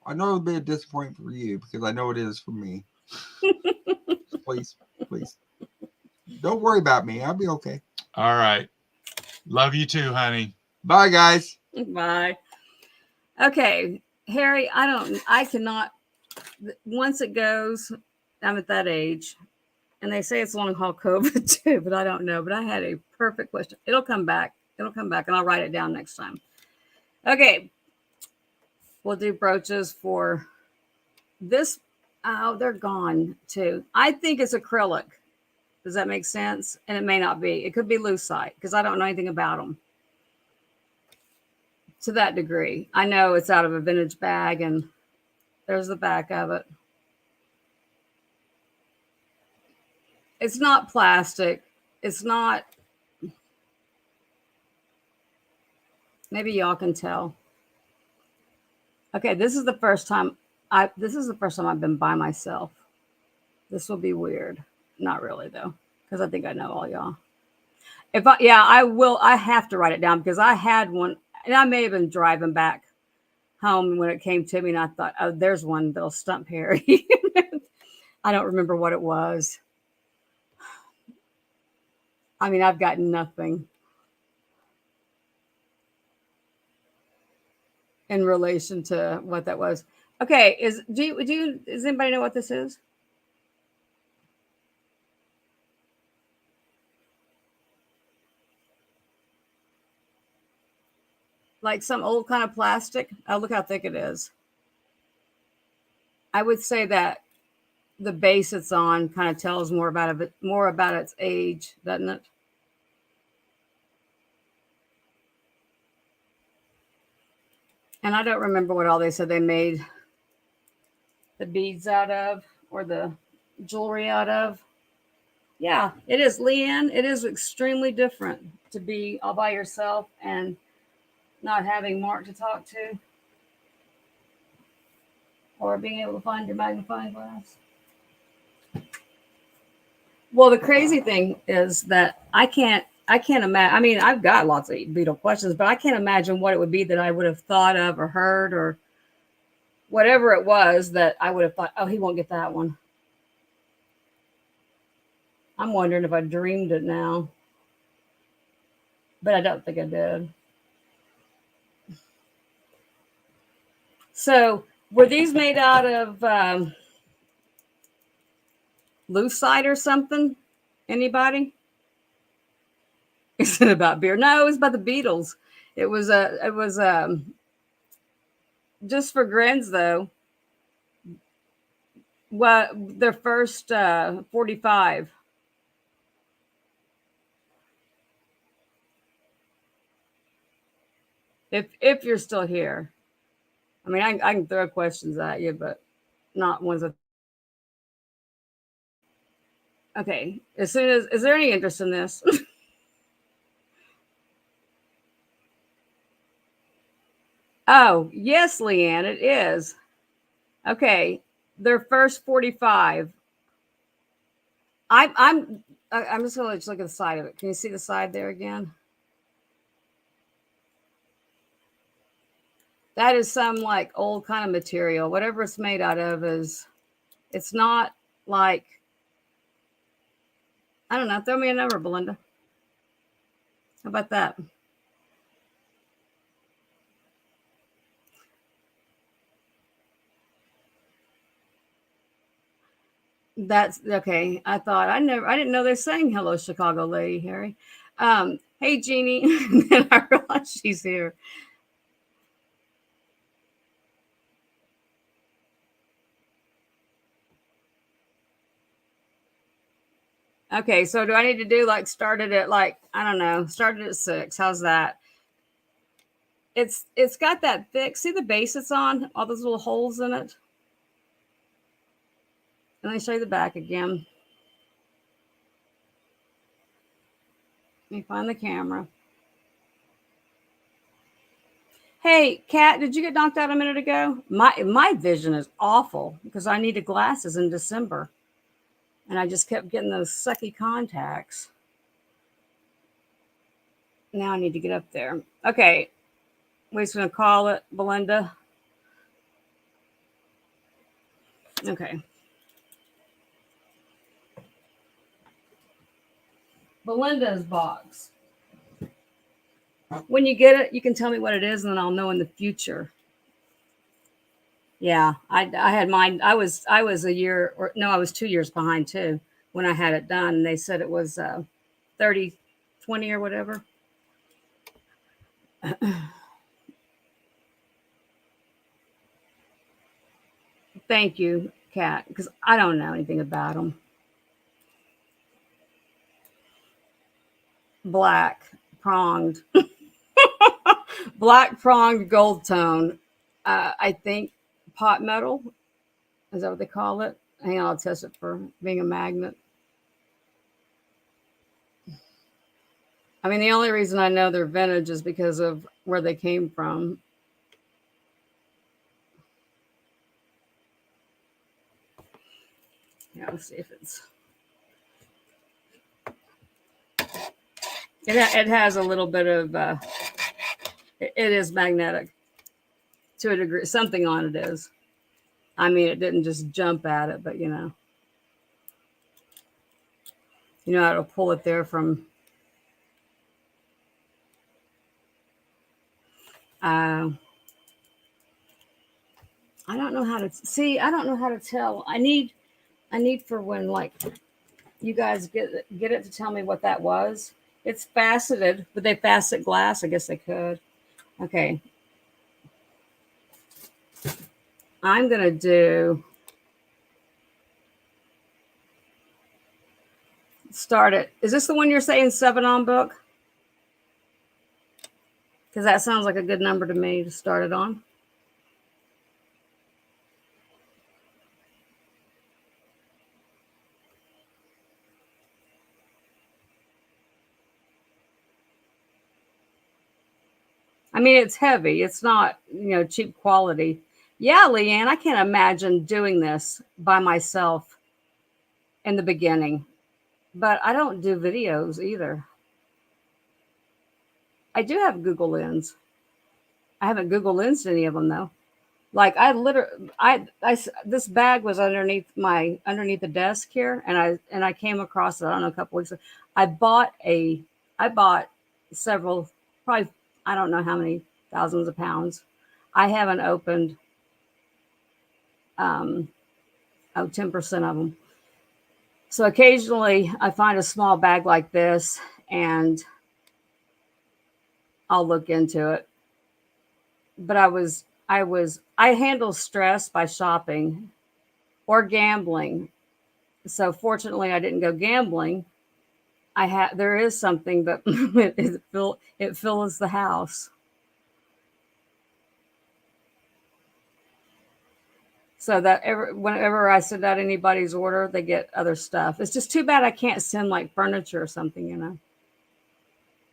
I know it'll be a disappointment for you because I know it is for me. Please, don't worry about me. I'll be okay. All right. Love you too, honey. Bye, guys. Bye. Okay, Harry, I cannot, once it goes, I'm at that age, and they say it's long haul COVID too, but I don't know. But I had a perfect question. It'll come back, and I'll write it down next time. Okay, we'll do brooches for this. Oh, they're gone too. I think it's acrylic. Does that make sense? And it may not be. It could be lucite because I don't know anything about them. To that degree, I know it's out of a vintage bag, and there's the back of it. It's not plastic. It's not. Maybe y'all can tell. Okay, this is the first time I've been by myself. This will be weird. Not really though, because I think I know all y'all. I will. I have to write it down because I had one. And I may have been driving back home when it came to me, and I thought, oh, there's one that'll stump Harry. I don't remember what it was. I mean, I've got nothing in relation to what that was. Okay, does anybody know what this is? Like some old kind of plastic. Oh, look how thick it is. I would say that the base it's on kind of tells more about its age, doesn't it? And I don't remember what all they said they made the beads out of or the jewelry out of. Yeah, it is, Leanne. It is extremely different to be all by yourself and not having Mark to talk to, or being able to find your magnifying glass. Well, the crazy thing is that I can't I can't imagine. I mean, I've got lots of beetle questions, but I can't imagine what it would be that I would have thought of or heard or whatever it was that I would have thought, oh, he won't get that one. I'm wondering if I dreamed it now, but I don't think I did. So were these made out of lucite or something? Anybody? Is it about beer? No, it was about the Beatles. It was just for grins though. What their first 45. If you're still here. I mean, I can throw questions at you, but not ones that. Okay. As soon as, is there any interest in this? Oh, yes, Leanne, it is. Okay. Their first 45. I'm just gonna look at the side of it. Can you see the side there again? That is some like old kind of material. Whatever it's made out of is, it's not like, I don't know. Throw me a number, Belinda. How about that? That's okay. I didn't know they're saying hello, Chicago lady, Harry. Hey, Jeannie. And then I realized she's here. Okay, so do I need to do like started at like, I don't know, started at 6. How's that? It's got that thick, see the base it's on, all those little holes in it. And let me show you the back again. Let me find the camera. Hey, Kat, did you get knocked out a minute ago? My vision is awful because I needed glasses in December. And I just kept getting those sucky contacts. Now I need to get up there. Okay. We're just going to call it Belinda. Okay. Belinda's box. When you get it, you can tell me what it is, and then I'll know in the future. Yeah, I had mine. I was a year, or no, I was 2 years behind too when I had it done. And they said it was 30, 20 or whatever. Thank you, Kat, because I don't know anything about them. Black pronged, black pronged gold tone. I think pot metal. Is that what they call it? Hang on, I'll test it for being a magnet. I mean, the only reason I know they're vintage is because of where they came from. Yeah, let's see if it's. It has a little bit of. It is magnetic to a degree. Something on it is. I mean, it didn't just jump at it, but you know how to pull it there from. I don't know how to see. I don't know how to tell. I need for when like you guys get it to tell me what that was. It's faceted. Would they facet glass? I guess they could. Okay. I'm gonna do. Start it. Is this the one you're saying 7 on book? Because that sounds like a good number to me to start it on. I mean, it's heavy. It's not, cheap quality. Yeah, Leanne, I can't imagine doing this by myself in the beginning. But I don't do videos either. I do have Google Lens. I haven't Google Lensed any of them though. Like this bag was underneath the desk here, and I came across it, I don't know, a couple weeks ago. I bought several, probably, I don't know how many thousands of pounds. I haven't opened 10% of them. So occasionally I find a small bag like this and I'll look into it. But I handle stress by shopping or gambling. So fortunately I didn't go gambling. There is something, but it fills the house. So that whenever I send out anybody's order, they get other stuff. It's just too bad I can't send like furniture or something, you know.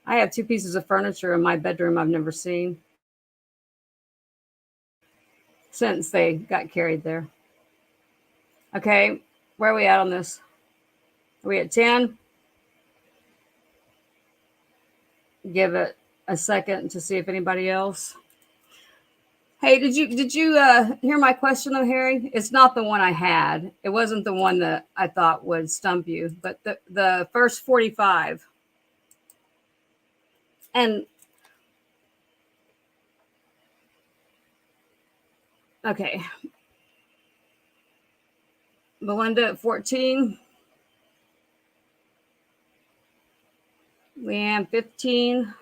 I have 2 pieces of furniture in my bedroom I've never seen since they got carried there. Okay, where are we at on this? Are we at 10? Give it a second to see if anybody else. Hey, did you hear my question though, Harry? It's not the one I had. It wasn't the one that I thought would stump you, but the first 45. And okay. Belinda at 14. Leanne 15.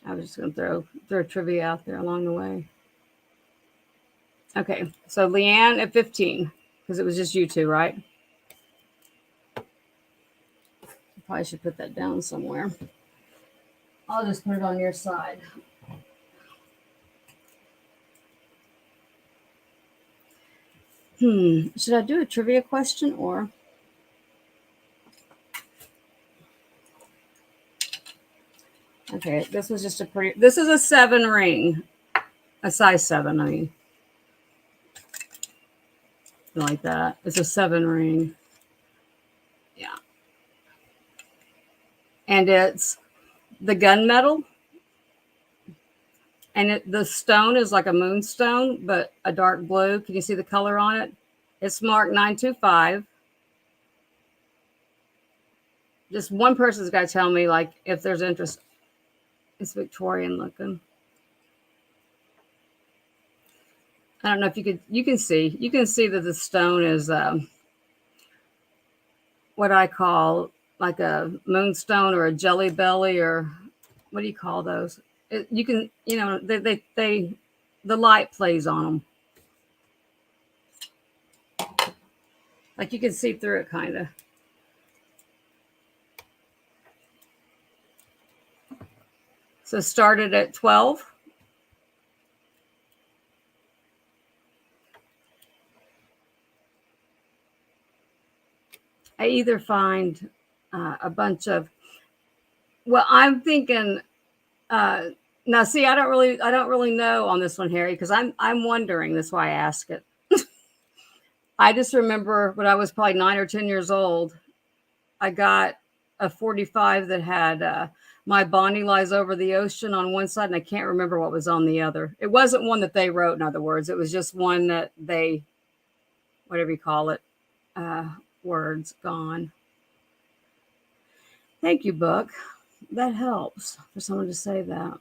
I was just going to throw trivia out there along the way. Okay, so Leanne at 15, because it was just you two, right? Probably should put that down somewhere. I'll just put it on your side. Should I do a trivia question or? Okay, this was just this is a 7 ring, a size 7, I mean. Like that. It's a 7 ring. Yeah. And it's the gunmetal. And the stone is like a moonstone, but a dark blue. Can you see the color on it? It's marked 925. Just one person's got to tell me, like, if there's interest. It's Victorian looking. I don't know if you can see that the stone is what I call like a moonstone or a jelly belly, or what do you call those? You can, you know, the light plays on them. Like you can see through it kind of. So started at 12. I either find a bunch of, well, I'm thinking, now see, I don't really know on this one, Harry, because I'm wondering, that's why I ask it. I just remember when I was probably 9 or 10 years old, I got a 45 that had My Bonnie Lies Over the Ocean on one side, and I can't remember what was on the other. It wasn't one that they wrote, in other words. It was just one that they, whatever you call it, words gone. Thank you, book. That helps for someone to say that.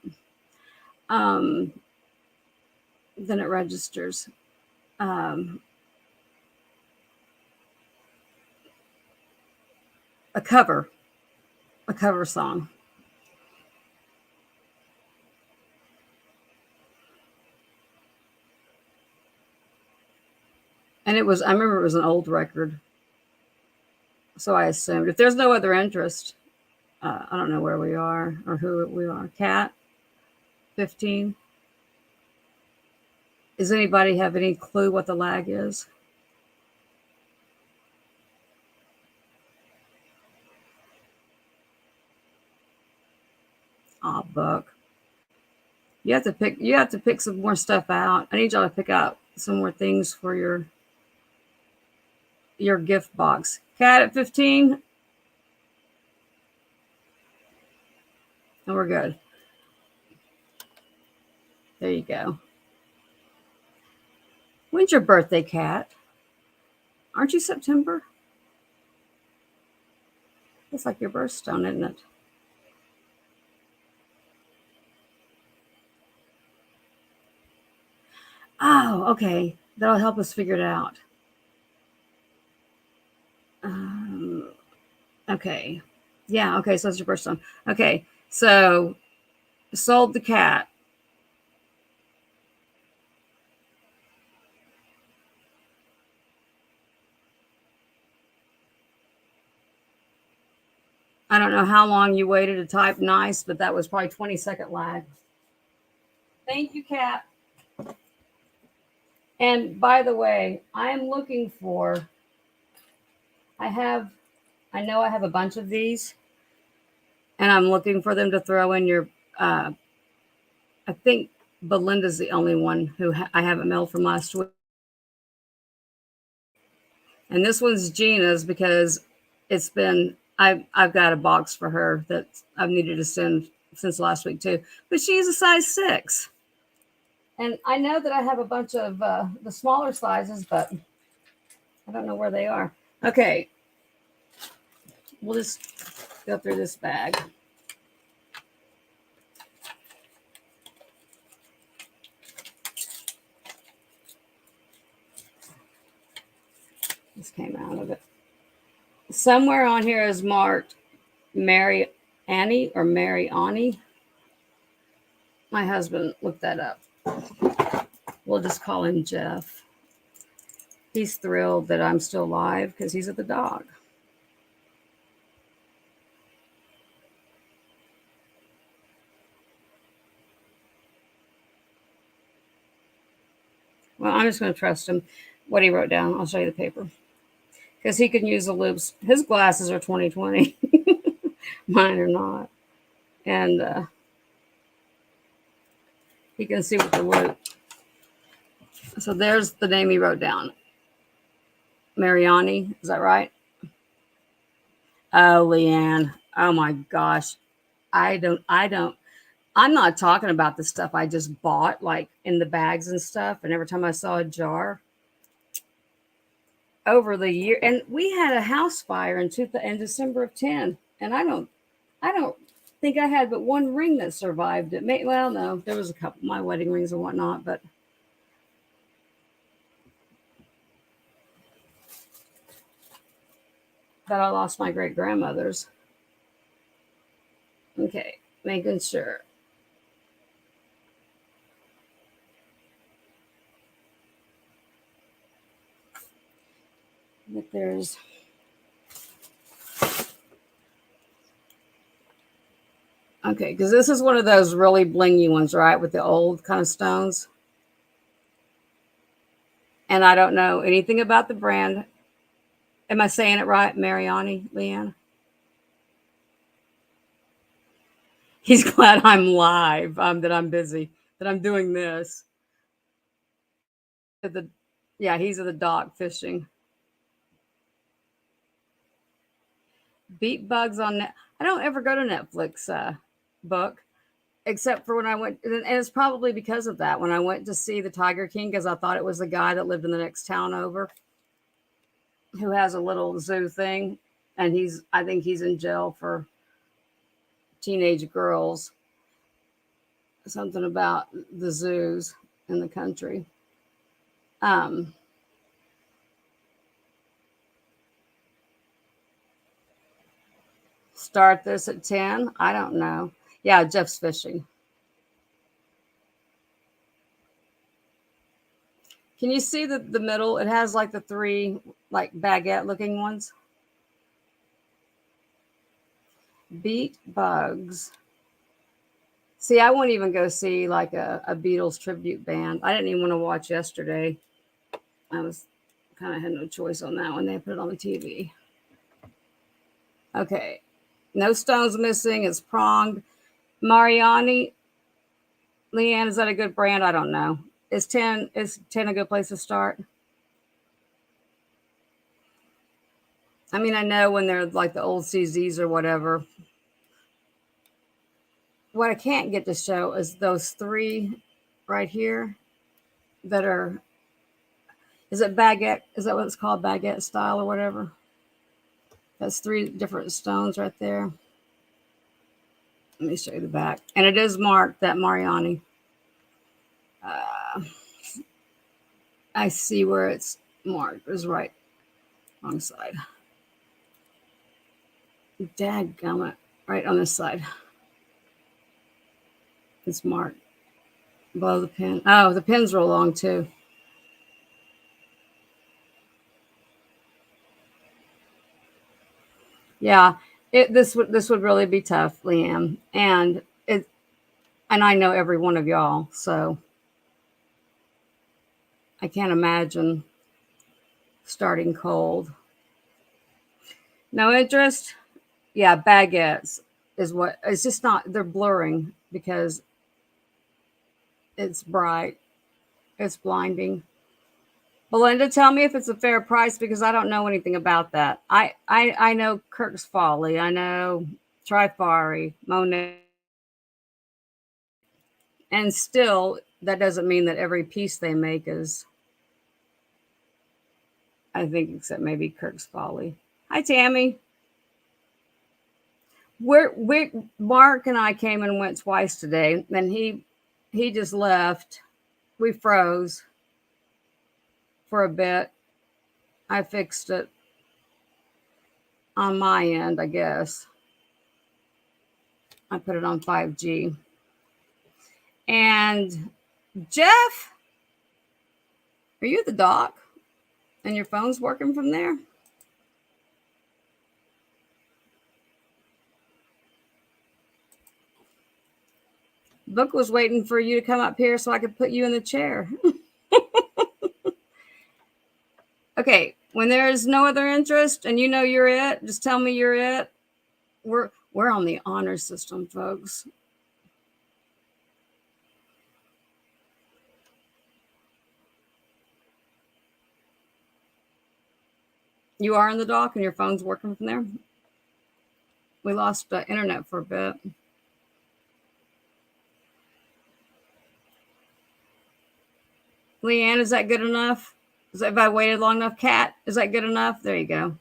Then it registers. A cover song. And I remember it was an old record. So I assumed. If there's no other interest, I don't know where we are or who we are. Cat, 15. Does anybody have any clue what the lag is? Book. You have to pick some more stuff out. I need y'all to pick out some more things for your gift box. Cat at 15. And we're good. There you go. When's your birthday, Cat? Aren't you September? It's like your birthstone, isn't it? Oh, okay. That'll help us figure it out. Okay. Yeah, okay, so that's your birthstone. Okay, so sold the cat. I don't know how long you waited to type nice, but that was probably 20-second lag. Thank you, Cat. And by the way, I am looking for, I know I have a bunch of these, and I'm looking for them to throw in your, I think Belinda's the only one who I haven't mailed from last week. And this one's Gina's because it's been, I've got a box for her that I've needed to send since last week too, but she's a size 6. And I know that I have a bunch of the smaller sizes, but I don't know where they are. Okay. We'll just go through this bag. This came out of it. Somewhere on here is marked Mary Annie or Mary Annie. My husband looked that up. We'll just call him Jeff. He's thrilled that I'm still alive because he's at the dog. Well, I'm just going to trust him. What he wrote down. I'll show you the paper. Because he can use the loops. His glasses are 20/20. Mine are not. And he can see with the loop. So there's the name he wrote down. Mariani. Is that right? Oh, Leanne. Oh my gosh. I'm not talking about the stuff I just bought, like in the bags and stuff. And every time I saw a jar over the year, and we had a house fire in December of 10. And I don't think I had but one ring that survived it. Well, no, there was a couple, my wedding rings and whatnot, but that I lost my great grandmother's. Okay, making sure. That there's okay, because this is one of those really blingy ones, right? With the old kind of stones. And I don't know anything about the brand. Am I saying it right, Mariani, Leanne? He's glad I'm live, that I'm busy, that I'm doing this. Yeah, he's at the dock fishing. Beat bugs on net. I don't ever go to Netflix book, except for when I went, and it's probably because of that. When I went to see the Tiger King, because I thought it was the guy that lived in the next town over, who has a little zoo thing, and I think he's in jail for teenage girls. Something about the zoos in the country. Start this at 10. I don't know. Yeah, Jeff's fishing. Can you see the middle? It has like the 3 like baguette looking ones. Beat bugs. See, I won't even go see like a Beatles tribute band. I didn't even want to watch yesterday. I was kind of had no choice on that one. They put it on the TV. Okay. No stones missing. It's pronged. Mariani. Leanne, is that a good brand? I don't know. Is 10 a good place to start? I mean, I know when they're like the old CZs or whatever. What I can't get to show is those 3 right here that are, is it baguette? Is that what it's called? Baguette style or whatever? That's 3 different stones right there. Let me show you the back. And it is marked that Mariani. I see where it's marked. It's right wrong side. Dadgummit. Right on this side. It's marked below the pin. Oh, the pins are long too. Yeah, this would really be tough, Leanne, and I know every one of y'all, so I can't imagine starting cold. No interest? Yeah, baguettes is what, it's just not, they're blurring because it's bright. It's blinding. Belinda, tell me if it's a fair price because I don't know anything about that. I know Kirk's Folly. I know Trifari, Monet. And still, that doesn't mean that every piece they make is, I think, except maybe Kirk's Folly. Hi, Tammy. Mark and I came and went twice today, and he just left. We froze for a bit. I fixed it on my end, I guess. I put it on 5G. And Jeff, are you at the dock? And your phone's working from there? Book was waiting for you to come up here so I could put you in the chair. Okay, when there is no other interest and you know you're it, just tell me you're it. We're on the honor system, folks. You are in the dock and your phone's working from there? We lost internet for a bit. Leanne, is that good enough? If I waited long enough? Kat, is that good enough? There you go.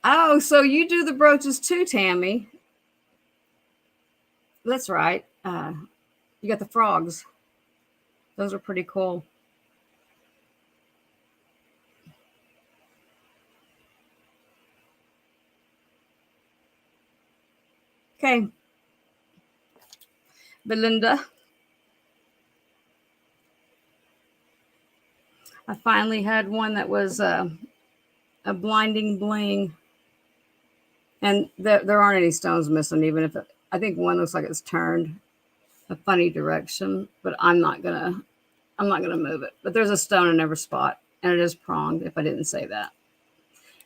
Oh, so you do the brooches too, Tammy. That's right. You got the frogs. Those are pretty cool. Okay. Belinda. I finally had one that was a blinding bling. And there aren't any stones missing, even if I think one looks like it's turned a funny direction, but I'm not gonna move it. But there's a stone in every spot, and it is pronged, if I didn't say that.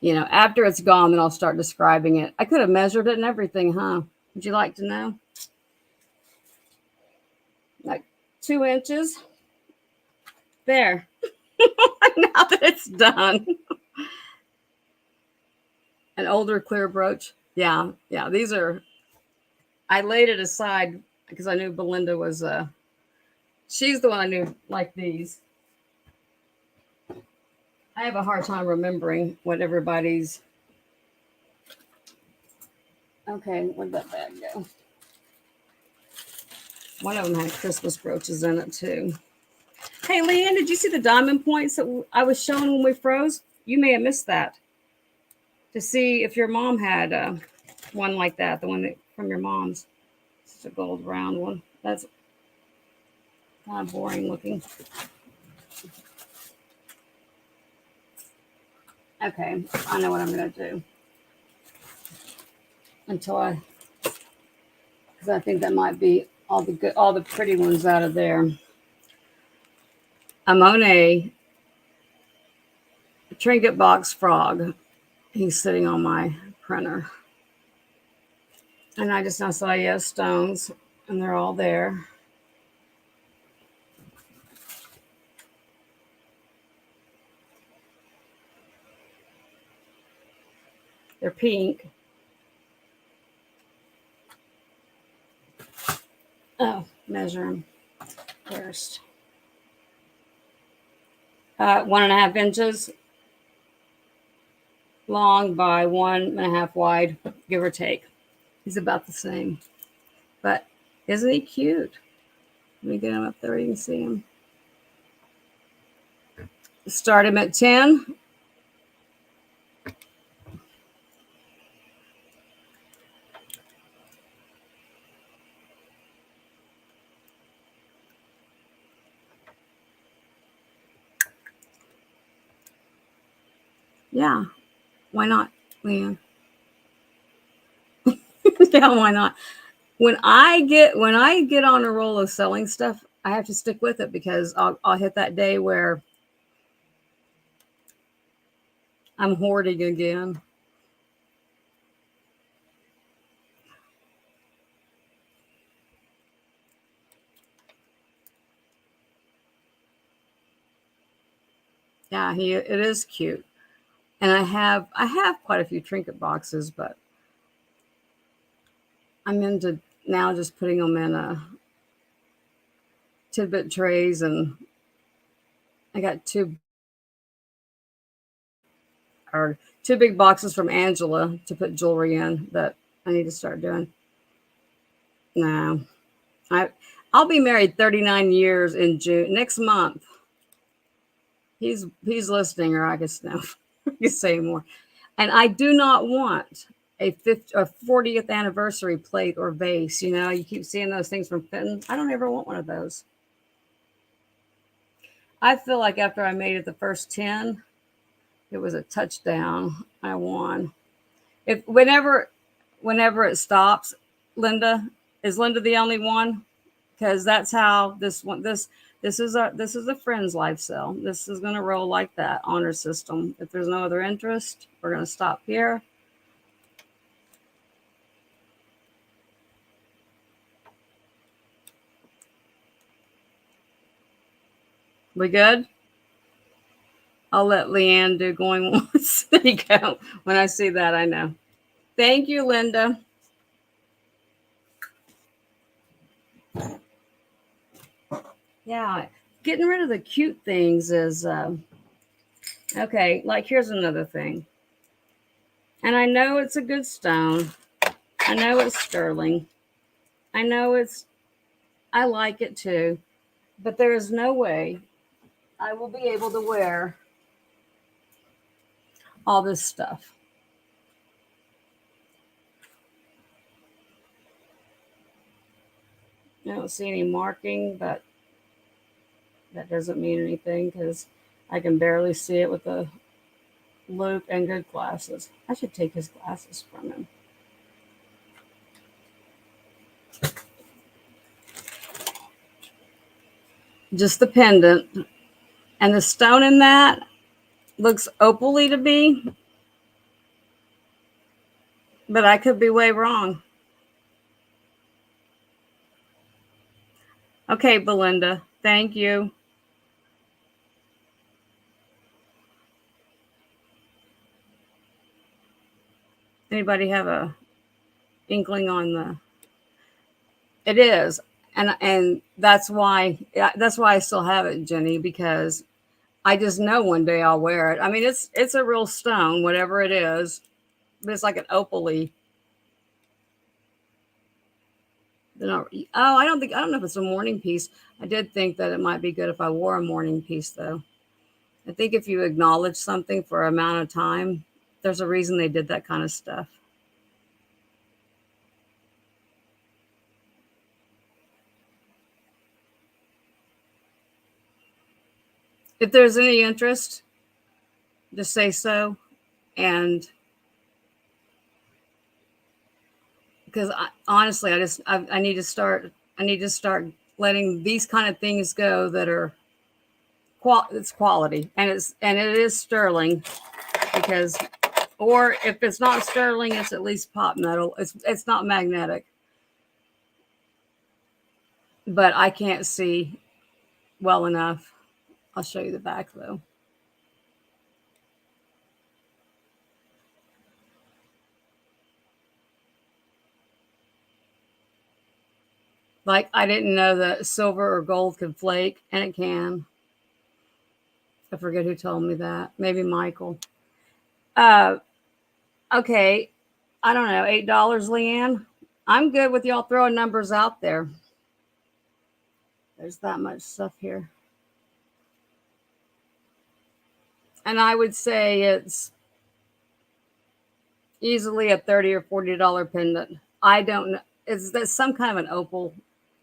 You know, after it's gone, then I'll start describing it. I could have measured it and everything, huh? Would you like to know? Like 2 inches. There. Now that it's done. An older clear brooch. Yeah. These are, I laid it aside because I knew Belinda was, she's the one I knew like these. I have a hard time remembering what everybody's. Okay, where'd that bag go? One of them had Christmas brooches in it too. Hey, Leanne, did you see the diamond points that I was showing when we froze? You may have missed that. To see if your mom had one like that, the one that from your mom's. It's a gold round one. That's kind of boring looking. Okay, I know what I'm going to do. Because I think that might be all the pretty ones out of there. A Monet trinket box frog. He's sitting on my printer. And I just now saw, yes, stones, and they're all there. They're pink. Oh, measure them first. 1.5 inches long by 1.5 wide, give or take. He's about the same. But isn't he cute? Let me get him up there. You can see him. Start him at 10. Yeah. Why not, Leanne? Yeah, why not? When I get on a roll of selling stuff, I have to stick with it because I'll hit that day where I'm hoarding again. Yeah, it is cute. And I have quite a few trinket boxes, but I'm into now just putting them in tidbit trays, and I got two big boxes from Angela to put jewelry in that I need to start doing. No, I'll be married 39 years in June next month. He's listening, or I guess no, I can say more. And I do not want a 40th anniversary plate or vase. You know, you keep seeing those things from Fenton. I don't ever want one of those. I feel like after I made it the first 10, it was a touchdown. I won. Whenever it stops, is Linda the only one? Because that's how this is a friend's life sale. This is going to roll like that honor system. If there's no other interest, we're going to stop here. We good? I'll let Leanne do going once. There you go. When I see that, I know. Thank you, Linda. Yeah, getting rid of the cute things is okay. Like, here's another thing. And I know it's a good stone. I know it's sterling. I know I like it too. But there is no way I will be able to wear all this stuff. I don't see any marking, but that doesn't mean anything because I can barely see it with the loop and good glasses. I should take his glasses from him. Just the pendant. And the stone in that looks opal-y to me. But I could be way wrong. Okay, Belinda. Thank you. Anybody have a inkling on the... It is. And that's why I still have it, Jenny, because I just know one day I'll wear it. I mean, it's a real stone, whatever it is, but it's like an opal-y. I don't know if it's a morning piece. I did think that it might be good if I wore a morning piece, though. I think if you acknowledge something for an amount of time, there's a reason they did that kind of stuff. If there's any interest, just say so. And because honestly, I need to start letting these kind of things go that are it's quality, and it is sterling, because, or if it's not sterling, it's at least pot metal. It's not magnetic, but I can't see well enough. I'll show you the back though. Like, I didn't know that silver or gold could flake, and it can. I forget who told me that. Maybe Michael. Okay. I don't know. $8, Leanne. I'm good with y'all throwing numbers out there. There's that much stuff here. And I would say it's easily a $30 or $40 pendant. I don't know. It's that some kind of an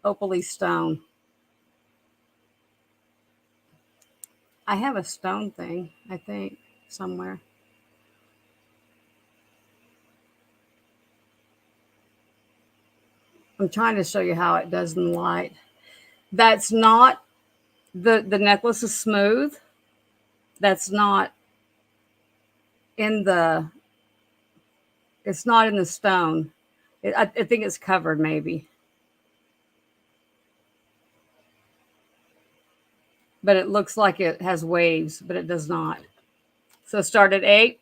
opaly stone. I have a stone thing, I think, somewhere. I'm trying to show you how it does in the light. That's not, the necklace is smooth. That's not in the, it's not in the stone. I think it's covered maybe. But it looks like it has waves, but it does not. So start at 8.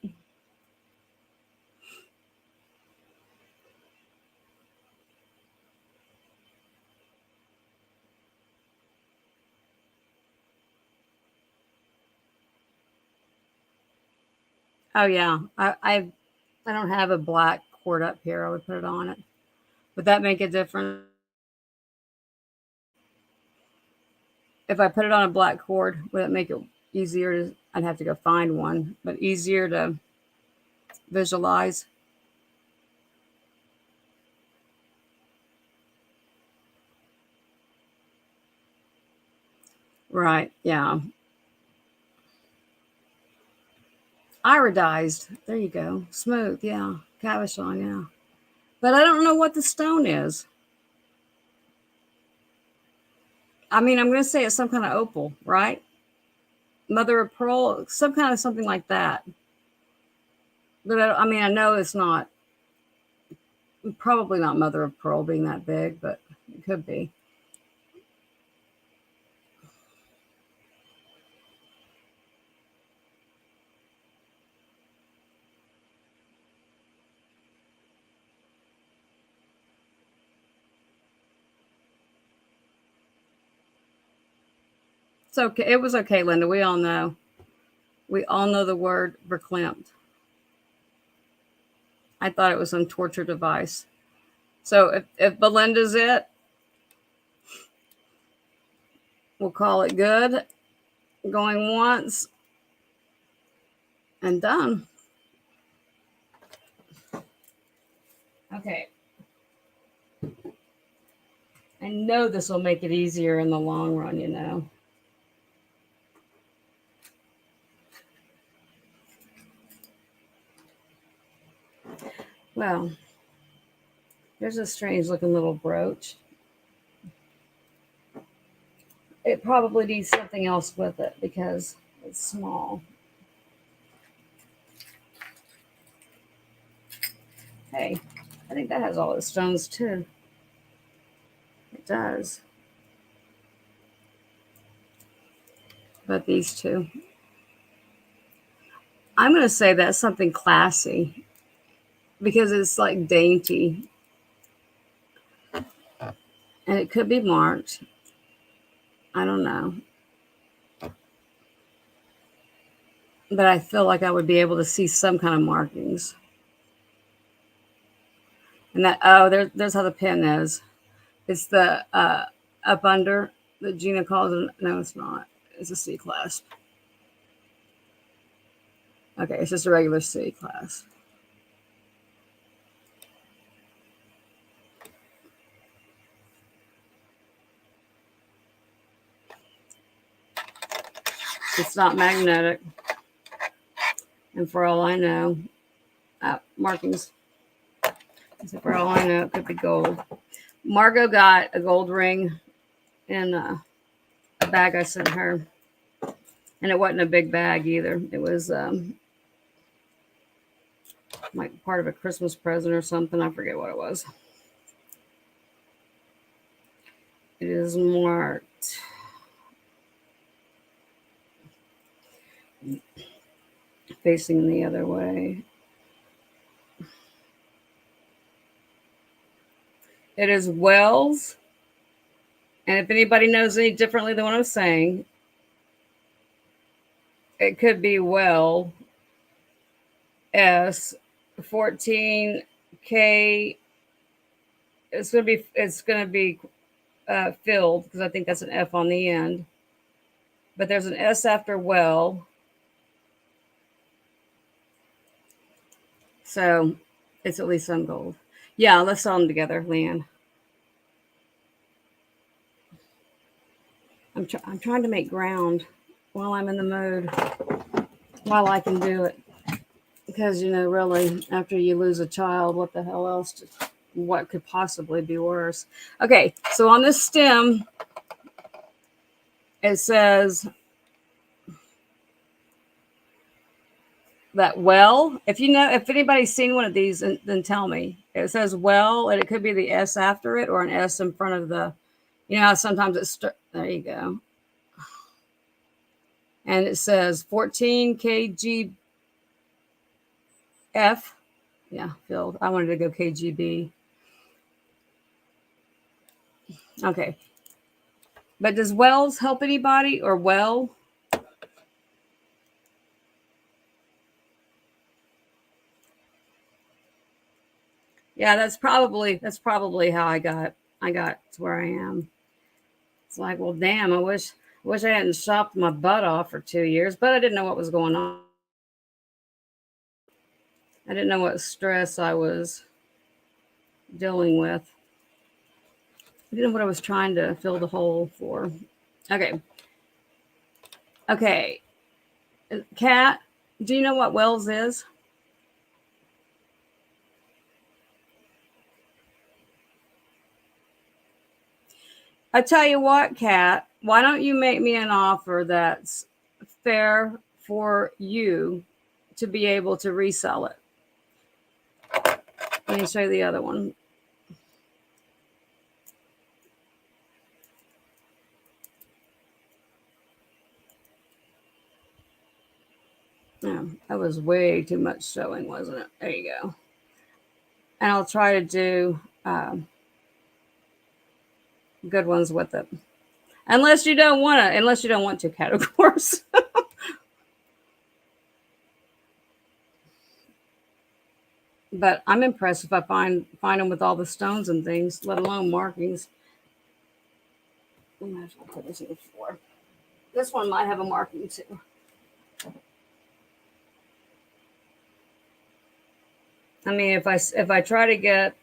Oh yeah, I don't have a black cord up here. I would put it on it. Would that make a difference? If I put it on a black cord, would it make it easier to, I'd have to go find one, but easier to visualize? Right, yeah. Iridized. There you go. Smooth, yeah. Cabochon, yeah. But I don't know what the stone is. I mean, I'm going to say it's some kind of opal, right? Mother of pearl, some kind of something like that. But I mean, I know it's not, probably not mother of pearl being that big, but it could be. It's okay. It was okay, Linda. We all know. We all know the word verklempt. I thought it was some torture device. So if Belinda's it, we'll call it good. Going once and done. Okay. I know this will make it easier in the long run, you know. Well, there's a strange looking little brooch. It probably needs something else with it because it's small. Hey, I think that has all its stones too. It does. But these two. I'm going to say that's something classy because it's like dainty. And it could be marked. I don't know. But I feel like I would be able to see some kind of markings. And that, oh, there's how the pin is. It's the up under that Gina calls it. No, it's not. It's a C clasp. Okay, it's just a regular C clasp. It's not magnetic. And for all I know, markings. So for all I know, it could be gold. Margot got a gold ring in a bag I sent her. And it wasn't a big bag either. It was like part of a Christmas present or something. I forget what it was. It is marked. Facing the other way. It is Wells And if anybody knows any differently than what I'm saying, it could be well S 14K. It's gonna be filled, because I think that's an F on the end. But there's an S after well. So it's at least some gold. Yeah, let's sell them together, Leanne. I'm trying to make ground while I'm in the mode, while I can do it. Because, you know, really, after you lose a child, what the hell else? What could possibly be worse? Okay, so on this stem, it says that well. If anybody's seen one of these, then tell me. It says well, and it could be the S after it or an S in front of the, you know how sometimes it's, there you go. And it says 14 kgf. Yeah, filled. I wanted to go kgb. Okay. But does wells help anybody, or well? Yeah, that's probably how I got to where I am. It's like, well, damn, I wish I hadn't shopped my butt off for 2 years, but I didn't know what was going on. I didn't know what stress I was dealing with. I didn't know what I was trying to fill the hole for. Okay. Kat, do you know what Wells is? I tell you what, Kat, why don't you make me an offer that's fair for you to be able to resell it? Let me show you the other one. Yeah, that was way too much showing, wasn't it? There you go. And I'll try to do good ones with it. Unless you don't want to, Kat, of course. But I'm impressed if I find them with all the stones and things, let alone markings. I might as well put this in the floor. This one might have a marking too. I mean, if I try to get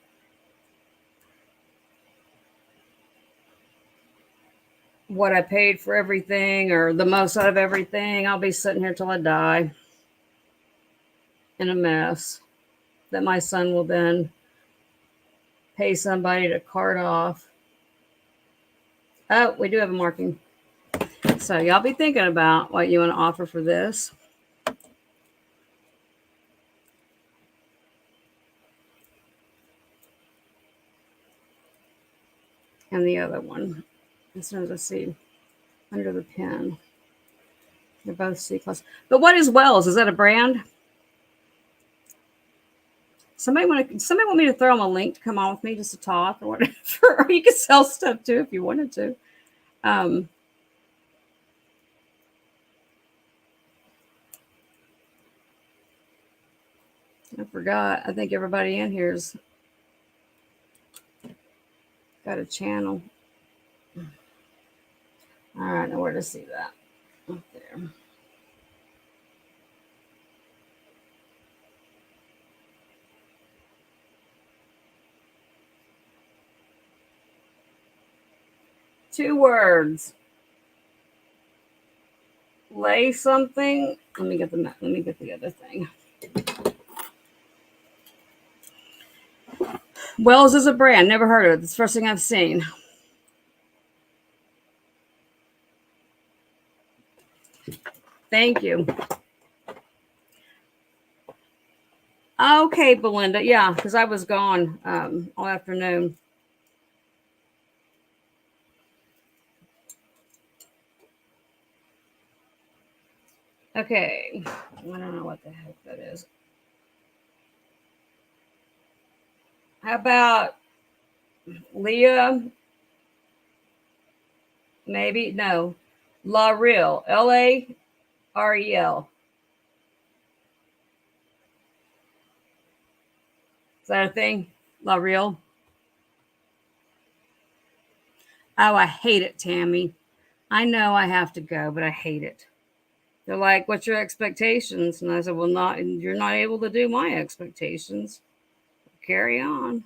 what I paid for everything, or the most out of everything, I'll be sitting here till I die in a mess that my son will then pay somebody to cart off. Oh, we do have a marking. So y'all be thinking about what you want to offer for this. And the other one, as soon as I see under the pen, they're both C-class. But what is Wells? Is that a brand? Somebody want me to throw them a link to come on with me just to talk or whatever? Or you could sell stuff too if you wanted to. I forgot. I think everybody in here's got a channel. All right, now where to see that? Up there. Two words. Lay something. Let me get the other thing. Wells is a brand. Never heard of it. It's the first thing I've seen. Thank you. Okay, Belinda. Yeah, because I was gone all afternoon. Okay. I don't know what the heck that is. How about Leah maybe. No. La Real. L-A-R-E-L. Is that a thing? La Real? Oh, I hate it, Tammy. I know I have to go, but I hate it. They're like, what's your expectations? And I said, well, you're not able to do my expectations. Carry on.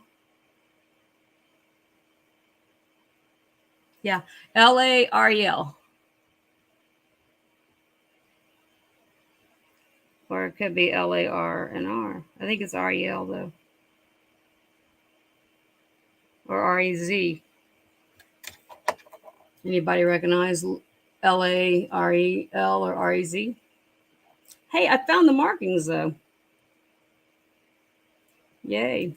Yeah. L-A-R-E-L. Or it could be L-A-R-N-R. I think it's R-E-L though. Or R-E-Z. Anybody recognize L-A-R-E-L or R-E-Z? Hey, I found the markings though. Yay.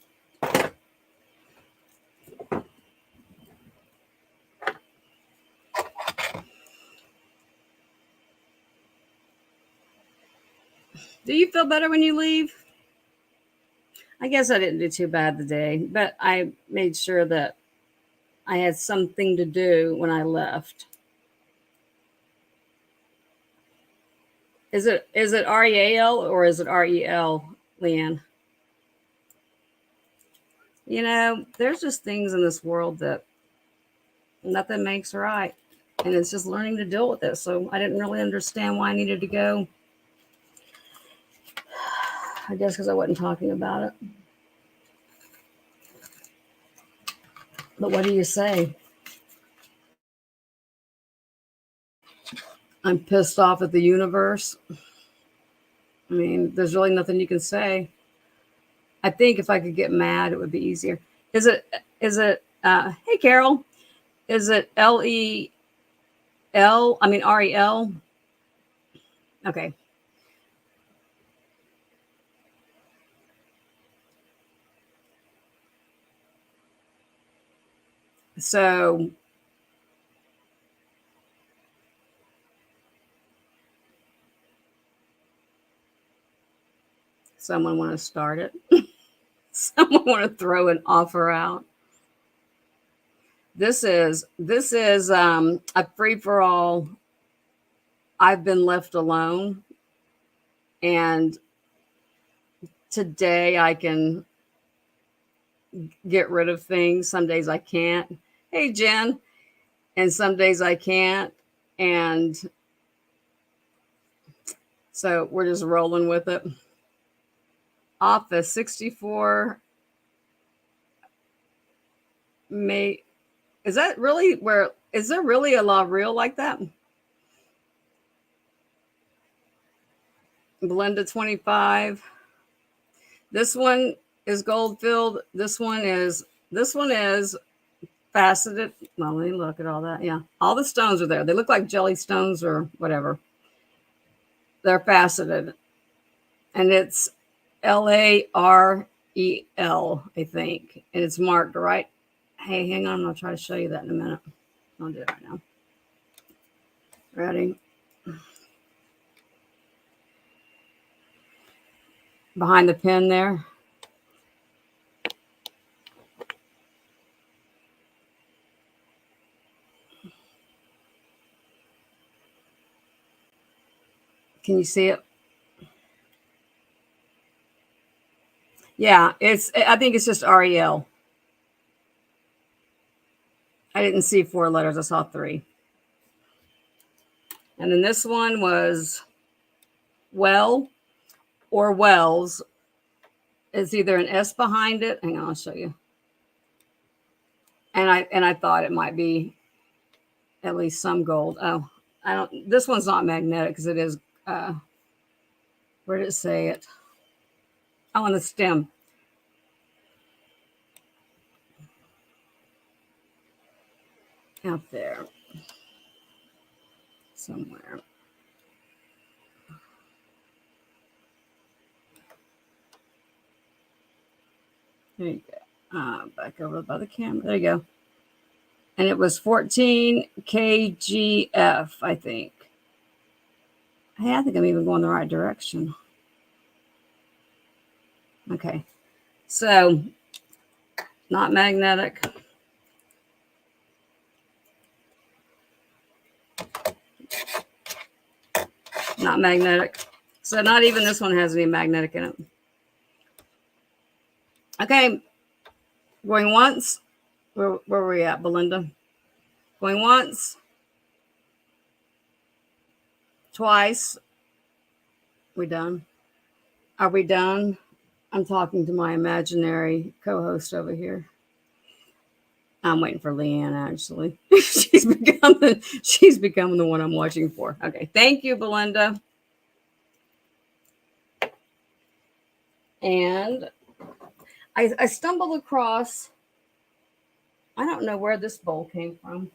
Do you feel better when you leave? I guess I didn't do too bad today, but I made sure that I had something to do when I left. Is it R-E-A-L or is it R-E-L, Leanne? You know, there's just things in this world that nothing makes right. And it's just learning to deal with it. So I didn't really understand why I needed to go. I guess because I wasn't talking about it. But what do you say? I'm pissed off at the universe. I mean, there's really nothing you can say. I think if I could get mad, it would be easier. Is it, hey, Carol, is it L-E-L? I mean, R-E-L? Okay. So someone want to start it? Someone want to throw an offer out? This is a free-for-all. I've been left alone, and today I can get rid of things. Some days I can't. Hey, Jen. And some days I can't. And so we're just rolling with it. Office 64 May. Is that really where? Is there really a La Real like that? Blended 25. This one is gold filled. This one is faceted. Well, let me look at all that. Yeah, all the stones are there. They look like jelly stones or whatever. They're faceted, and it's L-A-R-E-L, I think, and it's marked right. Hey, hang on. I'll try to show you that in a minute. I'll do it right now. Ready? Behind the pin there. Can you see it? Yeah, I think it's just R-E-L. I didn't see 4 letters. I saw 3. And then this one was Well or Wells. It's either an S behind it. Hang on, I'll show you. And I thought it might be at least some gold. Oh, this one's not magnetic because it is, where did it say it? Oh, on the stem. Out there. Somewhere. There you go. Back over by the camera. There you go. And it was 14 KGF, I think. Hey, I think I'm even going the right direction. Okay. So, not magnetic. Not magnetic. So not even this one has any magnetic in it. Okay. Going once. Where were we at, Belinda? Going once. Twice. We done? Are we done? I'm talking to my imaginary co-host over here. I'm waiting for Leanne, actually. she's becoming the one I'm watching for. Okay. Thank you, Belinda. And I stumbled across, I don't know where this bowl came from.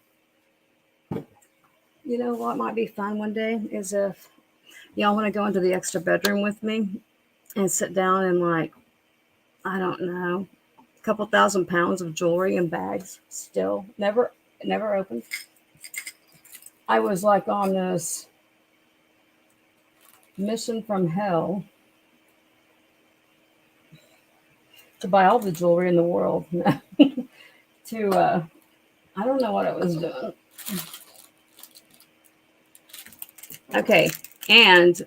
You know what might be fun one day is if y'all want to go into the extra bedroom with me and sit down and, like, I don't know, a couple thousand pounds of jewelry and bags still never opened. I was like on this mission from hell to buy all the jewelry in the world. I don't know what I was doing. Okay. And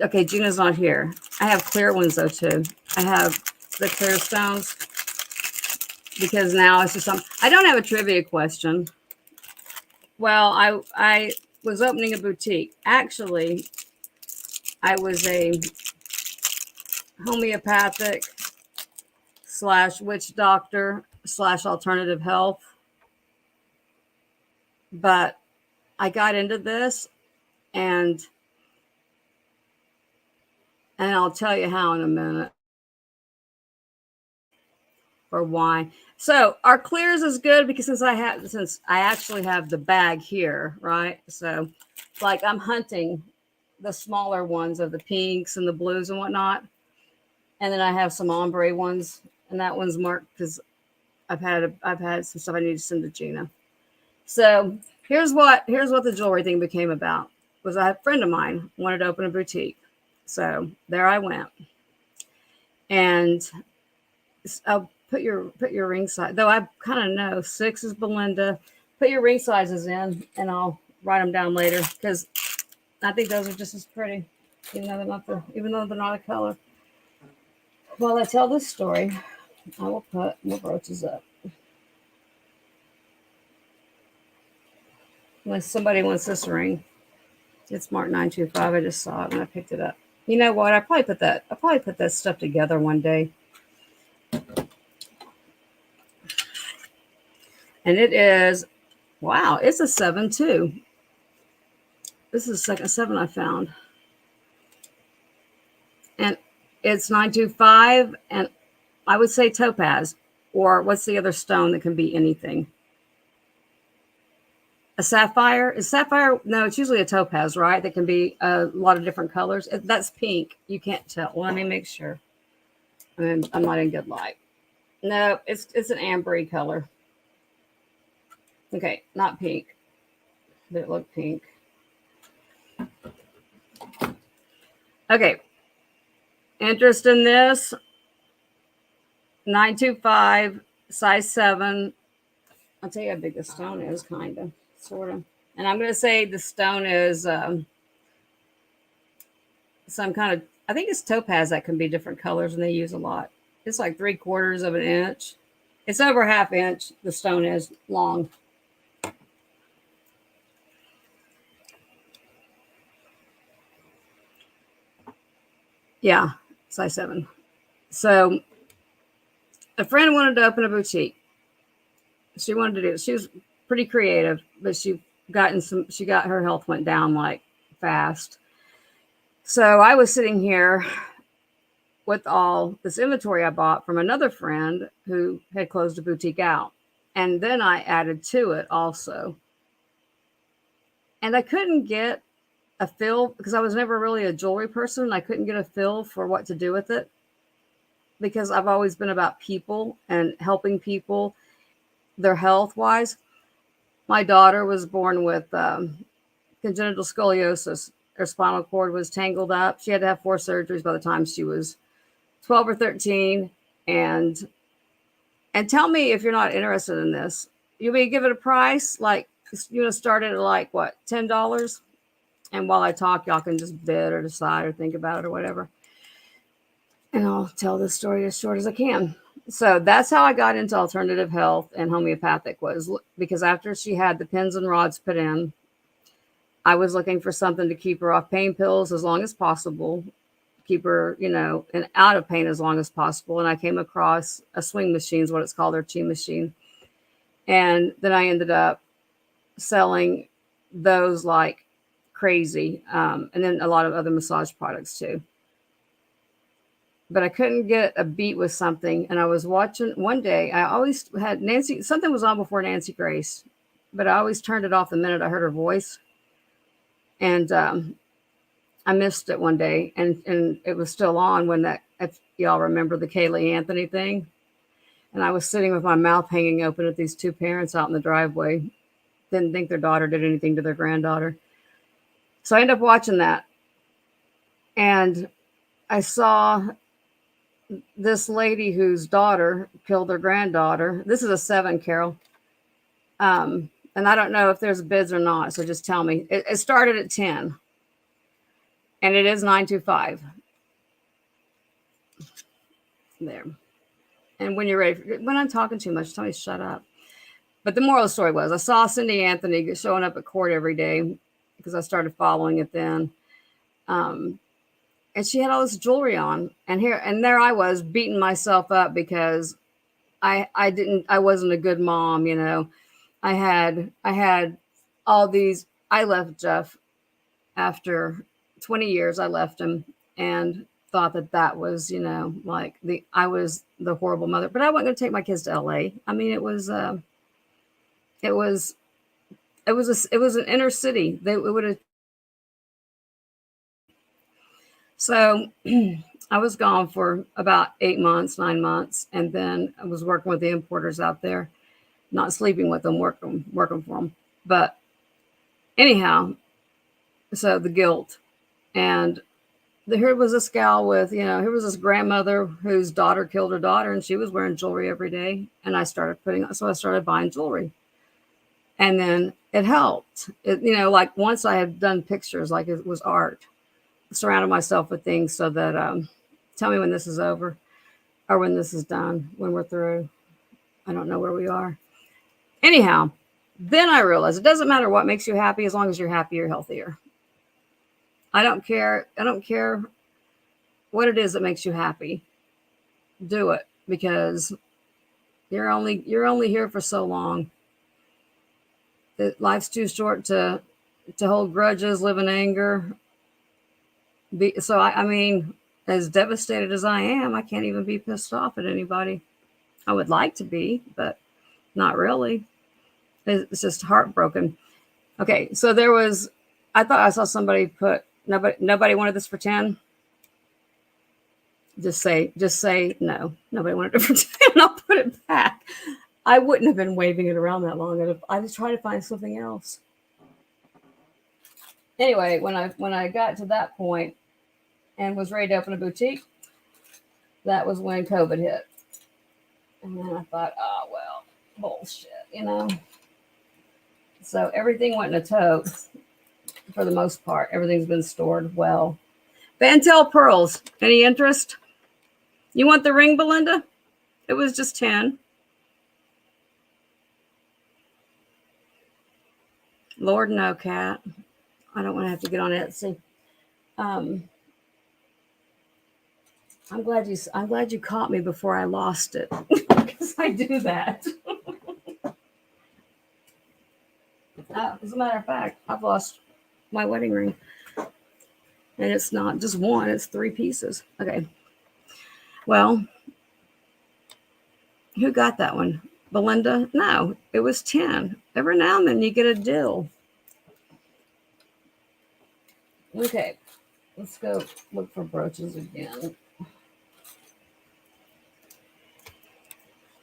okay, Gina's not here. I have clear ones though too. I have the clear stones because now it's just I don't have a trivia question. Well, I was opening a boutique. Actually, I was a homeopathic / witch doctor / alternative health. But I got into this and I'll tell you how in a minute or why. So our clears is good because since I actually have the bag here, right? So like I'm hunting the smaller ones of the pinks and the blues and whatnot. And then I have some ombre ones, and that one's marked because I've had some stuff I need to send to Gina. So here's what the jewelry thing became about. Was a friend of mine wanted to open a boutique. So there I went. And I'll put your ring size, though I kind of know 6 is Belinda. Put your ring sizes in and I'll write them down later because I think those are just as pretty, even though they're not a color. While I tell this story, I will put more brooches up. Unless somebody wants this ring. It's marked 925. I just saw it when I picked it up. You know what? I'll probably put that stuff together one day. And it is, wow, it's a 7 too. This is the second 7 I found. And it's 925, and I would say topaz, or what's the other stone that can be anything? A sapphire? Is sapphire? No, it's usually a topaz, right? That can be a lot of different colors. That's pink. You can't tell. Well, let me make sure. I'm not in good light. No, it's an ambery color. Okay, not pink. But it looked pink. Okay. Interest in this? 925, size 7. I'll tell you how big the stone is, kind of, sort of. And I'm going to say the stone is some kind of, I think it's topaz that can be different colors, and they use a lot. It's like 3/4 of an inch. It's over 1/2 inch. The stone is long. Yeah, size 7. So a friend wanted to open a boutique. She wanted to do it. She was pretty creative, but she got her health went down like fast. So I was sitting here with all this inventory I bought from another friend who had closed a boutique out. And then I added to it also. And I couldn't get a feel because I was never really a jewelry person. I couldn't get a feel for what to do with it because I've always been about people and helping people, their health wise. My daughter was born with congenital scoliosis. Her spinal cord was tangled up. She had to have 4 surgeries by the time she was 12 or 13. And tell me if you're not interested in this. You may give it a price. Like Start it at like what, $10? And while I talk, y'all can just bid or decide or think about it or whatever. And I'll tell this story as short as I can. So that's how I got into alternative health and homeopathic, was because after she had the pins and rods put in, I was looking for something to keep her off pain pills as long as possible, keep her, and out of pain as long as possible. And I came across a swing machine, is what it's called, or chi machine. And then I ended up selling those like crazy. And then a lot of other massage products too. But I couldn't get a beat with something. And I was watching one day, I always had something was on before Nancy Grace, but I always turned it off the minute I heard her voice. And I missed it one day, and it was still on when if y'all remember the Kaylee Anthony thing. And I was sitting with my mouth hanging open at these two parents out in the driveway. Didn't think their daughter did anything to their granddaughter. So I ended up watching that. And I saw this lady whose daughter killed her granddaughter. This is a 7, Carol. And I don't know if there's bids or not, so just tell me. It started at 10. And it is 925. There. And when you're ready, when I'm talking too much, tell me to shut up. But the moral of the story was, I saw Cindy Anthony showing up at court every day because I started following it then. And she had all this jewelry on, and there I was beating myself up because I wasn't a good mom. I had all these. I left Jeff after 20 years. I left him and thought that was, like I was the horrible mother, but I wasn't going to take my kids to LA. I mean, it was an inner city. It would have. So I was gone for about 8 months, 9 months. And then I was working with the importers out there, not sleeping with them, working for them. But anyhow, so the guilt. And here was this gal with, here was this grandmother whose daughter killed her daughter, and she was wearing jewelry every day. And I started buying jewelry. And then it helped. Like once I had done pictures, like it was art, surrounded myself with things so that, tell me when this is over or when this is done, when we're through. I don't know where we are. Anyhow, then I realized it doesn't matter what makes you happy. As long as you're happy, you're healthier. I don't care what it is that makes you happy. Do it, because you're only here for so long. Life's too short to hold grudges, live in anger. So I mean, as devastated as I am, I can't even be pissed off at anybody. I would like to be, but not really. It's just heartbroken. Okay, so I thought I saw somebody put, nobody wanted this for 10. Just say no. Nobody wanted it for 10. I'll put it back. I wouldn't have been waving it around that long. I was trying to find something else. Anyway, when I got to that point and was ready to open a boutique, that was when COVID hit. And then I thought, oh, well, bullshit, So everything went in a tote for the most part. Everything's been stored well. Bantel pearls. Any interest? You want the ring, Belinda? It was just 10. Lord, no, Cat. I don't want to have to get on Etsy. I'm glad you caught me before I lost it, because I do that. As a matter of fact, I've lost my wedding ring, and it's not just one; it's 3 pieces. Okay. Well, who got that one? Belinda? No, it was 10. Every now and then you get a deal. Okay, let's go look for brooches again.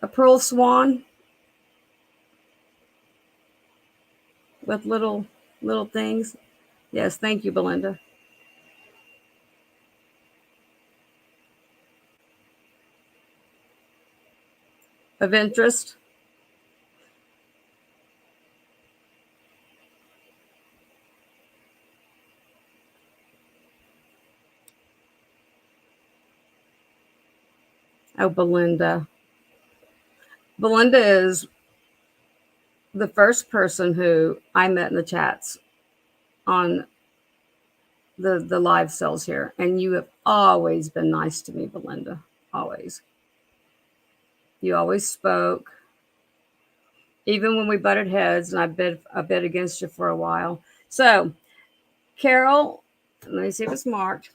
A pearl swan with little things. Yes, thank you, Belinda. Of interest. Oh, Belinda. Belinda is the first person who I met in the chats on the live sales here. And you have always been nice to me, Belinda. Always. You always spoke. Even when we butted heads and I bid against you for a while. So, Carol, let me see if it's marked.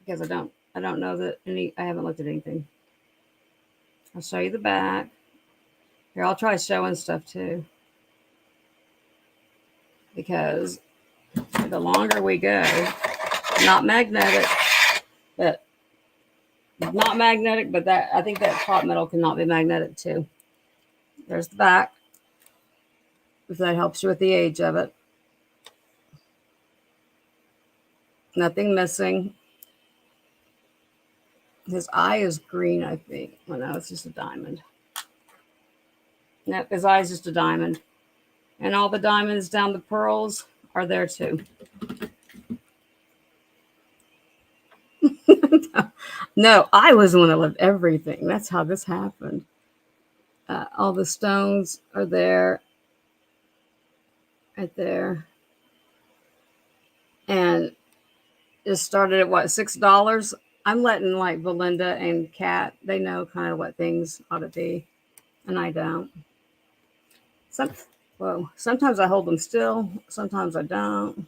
Because I don't know that I haven't looked at anything. I'll show you the back. Here, I'll try showing stuff too. Because the longer we go, not magnetic, but that I think that top metal cannot be magnetic too. There's the back. If that helps you with the age of it. Nothing missing. His eye is green, I think. Well, no, it's just a diamond. Nope, his eye is just a diamond. And all the diamonds down the pearls are there too. No, I was the one that loved everything. That's how this happened. All the stones are there. Right there. And it started at what, $6? I'm letting like Belinda and Kat, they know kind of what things ought to be. And I don't. Sometimes I hold them still. Sometimes I don't.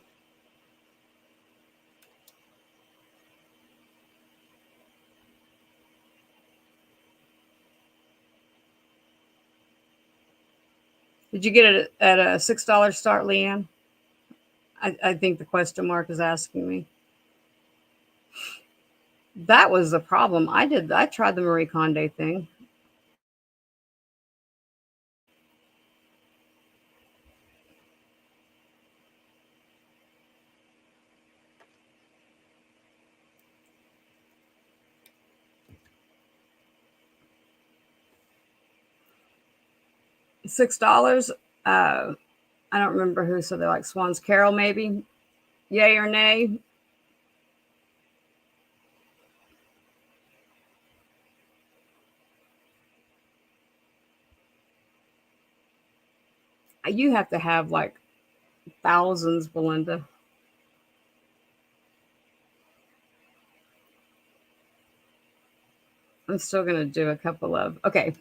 Did you get it at a $6 start, Leanne? I think the question mark is asking me. That was the problem. I tried the Marie Kondo thing. $6. I don't remember who said they like swans. Carol, maybe. Yay or nay? You have to have like thousands, Belinda. I'm still going to do a couple of. Okay.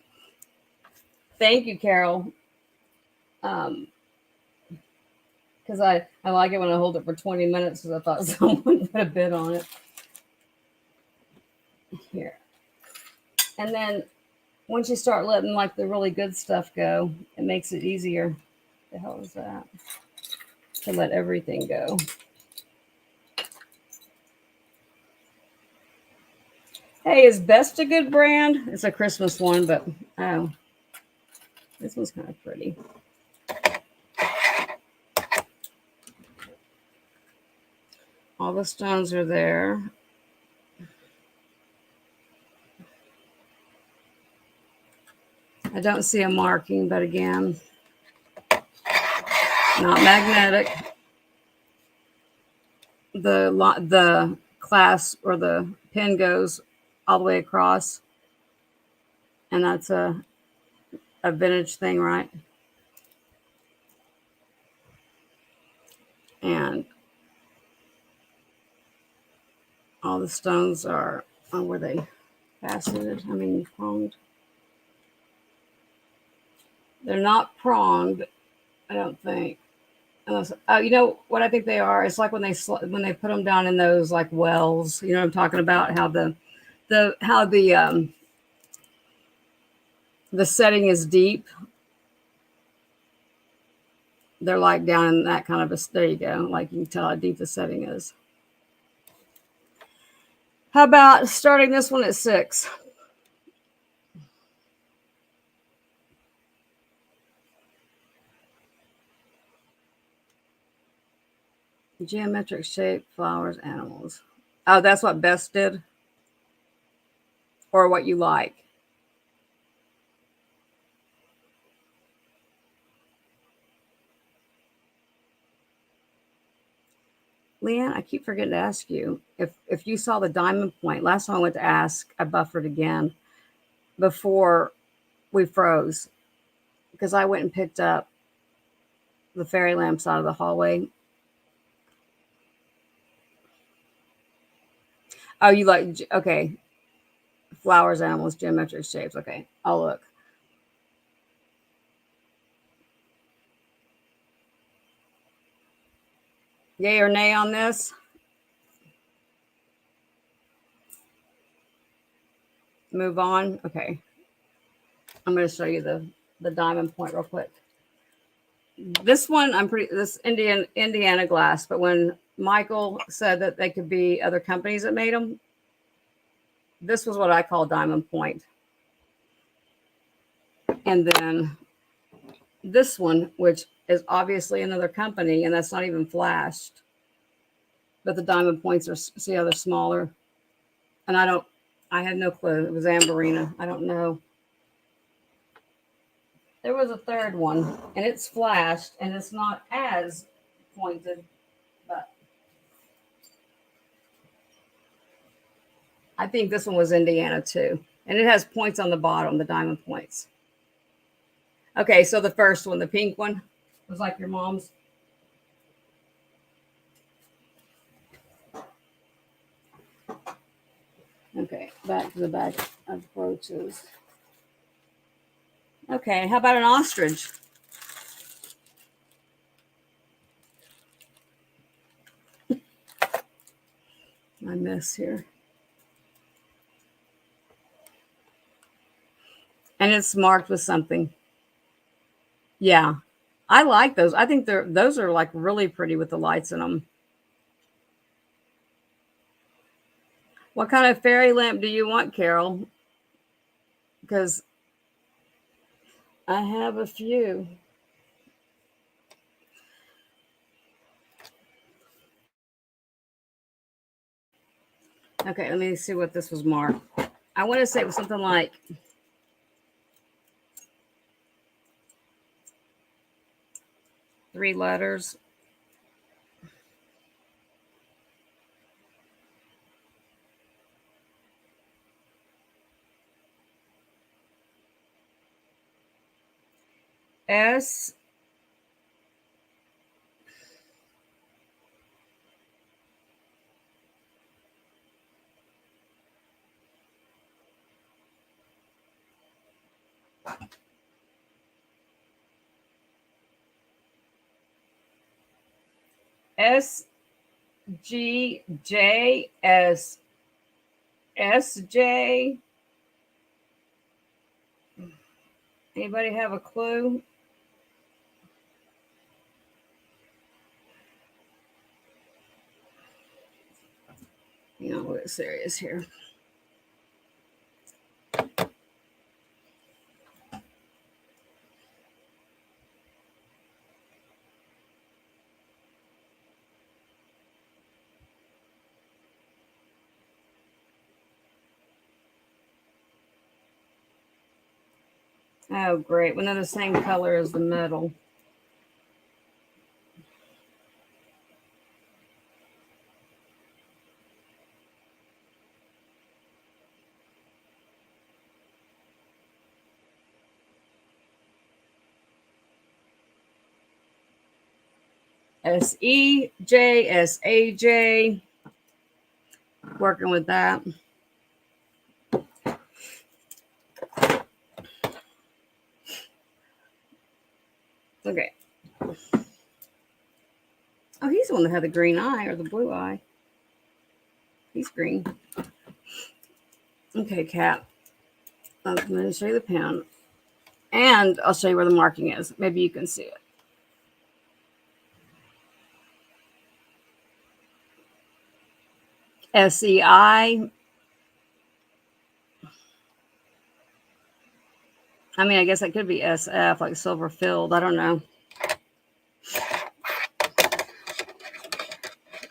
Thank you, Carol. Because I like it when I hold it for 20 minutes because I thought someone put a bid on it. Here. And then once you start letting like the really good stuff go, it makes it easier. The hell is that? To let everything go. Hey, is Best a good brand? It's a Christmas one, but oh, this one's kind of pretty. All the stones are there. I don't see a marking, but again, not magnetic. The clasp or the pin goes all the way across, and that's a vintage thing, right? And all the stones are, were they faceted? I mean, pronged. They're not pronged, I don't think. Unless, you know what I think they are? It's like when they put them down in those like wells. You know what I'm talking about? How the setting is deep. They're like down in that kind of a. There you go. Like you can tell how deep the setting is. How about starting this one at 6? Geometric shape, flowers, animals. Oh, that's what Best did? Or what you like? Leanne, I keep forgetting to ask you if you saw the diamond point. Last time I went to ask, I buffered again. before we froze, because I went and picked up the fairy lamps out of the hallway. Oh, you like, okay. Flowers, animals, geometric shapes. Okay, I'll look. Yay or nay on this? Move on. Okay. I'm going to show you the diamond point real quick. This one, this Indiana glass, but when Michael said that they could be other companies that made them, this was what I call diamond point. And then this one, which is obviously another company, and that's not even flashed. But the diamond points are, see how they're smaller? And I had no clue. It was Amberina. I don't know. There was a third one, and it's flashed, and it's not as pointed, but I think this one was Indiana too. And it has points on the bottom, the diamond points. Okay, so the first one, the pink one, was like your mom's. Okay, back to the bag of brooches. Okay, how about an ostrich? My mess here. And it's marked with something. Yeah, I like those. I think those are like really pretty with the lights in them. What kind of fairy lamp do you want, Carol? Because I have a few. Okay, let me see what this was marked. I want to say it was something like three letters. S. S. G. J. S. S. J. Anybody have a clue? You know, we're serious here. Oh, great. When they're the same color as the metal. S-E-J, S-A-J. Working with that. Okay. Oh, he's the one that had the green eye or the blue eye. He's green. Okay, Kat. I'm going to show you the pen. And I'll show you where the marking is. Maybe you can see it. S-E-I. I mean, I guess that could be SF, like silver filled. I don't know.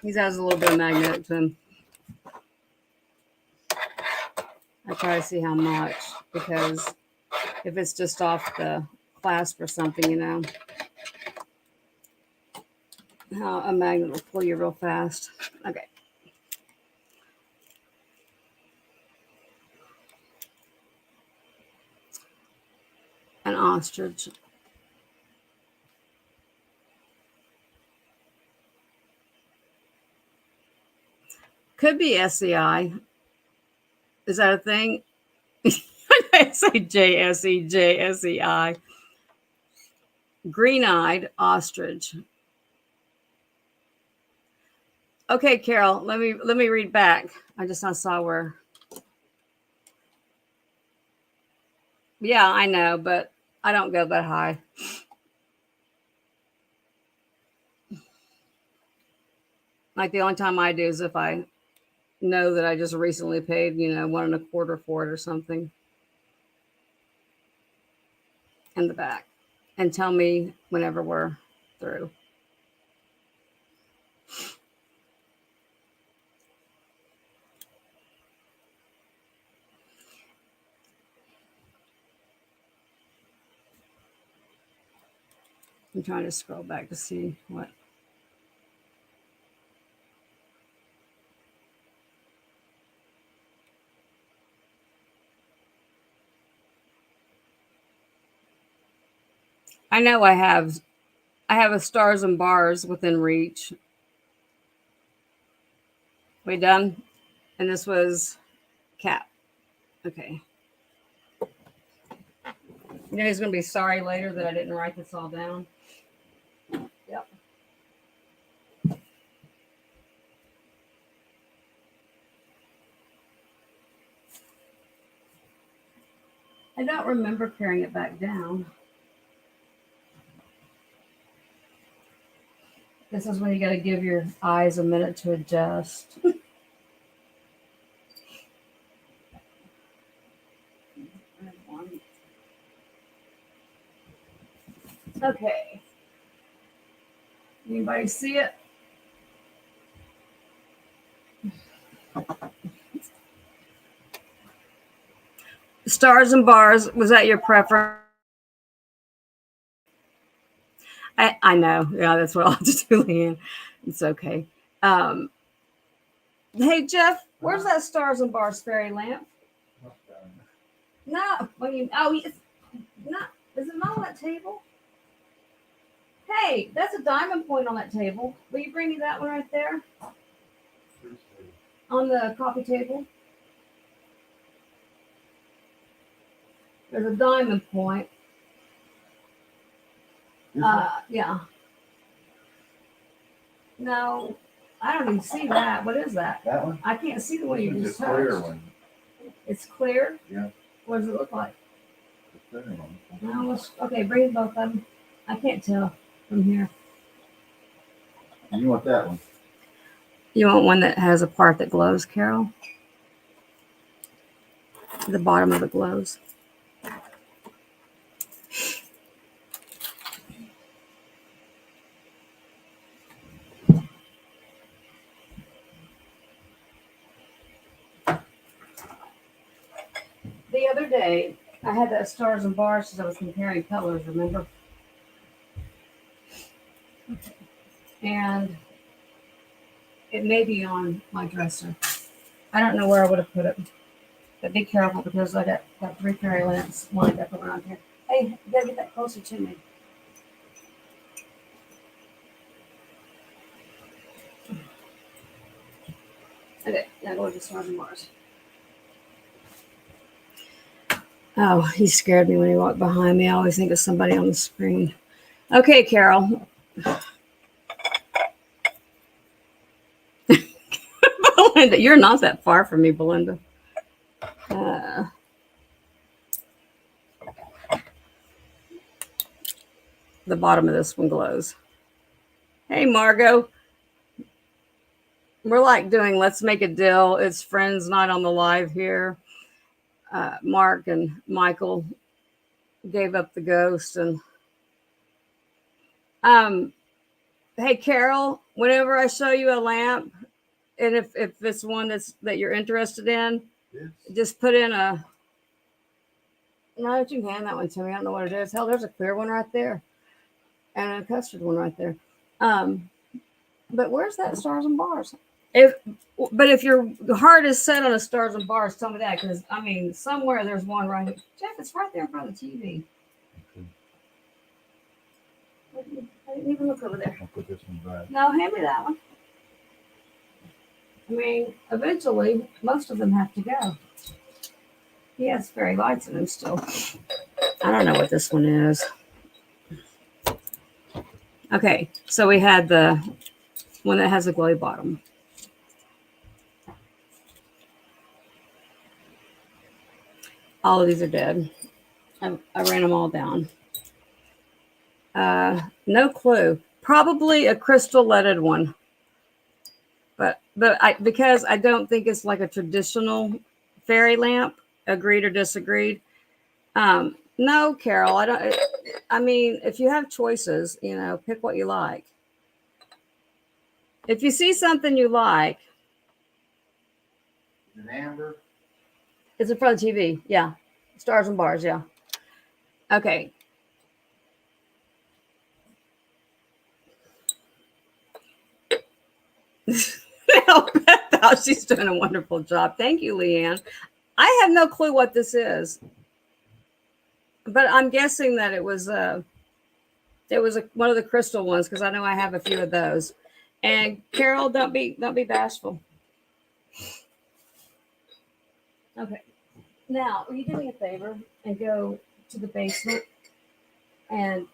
He has a little bit of magnetic to him. I try to see how much, because if it's just off the clasp or something, you know, how a magnet will pull you real fast. Okay. ostrich. Could be SEI. Is that a thing? I say JSEI. Green-eyed ostrich. Okay, Carol, let me read back. I just not saw where. Yeah, I know, but I don't go that high. Like the only time I do is if I know that I just recently paid, $1.25 for it or something. In the back. And tell me whenever we're through. I'm trying to scroll back to see what. I know I have a stars and bars within reach. We done? And this was Cap. Okay. He's going to be sorry later that I didn't write this all down. Yep. I don't remember carrying it back down. This is when you got to give your eyes a minute to adjust. Okay. Anybody see it? Stars and bars, was that your preference? I know. Yeah, that's what I'll have to do, Leanne. It's okay. Hey, Jeff, where's that stars and bars fairy lamp? No. It's not. Is it not on that table? Hey, that's a diamond point on that table. Will you bring me that one right there? On the coffee table? There's a diamond point. Yeah. No, I don't even see that. What is that? That one? I can't see the one you just touched. Clear one. It's clear? Yeah. What does it look like? The clear one. No, okay, bring both of them. I can't tell from here. You want that one? You want one that has a part that glows, Carol? The bottom of it glows. The other day, I had that stars and bars because I was comparing colors, remember? And it may be on my dresser. I don't know where I would have put it. But be careful because I got 3 fairy lamps lined up around here. Hey, you gotta get that closer to me. Okay, now go to the stars and bars. Oh, he scared me when he walked behind me. I always think of somebody on the screen. Okay, Carol. Belinda, you're not that far from me, Belinda. The bottom of this one glows. Hey, Margot. We're like doing Let's Make a Deal. It's Friends Night on the live here. Mark and Michael gave up the ghost. And hey, Carol, whenever I show you a lamp, and if it's one that you're interested in, Yes. just put in a. No, you can hand that one to me. I don't know what it is. Hell, there's a clear one right there, and a custard one right there. But where's that stars and bars? If your heart is set on a stars and bars, tell me that, because I mean, somewhere there's one right here. Jeff, it's right there in front of the TV. I didn't even look over there. I'll put this one back. No, hand me that one. I mean, eventually, most of them have to go. He has fairy lights in him still. I don't know what this one is. Okay, so we had the one that has a glowy bottom. All of these are dead. I ran them all down. No clue. Probably a crystal leaded one. But because I don't think it's like a traditional fairy lamp. Agreed or disagreed? No, Carol. I mean, if you have choices, pick what you like. If you see something you like, An amber. it's in front of the TV. Yeah, stars and bars. Yeah. Okay. Beth, she's doing a wonderful job. Thank you, Leanne. I have no clue what this is, but I'm guessing that it was one of the crystal ones because I know I have a few of those. And Carol, don't be bashful. Okay. Now, will you do me a favor and go to the basement and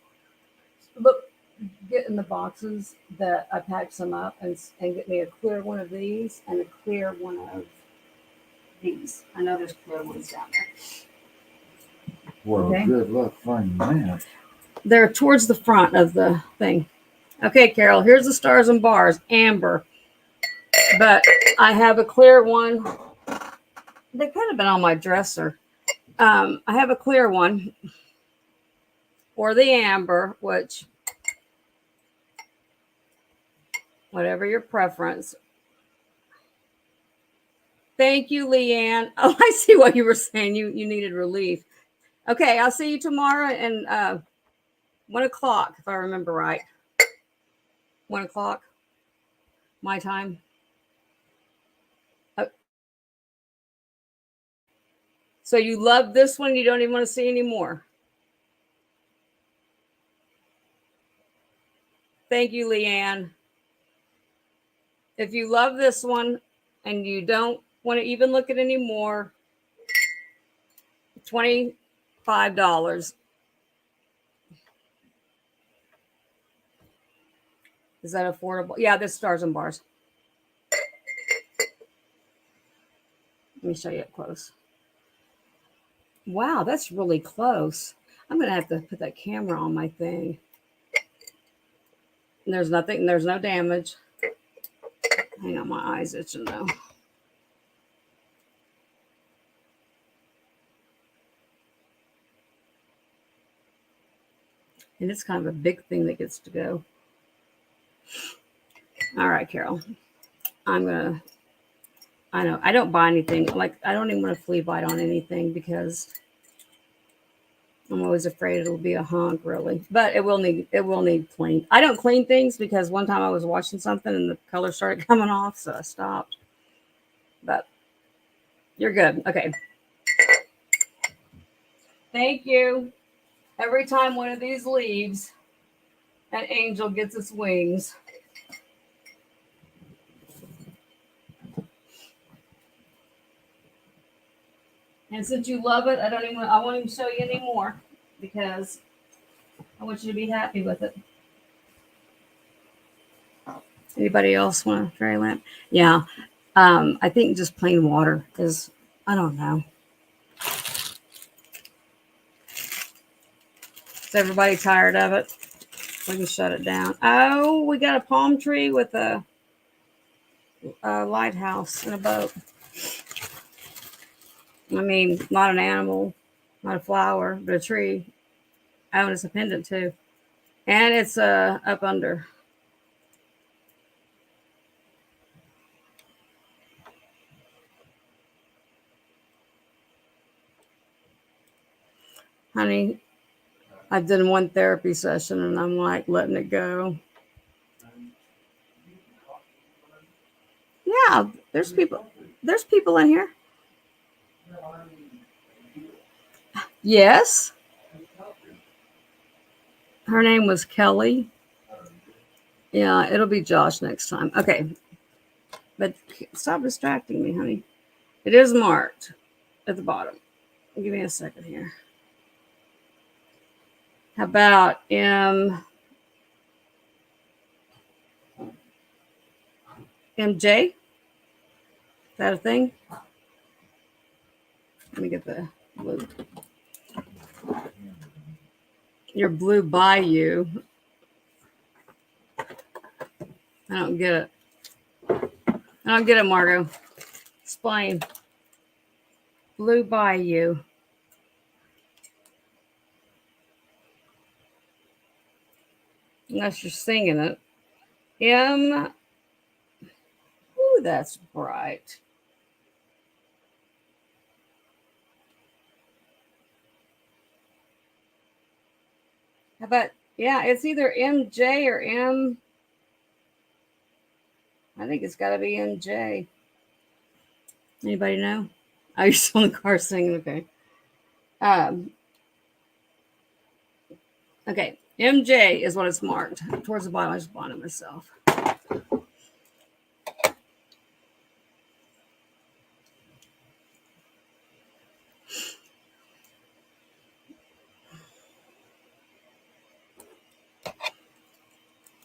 get in the boxes that I packed some up and get me a clear one of these and a clear one of these. I know there's clear ones down there. Well, Okay. good luck finding that. They're towards the front of the thing. Okay, Carol, here's the stars and bars, amber. But I have a clear one. They could have been on my dresser. I have a clear one. Or the amber, which, whatever your preference. Thank you, Leanne. Oh, I see what you were saying. You needed relief. Okay, I'll see you tomorrow and 1 o'clock, if I remember right. 1 o'clock, my time. So you love this one. You don't even want to see any more. Thank you, Leanne. If you love this one and you don't want to even look at any more, $25. Is that affordable? Yeah, this stars and bars. Let me show you up close. Wow, that's really close. I'm going to have to put that camera on my thing. And there's nothing, there's no damage. Hang on, my eyes itching though. And it's kind of a big thing that gets to go. All right, Carol. I know, I don't buy anything. Like, I don't even want to flea bite on anything because I'm always afraid it'll be a honk, really. But it will need clean. I don't clean things because one time I was watching something and the color started coming off, so I stopped. But you're good. Okay. Thank you. Every time one of these leaves, an angel gets its wings. And since you love it, I won't even show you anymore because I want you to be happy with it. Anybody else want a fairy lamp? Yeah. I think just plain water is, I don't know. Is everybody tired of it? We can shut it down. Oh, we got a palm tree with a lighthouse and a boat. I mean, not an animal, not a flower, but a tree. Oh, and it's a pendant too. And it's up under. Honey, I've done one therapy session and I'm like letting it go. Yeah, there's people in here. Yes. Her name was Kelly. Yeah, it'll be Josh next time. Okay. But stop distracting me, honey. It is marked at the bottom. Give me a second here. How about MJ? Is that a thing? Let me get the blue. Your blue bayou. I don't get it. I don't get it, Margo. Explain. Blue bayou. Unless you're singing it. Ooh, that's bright. How about, yeah, it's either MJ or I think it's got to be MJ. Anybody know? Oh, you're still in the car singing. Okay. Okay. MJ is what it's marked. Towards the bottom, I just bought it myself.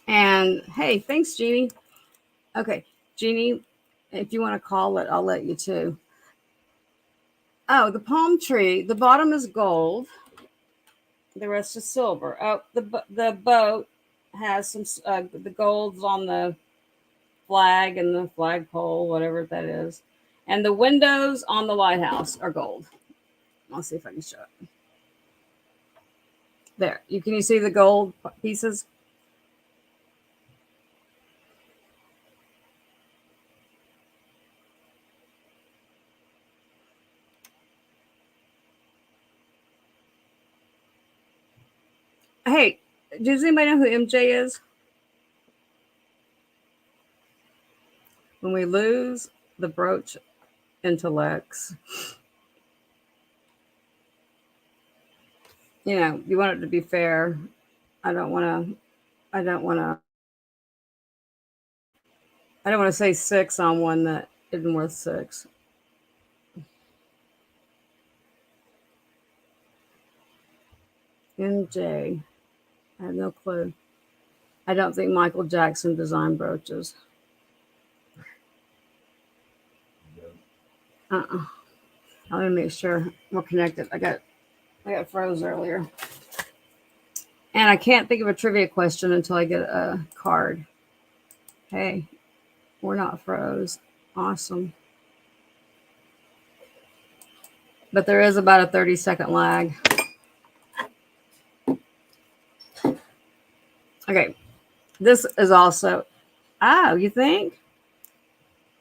And hey, thanks, Jeannie. Okay, Jeannie, if you want to call it, I'll let you too. Oh, the palm tree. The bottom is gold. The rest is silver. Oh, the boat has some the gold's on the flag and the flagpole, whatever that is, and the windows on the lighthouse are gold. I'll see if I can show it. There, can you see the gold pieces? Hey, does anybody know who MJ is? When we lose the brooch intellects, you know, you want it to be fair. I don't want to say 6 on one that isn't worth 6. MJ. I have no clue. I don't think Michael Jackson designed brooches. Let me make sure we're connected. I got froze earlier. And I can't think of a trivia question until I get a card. Hey, we're not froze. Awesome. But there is about a 30-second lag. Okay. This is also, you think?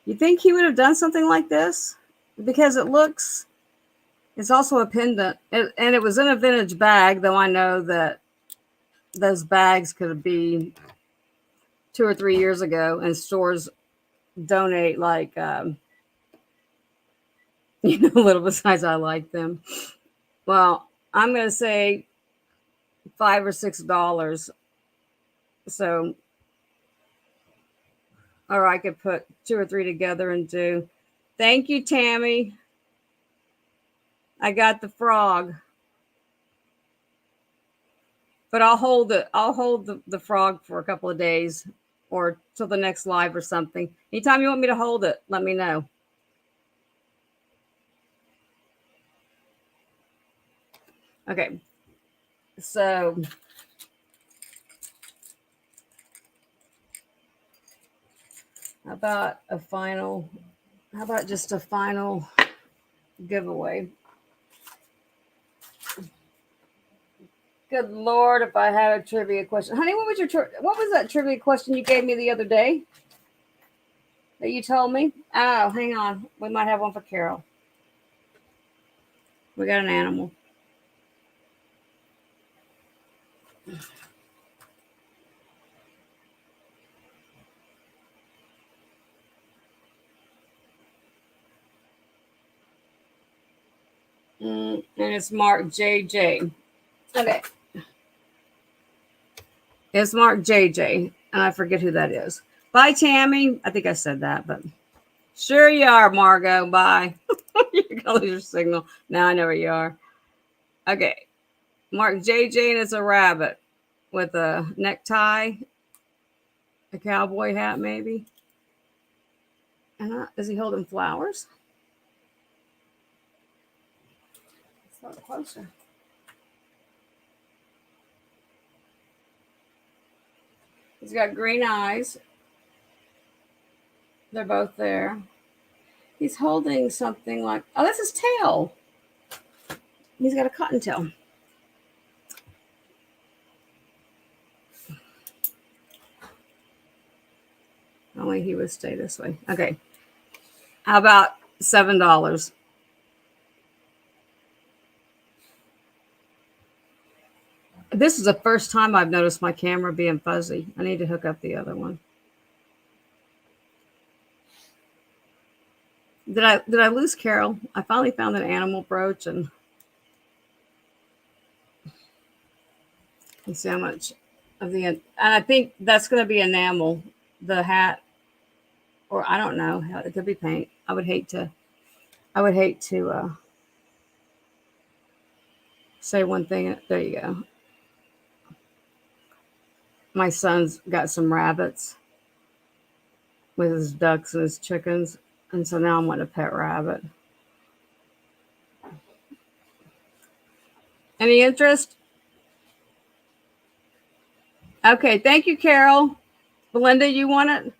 You think he would have done something like this? Because it's also a pendant. And it was in a vintage bag, though I know that those bags could be 2 or 3 years ago, and stores donate like, little besides I like them. Well, I'm going to say $5 or $6. So, or I could put 2 or 3 together and do. Thank you, Tammy. I got the frog. But I'll hold it. I'll hold the frog for a couple of days or till the next live or something. Anytime you want me to hold it, let me know. Okay. So how about just a final giveaway? Good Lord, if I had a trivia question. Honey, what was that trivia question you gave me the other day that you told me? Oh, hang on. We might have one for Carol. We got an animal. And it's marked JJ. Okay. It's marked JJ, and I forget who that is. Bye, Tammy. I think I said that, but sure you are, Margot. Bye. You're gonna lose your signal. Now I know where you are. Okay. Mark JJ, and it's a rabbit with a necktie, a cowboy hat, maybe. And is he holding flowers? Let's look closer. He's got green eyes. They're both there. He's holding something like, oh, that's his tail. He's got a cottontail. Only he would stay this way. Okay. How about $7? This is the first time I've noticed my camera being fuzzy. I need to hook up the other one. Did I lose Carol? I finally found an animal brooch, and let's see how much of the, and I think that's going to be enamel, the hat, or I don't know. It could be paint. I would hate to say one thing. There you go. My son's got some rabbits with his ducks and his chickens. And so now I'm wanting a pet rabbit. Any interest? Okay, thank you, Carol. Belinda, you want it?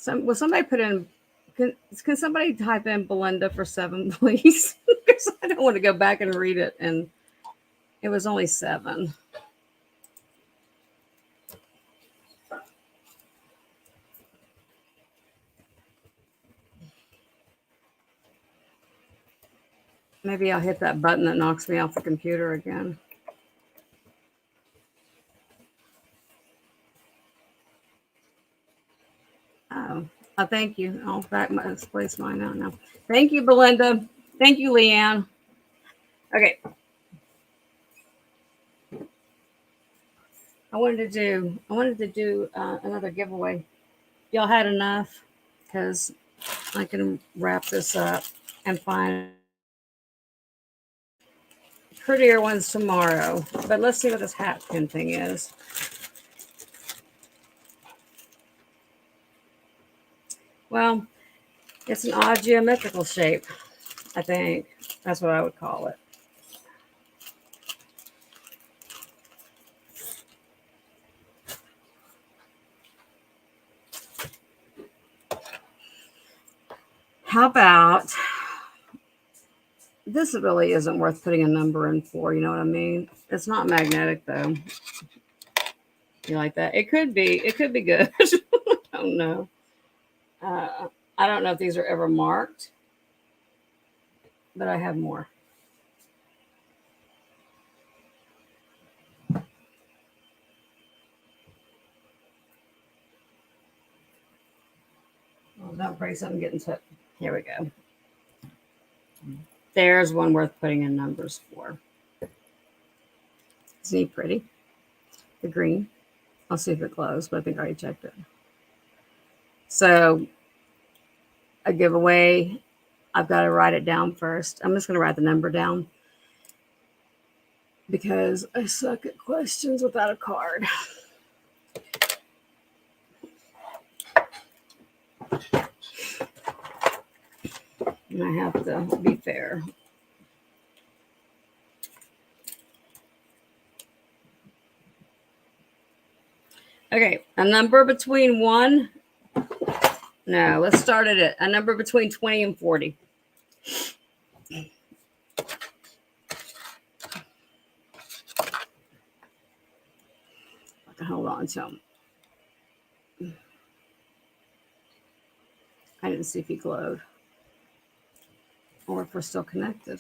Will somebody put in, can somebody type in Belinda for 7, please? Because I don't want to go back and read it. And it was only 7. Maybe I'll hit that button that knocks me off the computer again. Oh, thank you. I'll place mine out now. Thank you, Belinda. Thank you, Leanne. Okay. I wanted to do another giveaway. Y'all had enough? Because I can wrap this up and find prettier ones tomorrow. But let's see what this hat pin thing is. Well, it's an odd geometrical shape, I think. That's what I would call it. How about, this really isn't worth putting a number in for, you know what I mean? It's not magnetic though. You like that? It could be good. I don't know. I don't know if these are ever marked, but I have more. Oh, don't break something getting to it. Here we go. There's one worth putting in numbers for. Isn't he pretty? The green. I'll see if it glows, but I think I already checked it. So a giveaway, I've got to write it down first. I'm just going to write the number down because I suck at questions without a card. And I have to be fair. Okay, a number between 1. No, let's start at it. A number between 20 and 40. Hold on, so I didn't see if he glowed or if we're still connected.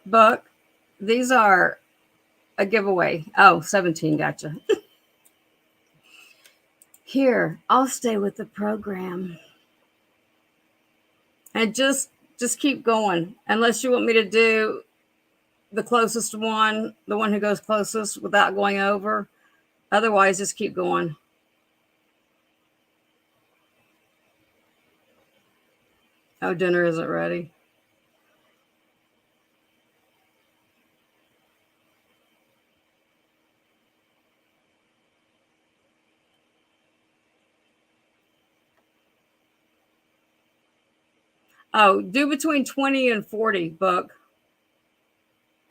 Buck, these are a giveaway. Oh, 17, gotcha. Here, I'll stay with the program. And just keep going. Unless you want me to do the closest one, the one who goes closest without going over. Otherwise, just keep going. Oh, dinner isn't ready. Oh, do between 20 and 40, Book.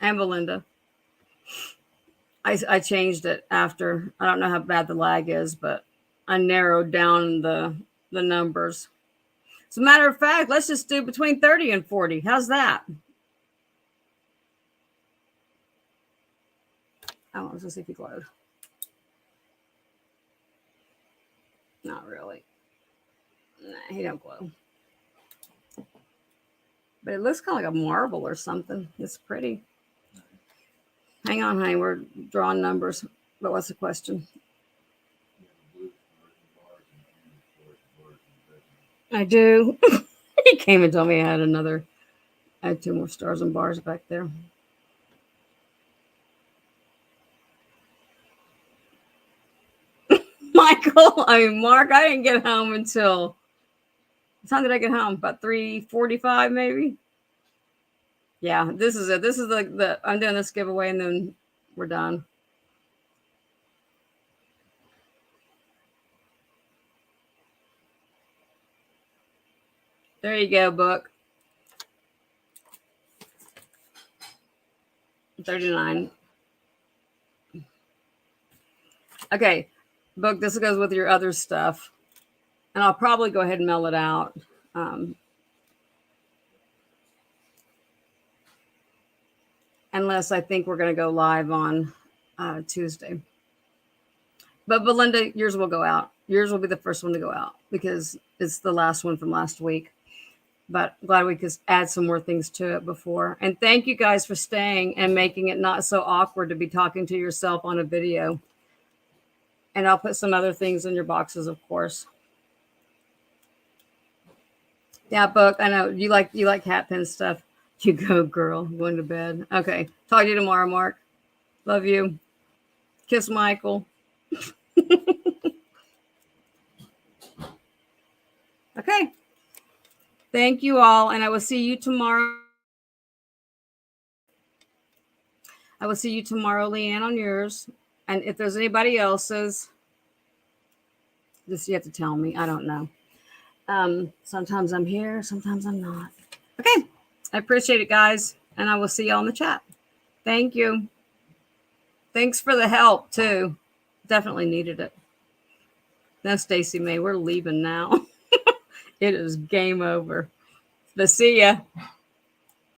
And Belinda. I changed it after. I don't know how bad the lag is, but I narrowed down the numbers. As a matter of fact, let's just do between 30 and 40. How's that? Oh, let's just see if he glowed. Not really. Nah, he don't glow. But it looks kind of like a marble or something. It's pretty. Hang on, honey. We're drawing numbers. But what's the question? I do. He came and told me I had 2 more stars and bars back there. Mark, I didn't get home until, what time did I get home? About 3:45 maybe. Yeah, this is it. This is the I'm doing this giveaway and then we're done. There you go, Book. 39. Okay, Book, this goes with your other stuff. And I'll probably go ahead and mail it out. Unless I think we're going to go live on Tuesday. But Belinda, yours will go out. Yours will be the first one to go out because it's the last one from last week. But glad we could add some more things to it before. And thank you guys for staying and making it not so awkward to be talking to yourself on a video. And I'll put some other things in your boxes, of course. Yeah, Book, I know you like hat pin stuff. You go, girl. I'm going to bed. Okay. Talk to you tomorrow, Mark. Love you. Kiss Michael. Okay. Thank you all. And I will see you tomorrow. I will see you tomorrow, Leanne, on yours. And if there's anybody else's, just you have to tell me. I don't know. Sometimes I'm here, sometimes I'm not. Okay. I appreciate it, guys. And I will see y'all in the chat. Thank you. Thanks for the help, too. Definitely needed it. Now, Stacy May, we're leaving now. It is game over. But see ya.